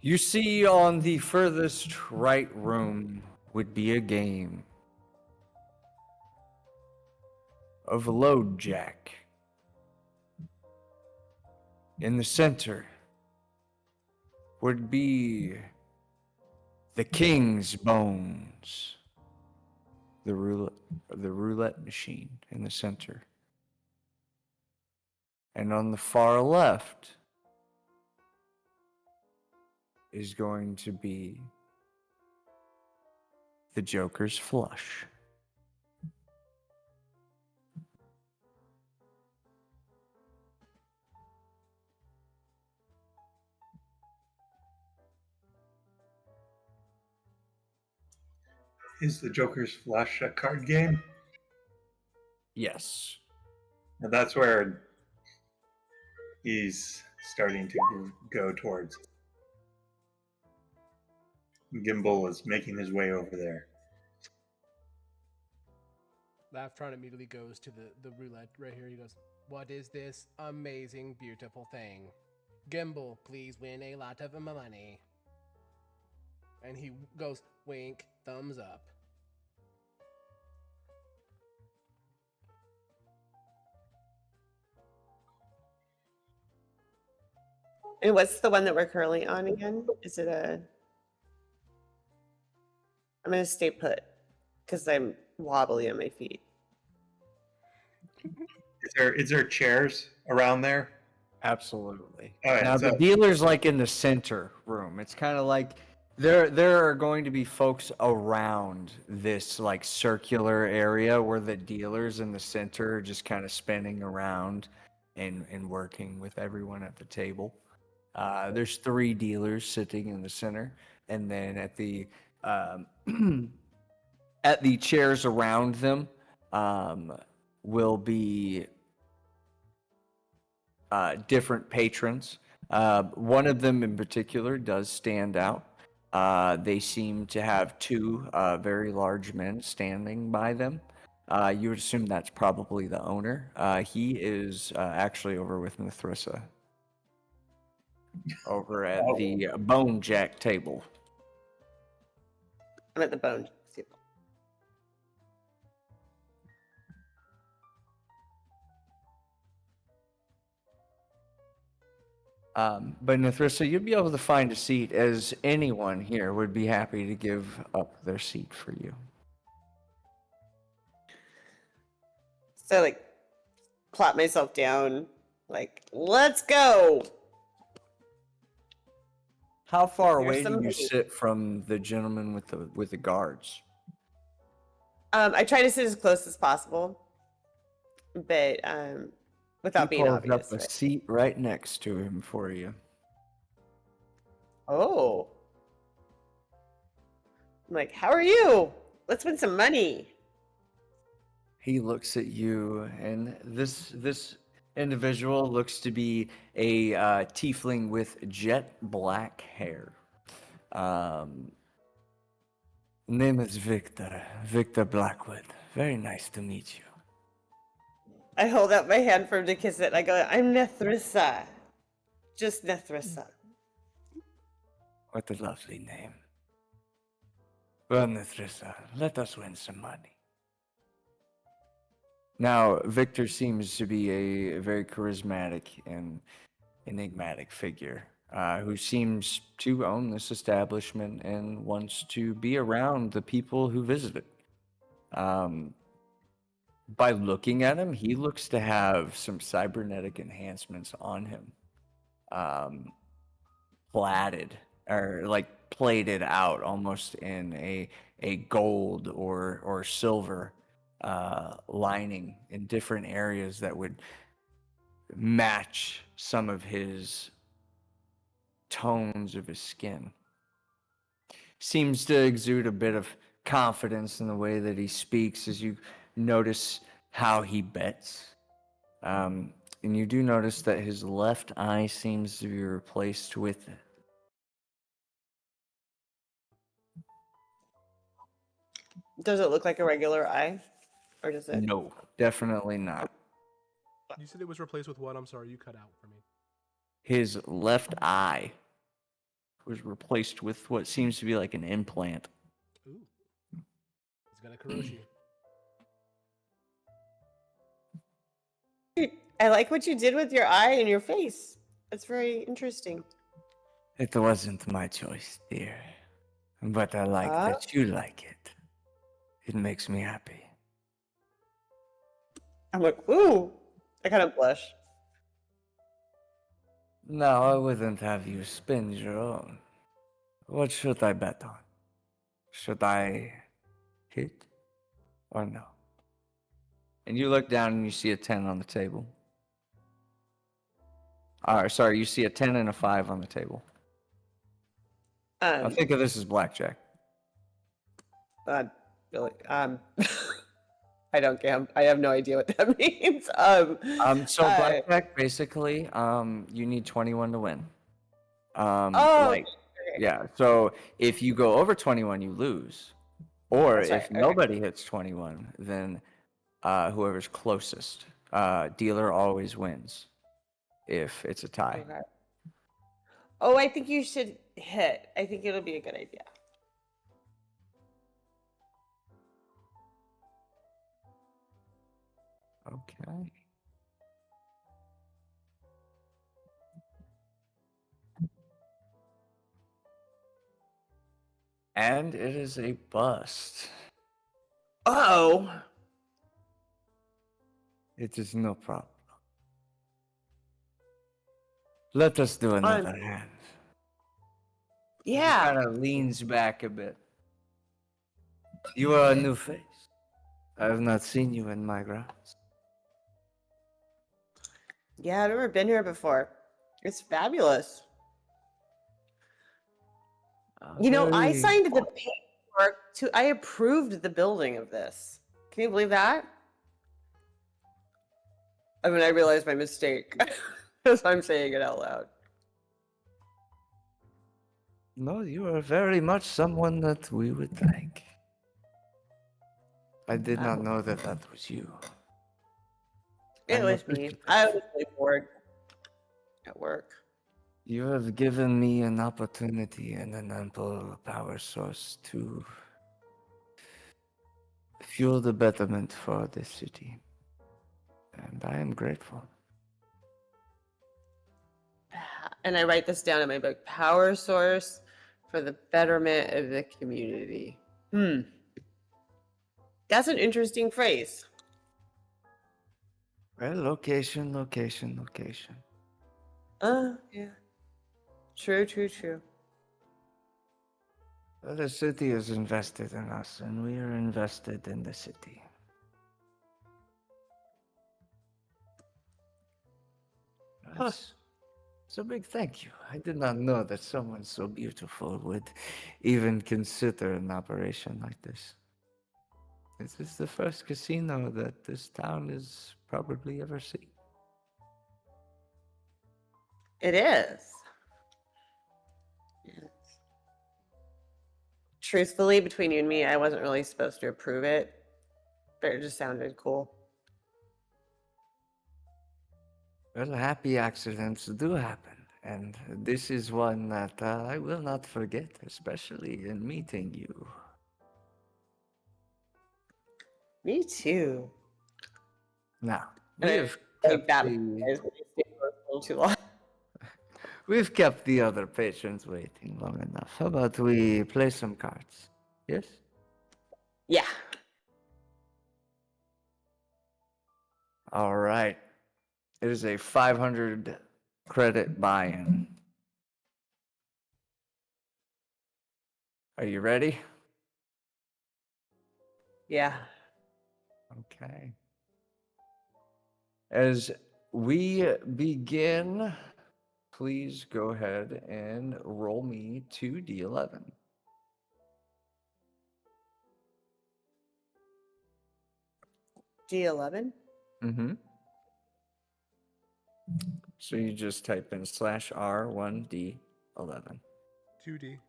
[SPEAKER 1] You see on the furthest right room would be a game of Load Jack. In the center would be the King's Bones, the roulette machine in the center. And on the far left is going to be the Joker's Flush.
[SPEAKER 2] Is the Joker's Flush a card game?
[SPEAKER 1] Yes.
[SPEAKER 2] And that's where he's starting to go towards. Gimbal is making his way over there.
[SPEAKER 3] Laughtron immediately goes to the roulette right here. He goes, "What is this amazing, beautiful thing? Gimbal, please win a lot of money." And he goes, wink, thumbs up.
[SPEAKER 4] And what's the one that we're currently on again? Is it a... I'm going to stay put because I'm wobbly on my feet.
[SPEAKER 2] Is there chairs around there?
[SPEAKER 1] Absolutely.
[SPEAKER 2] All right,
[SPEAKER 1] Now
[SPEAKER 2] so-
[SPEAKER 1] the dealer's like in the center room. It's kind of like there are going to be folks around this like circular area where the dealer's in the center, just kind of spinning around and working with everyone at the table. There's 3 dealers sitting in the center, and then at the at the chairs around them will be different patrons. One of them in particular does stand out. They seem to have 2 very large men standing by them. You would assume that's probably the owner. He is actually over with Mithrissa, over at the Bone Jack table.
[SPEAKER 4] I'm at the bone.
[SPEAKER 1] But Mithrissa, you'd be able to find a seat, as anyone here would be happy to give up their seat for you.
[SPEAKER 4] So, like, plop myself down, like, let's go.
[SPEAKER 1] How far
[SPEAKER 4] Here's
[SPEAKER 1] away do you
[SPEAKER 4] somebody.
[SPEAKER 1] sit from the gentleman with the guards?
[SPEAKER 4] I try to sit as close as possible, but without
[SPEAKER 1] He
[SPEAKER 4] being
[SPEAKER 1] pulls
[SPEAKER 4] obvious.
[SPEAKER 1] up a
[SPEAKER 4] Right?
[SPEAKER 1] seat right next to him for you.
[SPEAKER 4] Oh. I'm like, how are you? Let's win some money.
[SPEAKER 1] He looks at you, and this individual looks to be a tiefling with jet black hair. Name is Victor Blackwood. Very nice to meet you.
[SPEAKER 4] I hold out my hand for him to kiss it. I go, I'm Nethrissa. Just Nethrissa.
[SPEAKER 1] What a lovely name. Well, Mithrissa, let us win some money. Now, Victor seems to be a very charismatic and enigmatic figure who seems to own this establishment and wants to be around the people who visit it. By looking at him, he looks to have some cybernetic enhancements on him. Platted, or like plated out almost in a gold or silver lining in different areas that would match some of his tones of his skin. Seems to exude a bit of confidence in the way that he speaks, as you notice how he bets. And you do notice that his left eye seems to be replaced with
[SPEAKER 4] Does it look like a regular eye? Or does it?
[SPEAKER 1] no, definitely not.
[SPEAKER 3] You said it was replaced with what? I'm sorry, you cut out for me.
[SPEAKER 1] His left eye was replaced with what seems to be like an implant.
[SPEAKER 3] Ooh. He's got a Karoshi.
[SPEAKER 4] I like what you did with your eye and your face. That's very interesting.
[SPEAKER 1] It wasn't my choice, dear. But I like that you like it. It makes me happy.
[SPEAKER 4] I'm like, ooh. I kind of blush.
[SPEAKER 1] No, I wouldn't have you spend your own. What should I bet on? Should I hit or no? And you look down and you see a 10 on the table. Sorry, you see a 10 and a 5 on the table. I think of this as blackjack.
[SPEAKER 4] Really, I don't gamble. I have no idea what that means.
[SPEAKER 1] So blackjack, basically, you need 21 to win.
[SPEAKER 4] okay.
[SPEAKER 1] Yeah, so if you go over 21, you lose. Or
[SPEAKER 4] That's right,
[SPEAKER 1] if
[SPEAKER 4] okay.
[SPEAKER 1] nobody hits 21, then whoever's closest, dealer always wins if it's a tie.
[SPEAKER 4] Okay. Oh, I think you should hit. I think it'll be a good idea.
[SPEAKER 1] Okay. And it is a bust.
[SPEAKER 4] Oh.
[SPEAKER 1] It is no problem. Let us do another hand.
[SPEAKER 4] Yeah.
[SPEAKER 1] Kind of leans back a bit. You are a new face. I have not seen you in my grounds.
[SPEAKER 4] Yeah, I've never been here before. It's fabulous. You know, I signed the paperwork I approved the building of this. Can you believe that? I mean, I realized my mistake. As I'm saying it out loud.
[SPEAKER 1] No, you are very much someone that we would thank. I did not know that that was you.
[SPEAKER 4] It was me. I was really bored at work.
[SPEAKER 1] You have given me an opportunity and an ample power source to fuel the betterment for this city. And I am grateful.
[SPEAKER 4] And I write this down in my book. Power source for the betterment of the community. That's an interesting phrase.
[SPEAKER 1] Well, location, location, location.
[SPEAKER 4] Yeah. True.
[SPEAKER 1] Well, the city is invested in us, and we are invested in the city. It's a big thank you. I did not know that someone so beautiful would even consider an operation like this. This is the first casino that this town has probably ever seen.
[SPEAKER 4] It is. Yes. Truthfully, between you and me, I wasn't really supposed to approve it, but it just sounded cool.
[SPEAKER 1] Well, happy accidents do happen, and this is one that I will not forget, especially in meeting you.
[SPEAKER 4] Me too.
[SPEAKER 1] Now,
[SPEAKER 4] And I
[SPEAKER 1] we've
[SPEAKER 4] like
[SPEAKER 1] kept
[SPEAKER 4] that.
[SPEAKER 1] the,
[SPEAKER 4] A little too long.
[SPEAKER 1] we've kept the other patrons waiting long enough. How about we play some cards? Yes?
[SPEAKER 4] Yeah.
[SPEAKER 1] All right. It is a 500 credit buy-in. Are you ready?
[SPEAKER 4] Yeah.
[SPEAKER 1] Okay. As we begin, please go ahead and roll me 2d11.
[SPEAKER 4] D11.
[SPEAKER 1] Mm-hmm. So you just type in /R1D11.
[SPEAKER 3] 2D.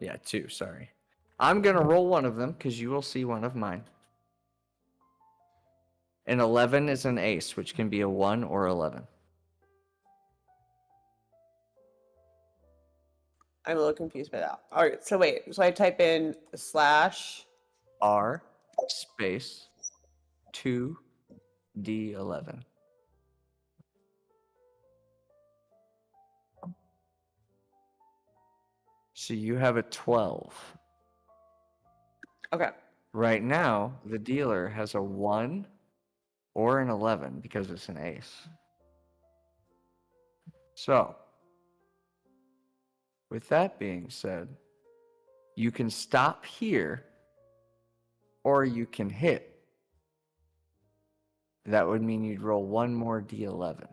[SPEAKER 1] Yeah, 2, sorry. I'm going to roll one of them because you will see one of mine. An 11 is an ace, which can be a 1 or 11.
[SPEAKER 4] I'm a little confused by that. All right, so wait. So I type in /
[SPEAKER 1] R space 2D11. So you have a 12.
[SPEAKER 4] Okay.
[SPEAKER 1] Right now, the dealer has a 1 or an 11 because it's an ace. So, with that being said, you can stop here or you can hit. That would mean you'd roll one more D11.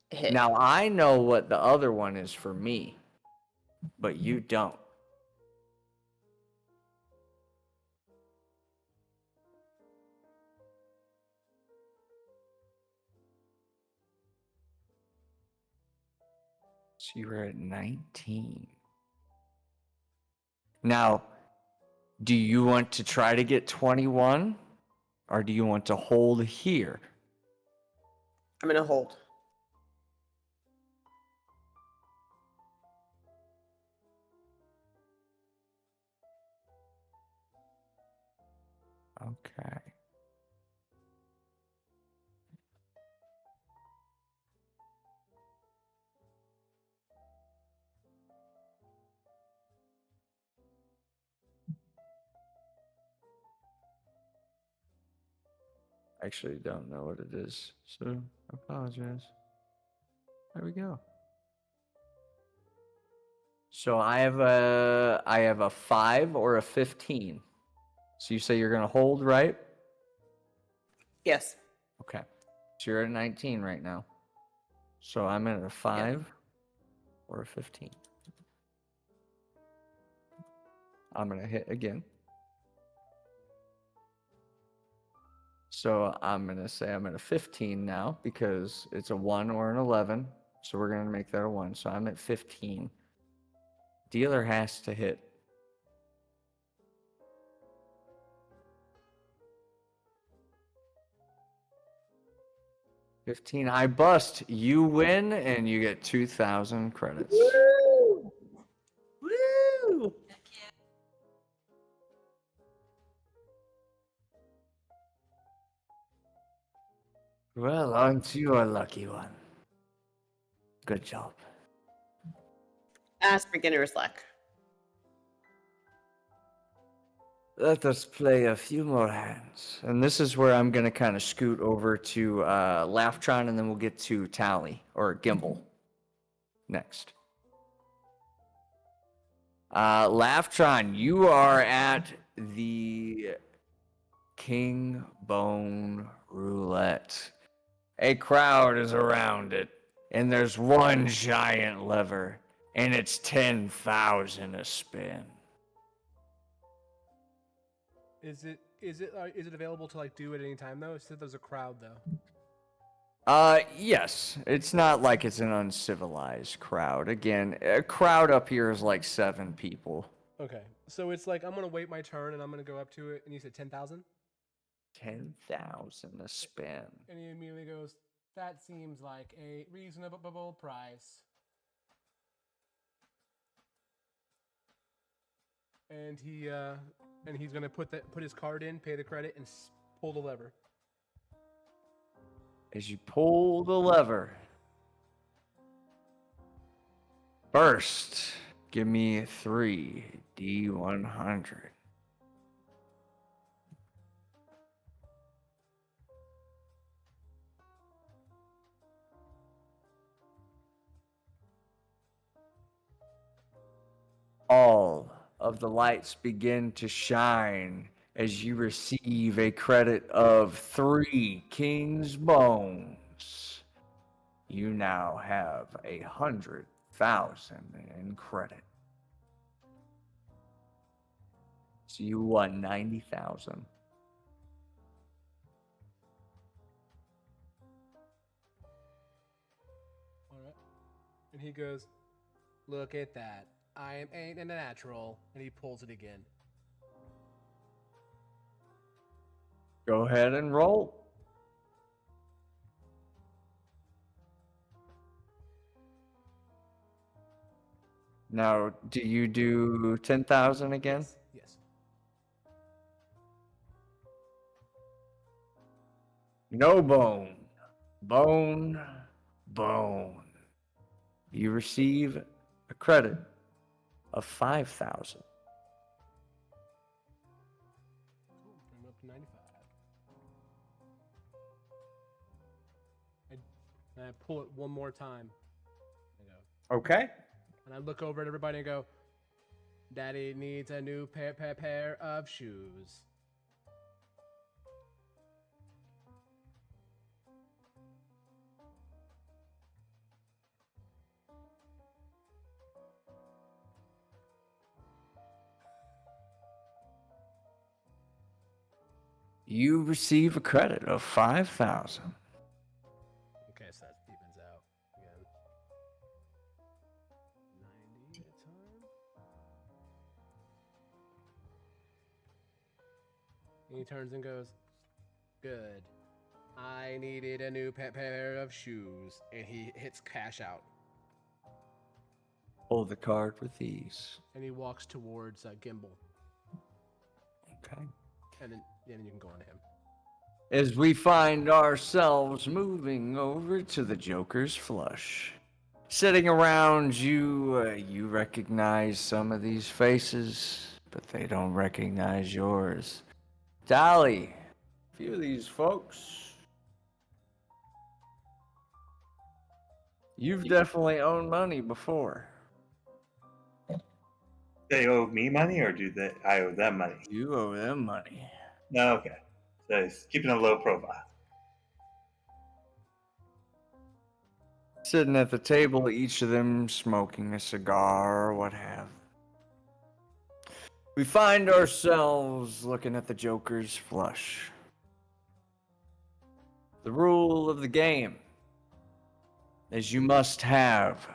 [SPEAKER 4] Hit.
[SPEAKER 1] Now, I know what the other one is for me, but you don't. So you were at 19. Now, do you want to try to get 21? Or do you want to hold here?
[SPEAKER 4] I'm gonna hold.
[SPEAKER 1] Okay. I actually don't know what it is, so I apologize. There we go. So I have a 5 or a 15. So you say you're gonna hold, right?
[SPEAKER 4] Yes.
[SPEAKER 1] Okay. So you're at 19 right now. So I'm at a 5 or a 15. I'm gonna hit again. So I'm gonna say I'm at a 15 now because it's a 1 or an 11. So we're gonna make that a 1. So I'm at 15. Dealer has to hit. $15. I bust. You win, and you get 2,000 credits.
[SPEAKER 4] Woo! Woo!
[SPEAKER 1] Well, aren't you a lucky one? Good job.
[SPEAKER 4] Ask beginner's luck.
[SPEAKER 1] Let us play a few more hands. And this is where I'm going to kind of scoot over to Laughtron, and then we'll get to Tally, or Gimbal, next. Laughtron, you are at the King Bone Roulette. A crowd is around it, and there's one giant lever, and it's 10,000 a spin.
[SPEAKER 3] Is it available to like do at any time though? It said there's a crowd though.
[SPEAKER 1] Yes. It's not like it's an uncivilized crowd. Again, a crowd up here is like 7 people.
[SPEAKER 3] Okay, so it's like I'm gonna wait my turn and I'm gonna go up to it, and you said 10,000.
[SPEAKER 1] 10,000 a spin.
[SPEAKER 3] And he immediately goes, "That seems like a reasonable price." And he's gonna put his card in, pay the credit, and pull the lever.
[SPEAKER 1] As you pull the lever, first, give me 3 D100. All of the lights begin to shine as you receive a credit of 3 King's Bones. You now have 100,000 in credit. So you won 90,000.
[SPEAKER 3] And he goes, "Look at that. I ain't a natural." And he pulls it again.
[SPEAKER 1] Go ahead and roll. Now, do you do 10,000 again?
[SPEAKER 3] Yes. Yes.
[SPEAKER 1] No bone. Bone. Bone. You receive a credit of 5,000.
[SPEAKER 3] Cool. Bring him up to 95. And I pull it one more time. I go,
[SPEAKER 1] Okay.
[SPEAKER 3] and I look over at everybody and go, "Daddy needs a new pair of shoes."
[SPEAKER 1] You receive a credit of 5,000.
[SPEAKER 3] Okay, so that evens out again. 90 at a time. And he turns and goes, "Good. I needed a new pair of shoes." And he hits cash out.
[SPEAKER 1] Pull the card with ease.
[SPEAKER 3] And he walks towards Gimbal.
[SPEAKER 1] Okay.
[SPEAKER 3] And then you can go on to him.
[SPEAKER 1] As we find ourselves moving over to the Joker's flush. Sitting around you, you recognize some of these faces, but they don't recognize yours. Tally, a few of these folks. You've definitely owned money before.
[SPEAKER 2] They owe me money, or I owe them money?
[SPEAKER 1] You owe them money.
[SPEAKER 2] No, okay. So he's keeping a low profile.
[SPEAKER 1] Sitting at the table, each of them smoking a cigar or what have. We find ourselves looking at the Joker's flush. The rule of the game is you must have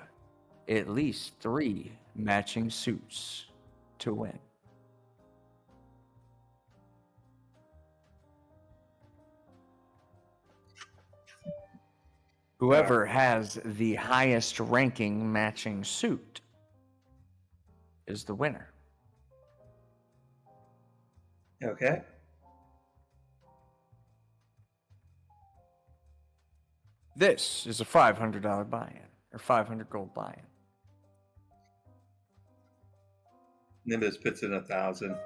[SPEAKER 1] at least 3 matching suits to win. Whoever has the highest ranking matching suit is the winner.
[SPEAKER 2] Okay.
[SPEAKER 1] This is a $500 buy-in, or 500 gold buy-in.
[SPEAKER 2] Nimbus puts in 1,000.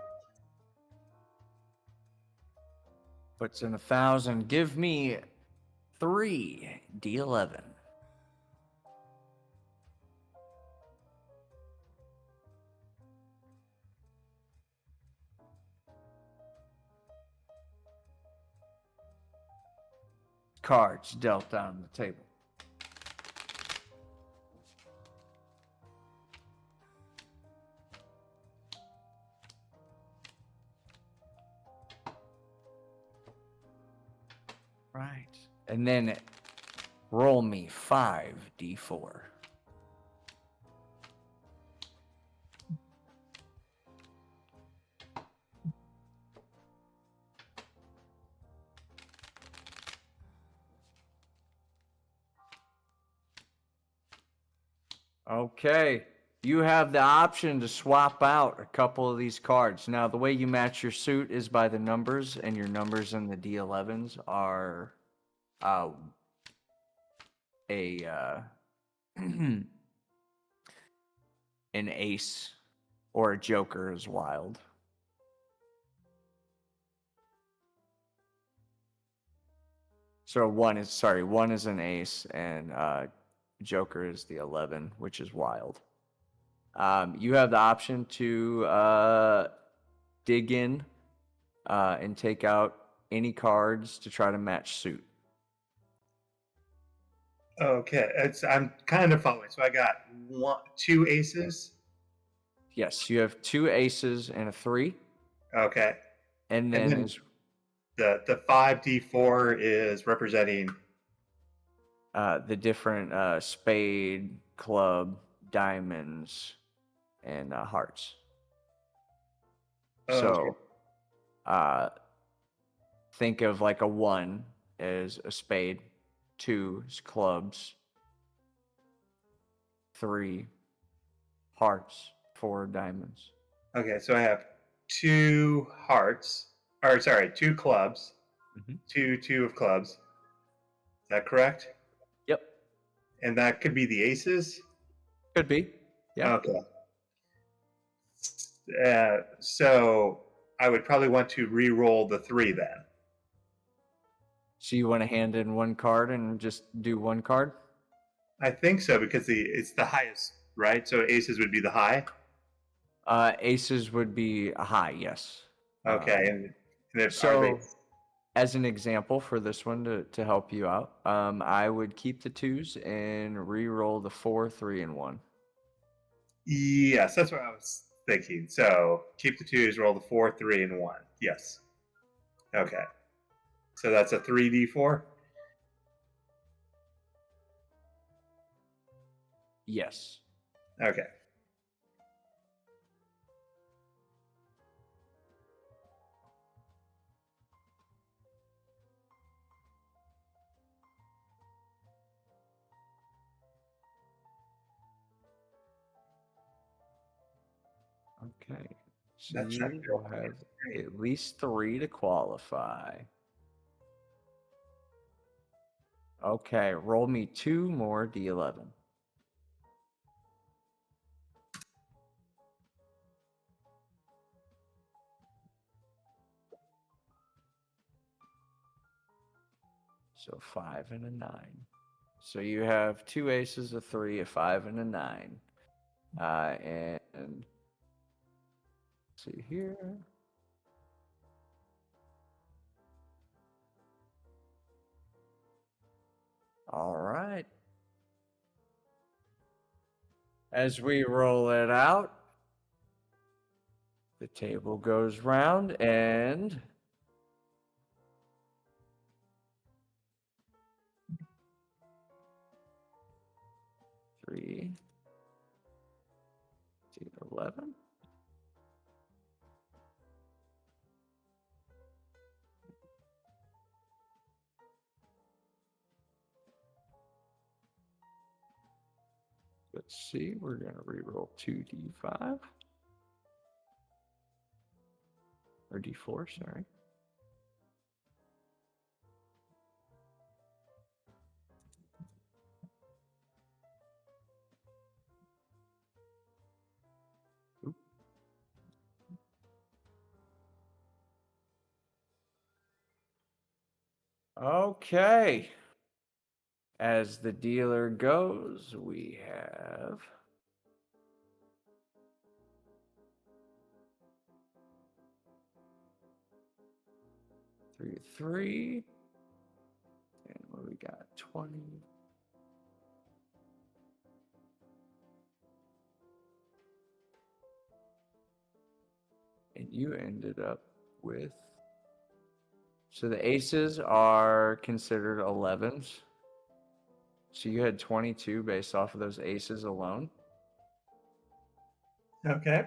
[SPEAKER 1] Puts in 1,000. Give me 3 D11. Cards dealt down on the table. Right. And then roll me 5d4. Okay. You have the option to swap out a couple of these cards. Now, the way you match your suit is by the numbers, and your numbers in the D11s are an ace or a joker is wild. So one is an ace, and joker is the 11, which is wild. You have the option to dig in and take out any cards to try to match suit.
[SPEAKER 2] Okay, I'm kind of following. So I got 2 aces.
[SPEAKER 1] Yes, you have 2 aces and a 3.
[SPEAKER 2] Okay,
[SPEAKER 1] And then
[SPEAKER 2] the 5d4 is representing
[SPEAKER 1] the different spade, club, diamonds, and hearts.
[SPEAKER 2] Okay.
[SPEAKER 1] So, think of like a 1 as a spade, 2 is clubs, 3 hearts, 4 diamonds.
[SPEAKER 2] Okay, so I have 2 hearts, or sorry, 2 clubs,
[SPEAKER 1] Mhm.
[SPEAKER 2] two of clubs. Is that correct?
[SPEAKER 1] Yep,
[SPEAKER 2] And that could be the aces.
[SPEAKER 1] could be. Yeah.
[SPEAKER 2] Okay. So I would probably want to re-roll the 3 then.
[SPEAKER 1] So you want to hand in 1 card and just do 1 card?
[SPEAKER 2] I think so because it's the highest, right? So aces would be the high.
[SPEAKER 1] Aces would be a high, yes.
[SPEAKER 2] Okay, and if
[SPEAKER 1] So,
[SPEAKER 2] are they?
[SPEAKER 1] as an example for this one to help you out, I would keep the 2s and re-roll the 4, 3, and 1.
[SPEAKER 2] Yes, that's what I was thinking. So keep the 2s, roll the 4, 3, and 1. Yes. Okay. So that's a 3d4.
[SPEAKER 1] Yes.
[SPEAKER 2] Okay.
[SPEAKER 1] Okay. So
[SPEAKER 2] That's
[SPEAKER 1] you will have at least 3 to qualify. Okay, roll me 2 more d11. So 5 and a 9. So you have 2 aces, a 3, a 5, and a 9. And see here. All right. As we roll it out, the table goes round and three to 11. Let's see, we're going to reroll 2d5. Or d4, sorry. Oop. Okay. As the dealer goes, we have three, and what we got? 20. And you ended up with. So the aces are considered 11s. So you had 22 based off of those aces alone.
[SPEAKER 2] Okay.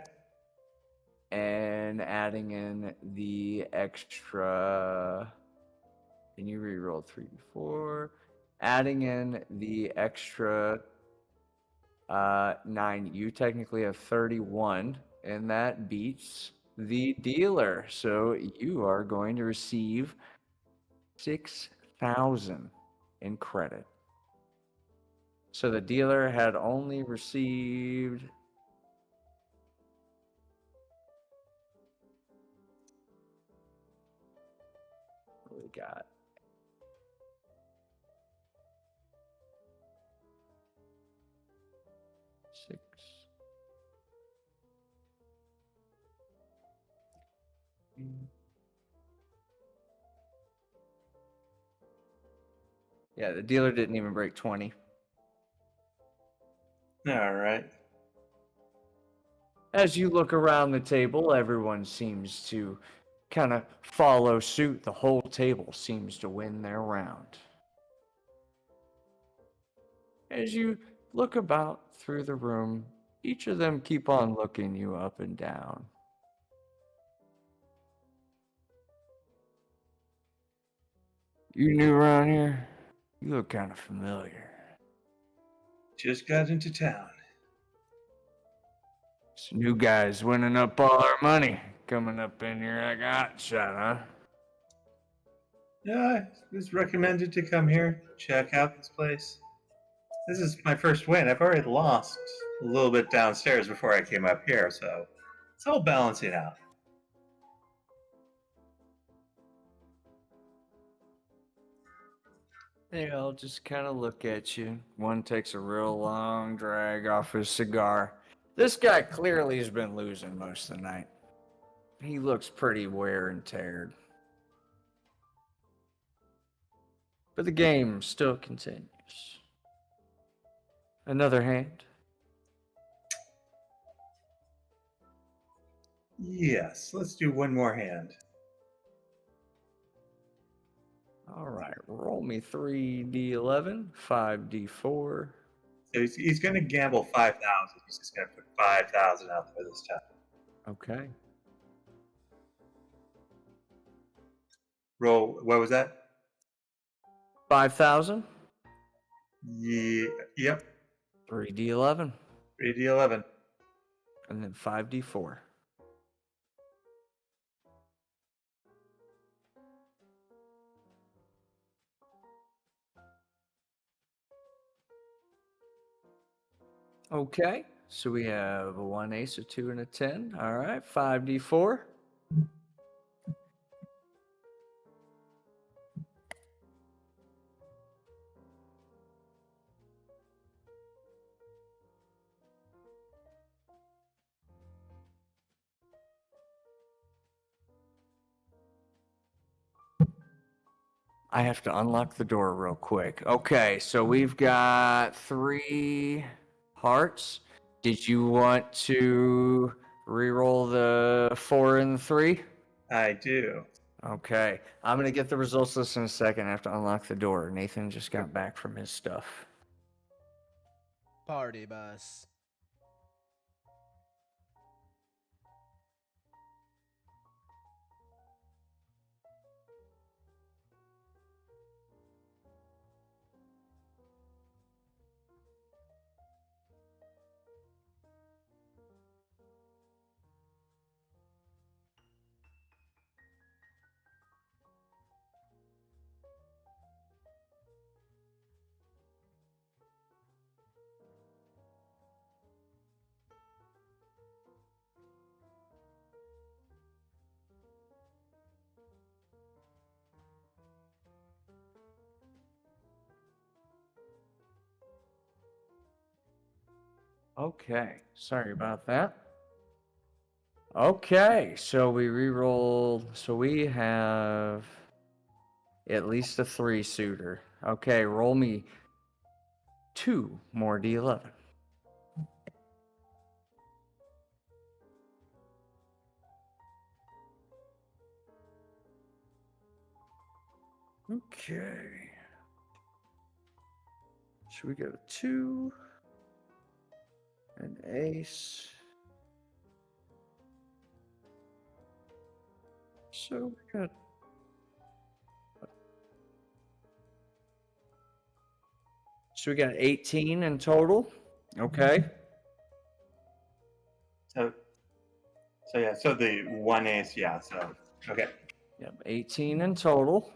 [SPEAKER 1] And adding in the extra. And you re-rolled 3, 4. Adding in the extra 9, you technically have 31, and that beats the dealer. So you are going to receive 6,000 in credit. So the dealer had only received. What we got? Six. Yeah, the dealer didn't even break 20.
[SPEAKER 2] All right.
[SPEAKER 1] As you look around the table, everyone seems to kind of follow suit. The whole table seems to win their round. As you look about through the room, each of them keep on looking you up and down. You new around here? You look kind of familiar.
[SPEAKER 2] Just got into town.
[SPEAKER 1] Some new guys winning up all our money. Coming up in here like a hot shot, huh?
[SPEAKER 2] Yeah, I was recommended to come here, check out this place. This is my first win. I've already lost a little bit downstairs before I came up here, so it's all balancing out.
[SPEAKER 1] They all just kind of look at you. One takes a real long drag off his cigar. This guy clearly has been losing most of the night. He looks pretty wear and teared. But the game still continues. Another hand.
[SPEAKER 2] Yes, let's do one more hand.
[SPEAKER 1] All right, roll me 3d11, 5d4.
[SPEAKER 2] So he's going to gamble 5,000. He's just going to put 5,000 out there this time.
[SPEAKER 1] Okay.
[SPEAKER 2] Roll, what was that?
[SPEAKER 1] 5,000,
[SPEAKER 2] Yeah, yep,
[SPEAKER 1] 3d11,
[SPEAKER 2] 3D11.
[SPEAKER 1] and then 5d4. Okay, so we have a 1 ace, a 2, and a 10. All right, 5d4. I have to unlock the door real quick. Okay, so we've got 3 hearts. Did you want to re-roll the 4 and 3?
[SPEAKER 2] I do.
[SPEAKER 1] Okay, I'm gonna get the results list in a second. I have to unlock the door. Nathan just got back from his stuff.
[SPEAKER 3] Party bus.
[SPEAKER 1] Okay, sorry about that. Okay, so we re-rolled. So we have at least a 3 suitor. Okay, roll me 2 more d11. Okay. So we got a 2, an ace. So we got. So we got 18 in total. Okay.
[SPEAKER 2] So yeah, so the 1 ace, yeah, so, okay.
[SPEAKER 1] Yep, 18 in total.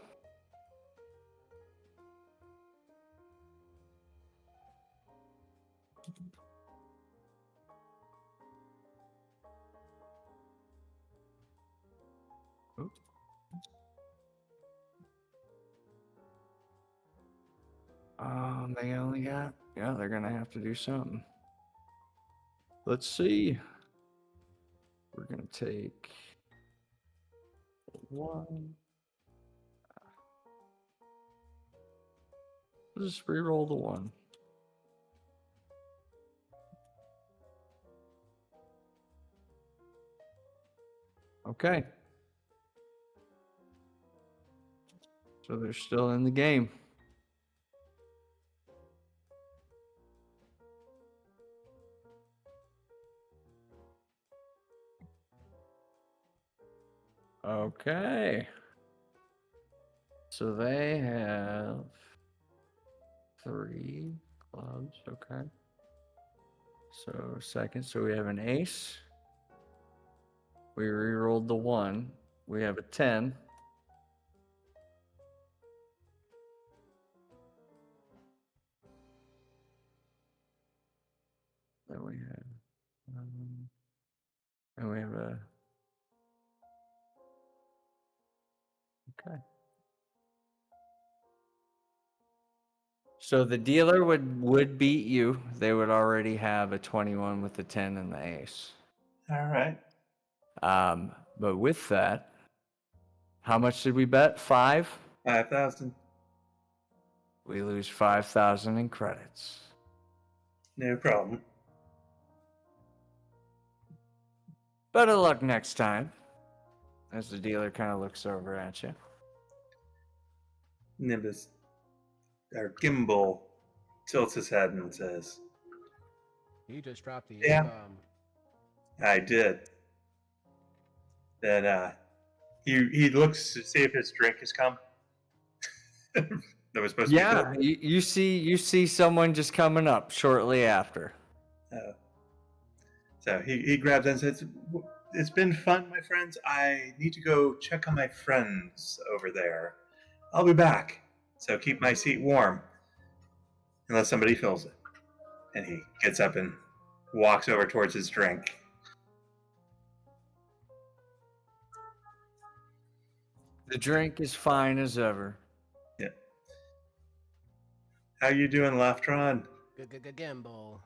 [SPEAKER 1] Oop. They only got, yeah, they're gonna have to do something. Let's see. We're gonna take 1. Let's just re-roll the 1. Okay. So they're still in the game. Okay. So they have 3 clubs. Okay. So second. So we have an ace. We rerolled the 1. We have a 10. Then we have, and we have a. Okay. So the dealer would beat you. They would already have a 21 with the 10 and the ace.
[SPEAKER 2] All right.
[SPEAKER 1] But with that, how much did we bet? 5?
[SPEAKER 2] 5,000.
[SPEAKER 1] We lose 5,000 in credits.
[SPEAKER 2] No problem.
[SPEAKER 1] Better luck next time. As the dealer kind of looks over at you.
[SPEAKER 2] Nimbus, or Gimbal, tilts his head and says,
[SPEAKER 3] He just dropped the
[SPEAKER 2] Yeah.
[SPEAKER 3] A-bomb.
[SPEAKER 2] I did. Then he looks to see if his drink has come. That was supposed to
[SPEAKER 1] Yeah,
[SPEAKER 2] be
[SPEAKER 1] you see someone just coming up shortly after.
[SPEAKER 2] So he grabs it and says, "It's been fun, my friends. I need to go check on my friends over there. I'll be back. So keep my seat warm. Unless somebody fills it." And he gets up and walks over towards his drink.
[SPEAKER 1] The drink is fine as ever.
[SPEAKER 2] Yeah. How you doing, Laftron?
[SPEAKER 3] Gimbal.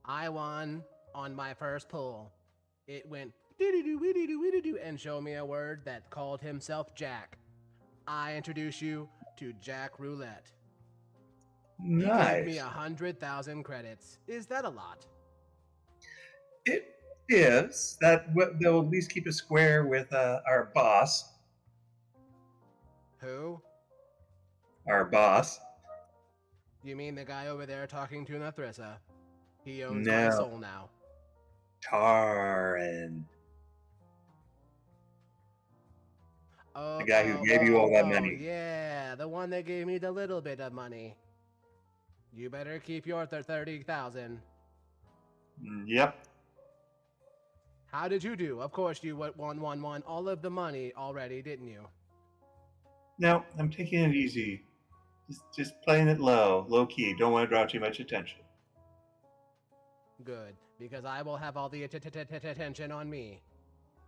[SPEAKER 3] I won on my first pull. It went doo-doo-doo-wee-doo-doo-wee-doo-doo and showed me a word that called himself Jack. I introduce you to Jack Roulette. He gave me
[SPEAKER 2] Nice.
[SPEAKER 3] 100,000 credits. Is that a lot?
[SPEAKER 2] It is. They'll at least keep it square with our boss.
[SPEAKER 3] Who?
[SPEAKER 2] Our boss.
[SPEAKER 3] You mean the guy over there talking to Nathrissa? He owns my
[SPEAKER 2] No.
[SPEAKER 3] soul now.
[SPEAKER 2] Taran.
[SPEAKER 3] Oh,
[SPEAKER 2] The guy who gave you all that money.
[SPEAKER 3] Yeah, the one that gave me the little bit of money. You better keep your 30,000.
[SPEAKER 2] Yep.
[SPEAKER 3] How did you do? Of course you won all of the money already, didn't you?
[SPEAKER 2] No, I'm taking it easy. Just playing it low key. Don't want to draw too much attention.
[SPEAKER 3] Good, because I will have all the attention on me.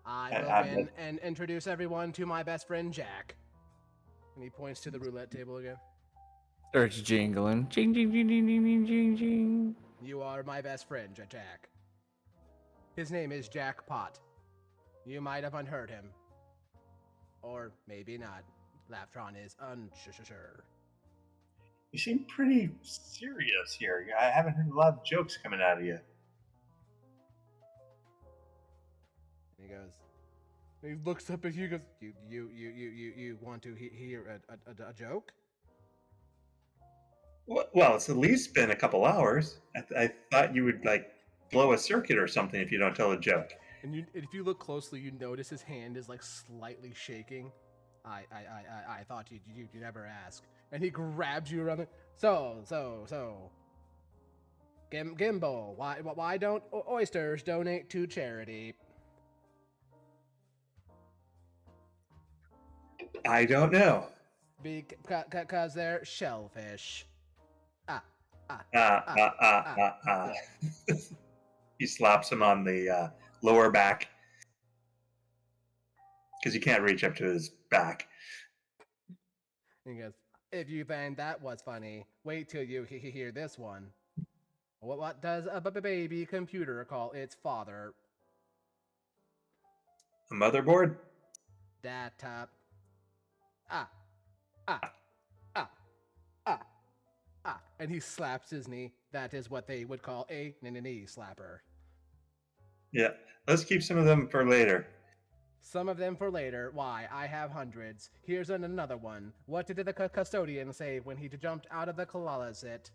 [SPEAKER 3] I
[SPEAKER 2] I-
[SPEAKER 3] will
[SPEAKER 2] I
[SPEAKER 3] win
[SPEAKER 2] bet.
[SPEAKER 3] and introduce everyone to my best friend Jack. And he points to the roulette table again.
[SPEAKER 1] Starts jingling. Jing, jing, jing, jing, jing, jing, jing, jing.
[SPEAKER 3] You are my best friend, Jack. His name is Jackpot. You might have unheard him. Or maybe not. Laftron is unsure.
[SPEAKER 2] You seem pretty serious here. I haven't heard a lot of jokes coming out of you.
[SPEAKER 3] And he goes. He looks up at you. Goes, you want to hear a joke?
[SPEAKER 2] Well, it's at least been a couple hours. I thought you would like blow a circuit or something if you don't tell a joke.
[SPEAKER 3] And if you look closely, you notice his hand is like slightly shaking. I thought you never ask. And he grabs you around the. So. Gimbal, why don't oysters donate to charity?
[SPEAKER 2] I don't know.
[SPEAKER 3] Because they're shellfish.
[SPEAKER 2] He slaps him on the lower back because you can't reach up to his back.
[SPEAKER 3] And he goes, if you think that was funny, wait till you hear this one. What does a baby computer call its father?
[SPEAKER 2] A motherboard?
[SPEAKER 3] Data. And he slaps his knee. That is what they would call a knee slapper.
[SPEAKER 2] Yeah. Let's keep some of them for later.
[SPEAKER 3] Some of them for later. Why? I have hundreds. Here's another one. What did the custodian say when he jumped out of the closet?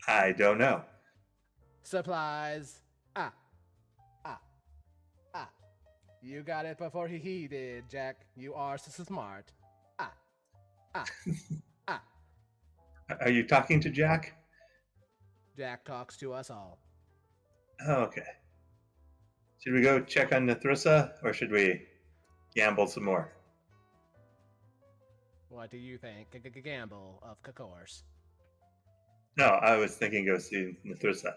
[SPEAKER 2] I don't know.
[SPEAKER 3] Supplies. You got it before he did, Jack. You are smart. Ah, ah, ah.
[SPEAKER 2] Are you talking to Jack?
[SPEAKER 3] Jack talks to us all.
[SPEAKER 2] Oh, okay. Should we go check on Nathrissa, or should we gamble some more?
[SPEAKER 3] What do you think? Gamble, of course.
[SPEAKER 2] No, I was thinking go see Nathrissa.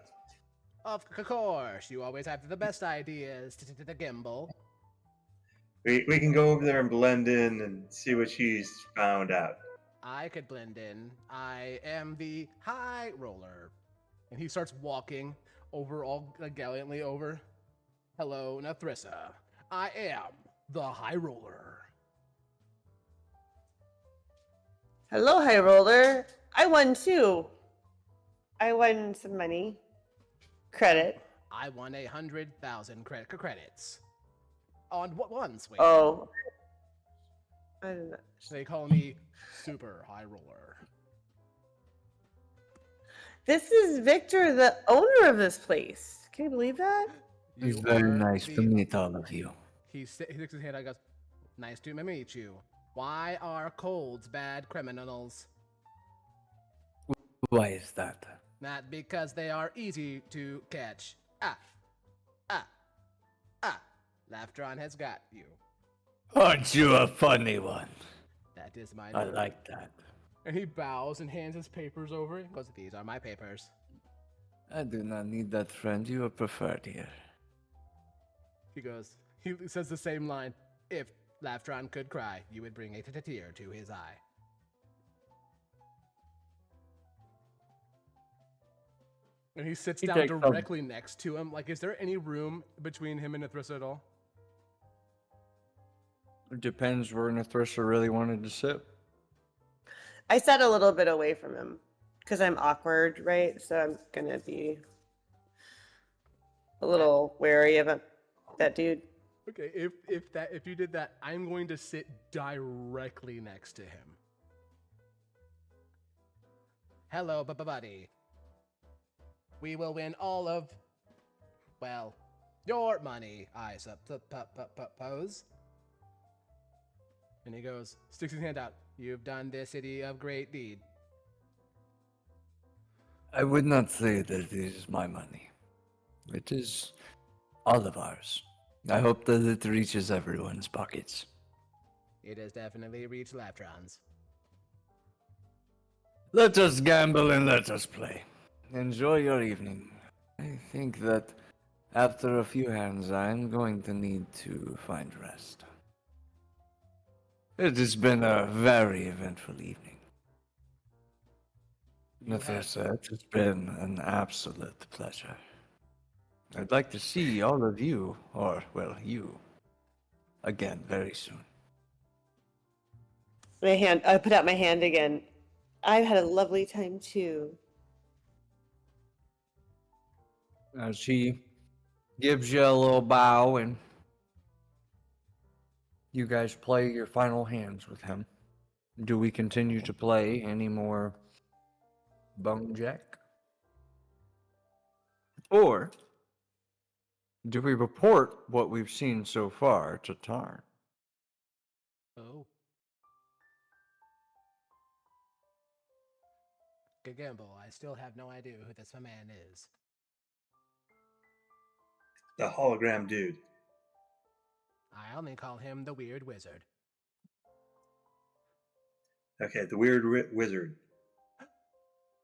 [SPEAKER 3] Of course. You always have the best ideas to gamble.
[SPEAKER 2] We can go over there and blend in and see what she's found out.
[SPEAKER 3] I could blend in. I am the high roller. And he starts walking over all gallantly over. Hello, Nathrissa. I am the high roller.
[SPEAKER 4] Hello, High Roller. I won too. I won some money. Credit.
[SPEAKER 3] I won 100,000 credits. On one swing.
[SPEAKER 4] Oh. I don't know.
[SPEAKER 3] They call me Super High Roller.
[SPEAKER 4] This is Victor, the owner of this place. Can you believe that?
[SPEAKER 1] It's
[SPEAKER 3] You
[SPEAKER 1] very
[SPEAKER 3] are
[SPEAKER 1] nice to
[SPEAKER 3] the-
[SPEAKER 1] meet all of you.
[SPEAKER 3] He sticks his hand out and goes, nice to meet you. Why are colds bad criminals?
[SPEAKER 1] Why is that?
[SPEAKER 3] Not because they are easy to catch. Ah. Laftron has got you.
[SPEAKER 1] Aren't you a funny one?
[SPEAKER 3] That is my
[SPEAKER 1] I
[SPEAKER 3] name.
[SPEAKER 1] like that.
[SPEAKER 3] And he bows and hands his papers over. He goes, these are my papers.
[SPEAKER 1] I do not need that friend. You are preferred here.
[SPEAKER 3] He goes, he says the same line. If Laftron could cry, you would bring a tear to his eye. And he sits
[SPEAKER 1] He
[SPEAKER 3] down
[SPEAKER 1] takes some-
[SPEAKER 3] directly next to him. Like, is there any room between him and Nathrissa at all?
[SPEAKER 1] It depends where Nathrissa really wanted to sit.
[SPEAKER 4] I sat a little bit away from him because I'm awkward, right? So I'm gonna be a little wary of that dude.
[SPEAKER 3] Okay, if you did that, I'm going to sit directly next to him. Hello, buddy. We will win all of, well, your money, I suppose. And he goes, sticks his hand out. You've done this city of great deed.
[SPEAKER 1] I would not say that it is my money. It is all of ours. I hope that it reaches everyone's pockets.
[SPEAKER 3] It has definitely reached Laftron's.
[SPEAKER 1] Let us gamble and let us play. Enjoy your evening. I think that after a few hands, I'm going to need to find rest. It has been a very eventful evening. Nathrissa, it has been an absolute pleasure. I'd like to see all of you, or, well, you, again very soon.
[SPEAKER 4] I put out my hand again. I've had a lovely time too.
[SPEAKER 1] As he gives you a little bow and you guys play your final hands with him. Do we continue to play any more Bone Jack? Or do we report what we've seen so far to Tarn?
[SPEAKER 3] Oh. Gamble, I still have no idea who this man is.
[SPEAKER 2] The hologram dude.
[SPEAKER 3] I only call him the Weird Wizard.
[SPEAKER 2] Okay, the weird wizard.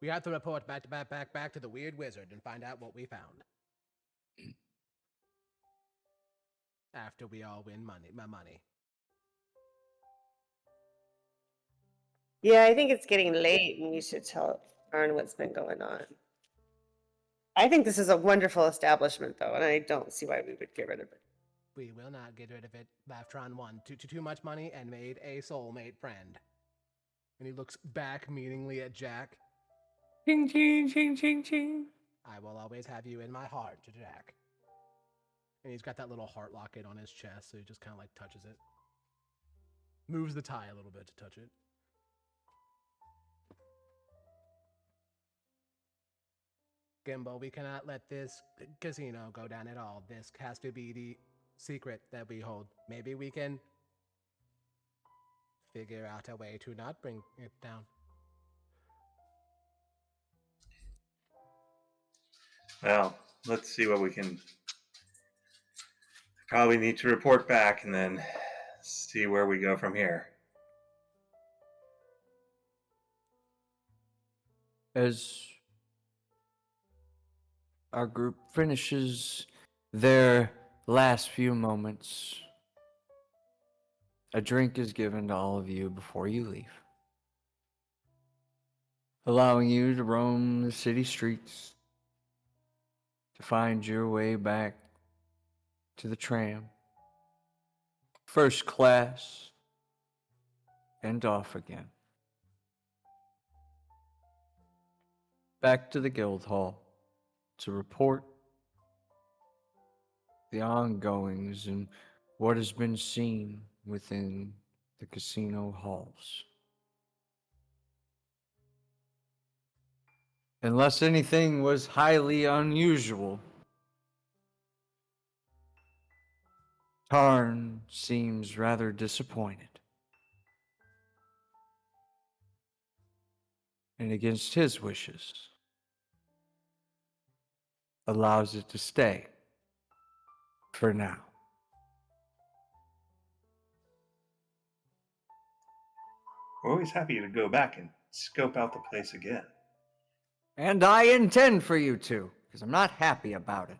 [SPEAKER 3] We have to report back to the Weird Wizard and find out what we found. After we all win my money.
[SPEAKER 4] Yeah, I think it's getting late and we should tell Arn what's been going on. I think this is a wonderful establishment though, and I don't see why we would get rid of it.
[SPEAKER 3] We will not get rid of it. Laftron won too much money and made a soulmate friend. And he looks back meaningly at Jack.
[SPEAKER 1] Ching, ching, ching, ching, ching.
[SPEAKER 3] I will always have you in my heart, Jack. And he's got that little heart locket on his chest, so he just kind of like touches it. Moves the tie a little bit to touch it. Gimbo, we cannot let this casino go down at all. This has to be the secret that we hold. Maybe we can figure out a way to not bring it down.
[SPEAKER 2] Well, let's see what we can. Probably need to report back and then see where we go from here.
[SPEAKER 1] As our group finishes their last few moments, a drink is given to all of you before you leave, allowing you to roam the city streets to find your way back to the tram, first class, and off again. Back to the guild hall to report the ongoings and what has been seen within the casino halls. Unless anything was highly unusual, Tarn seems rather disappointed. And against his wishes, allows it to stay for now.
[SPEAKER 2] We're always happy to go back and scope out the place again.
[SPEAKER 1] And I intend for you to, because I'm not happy about it.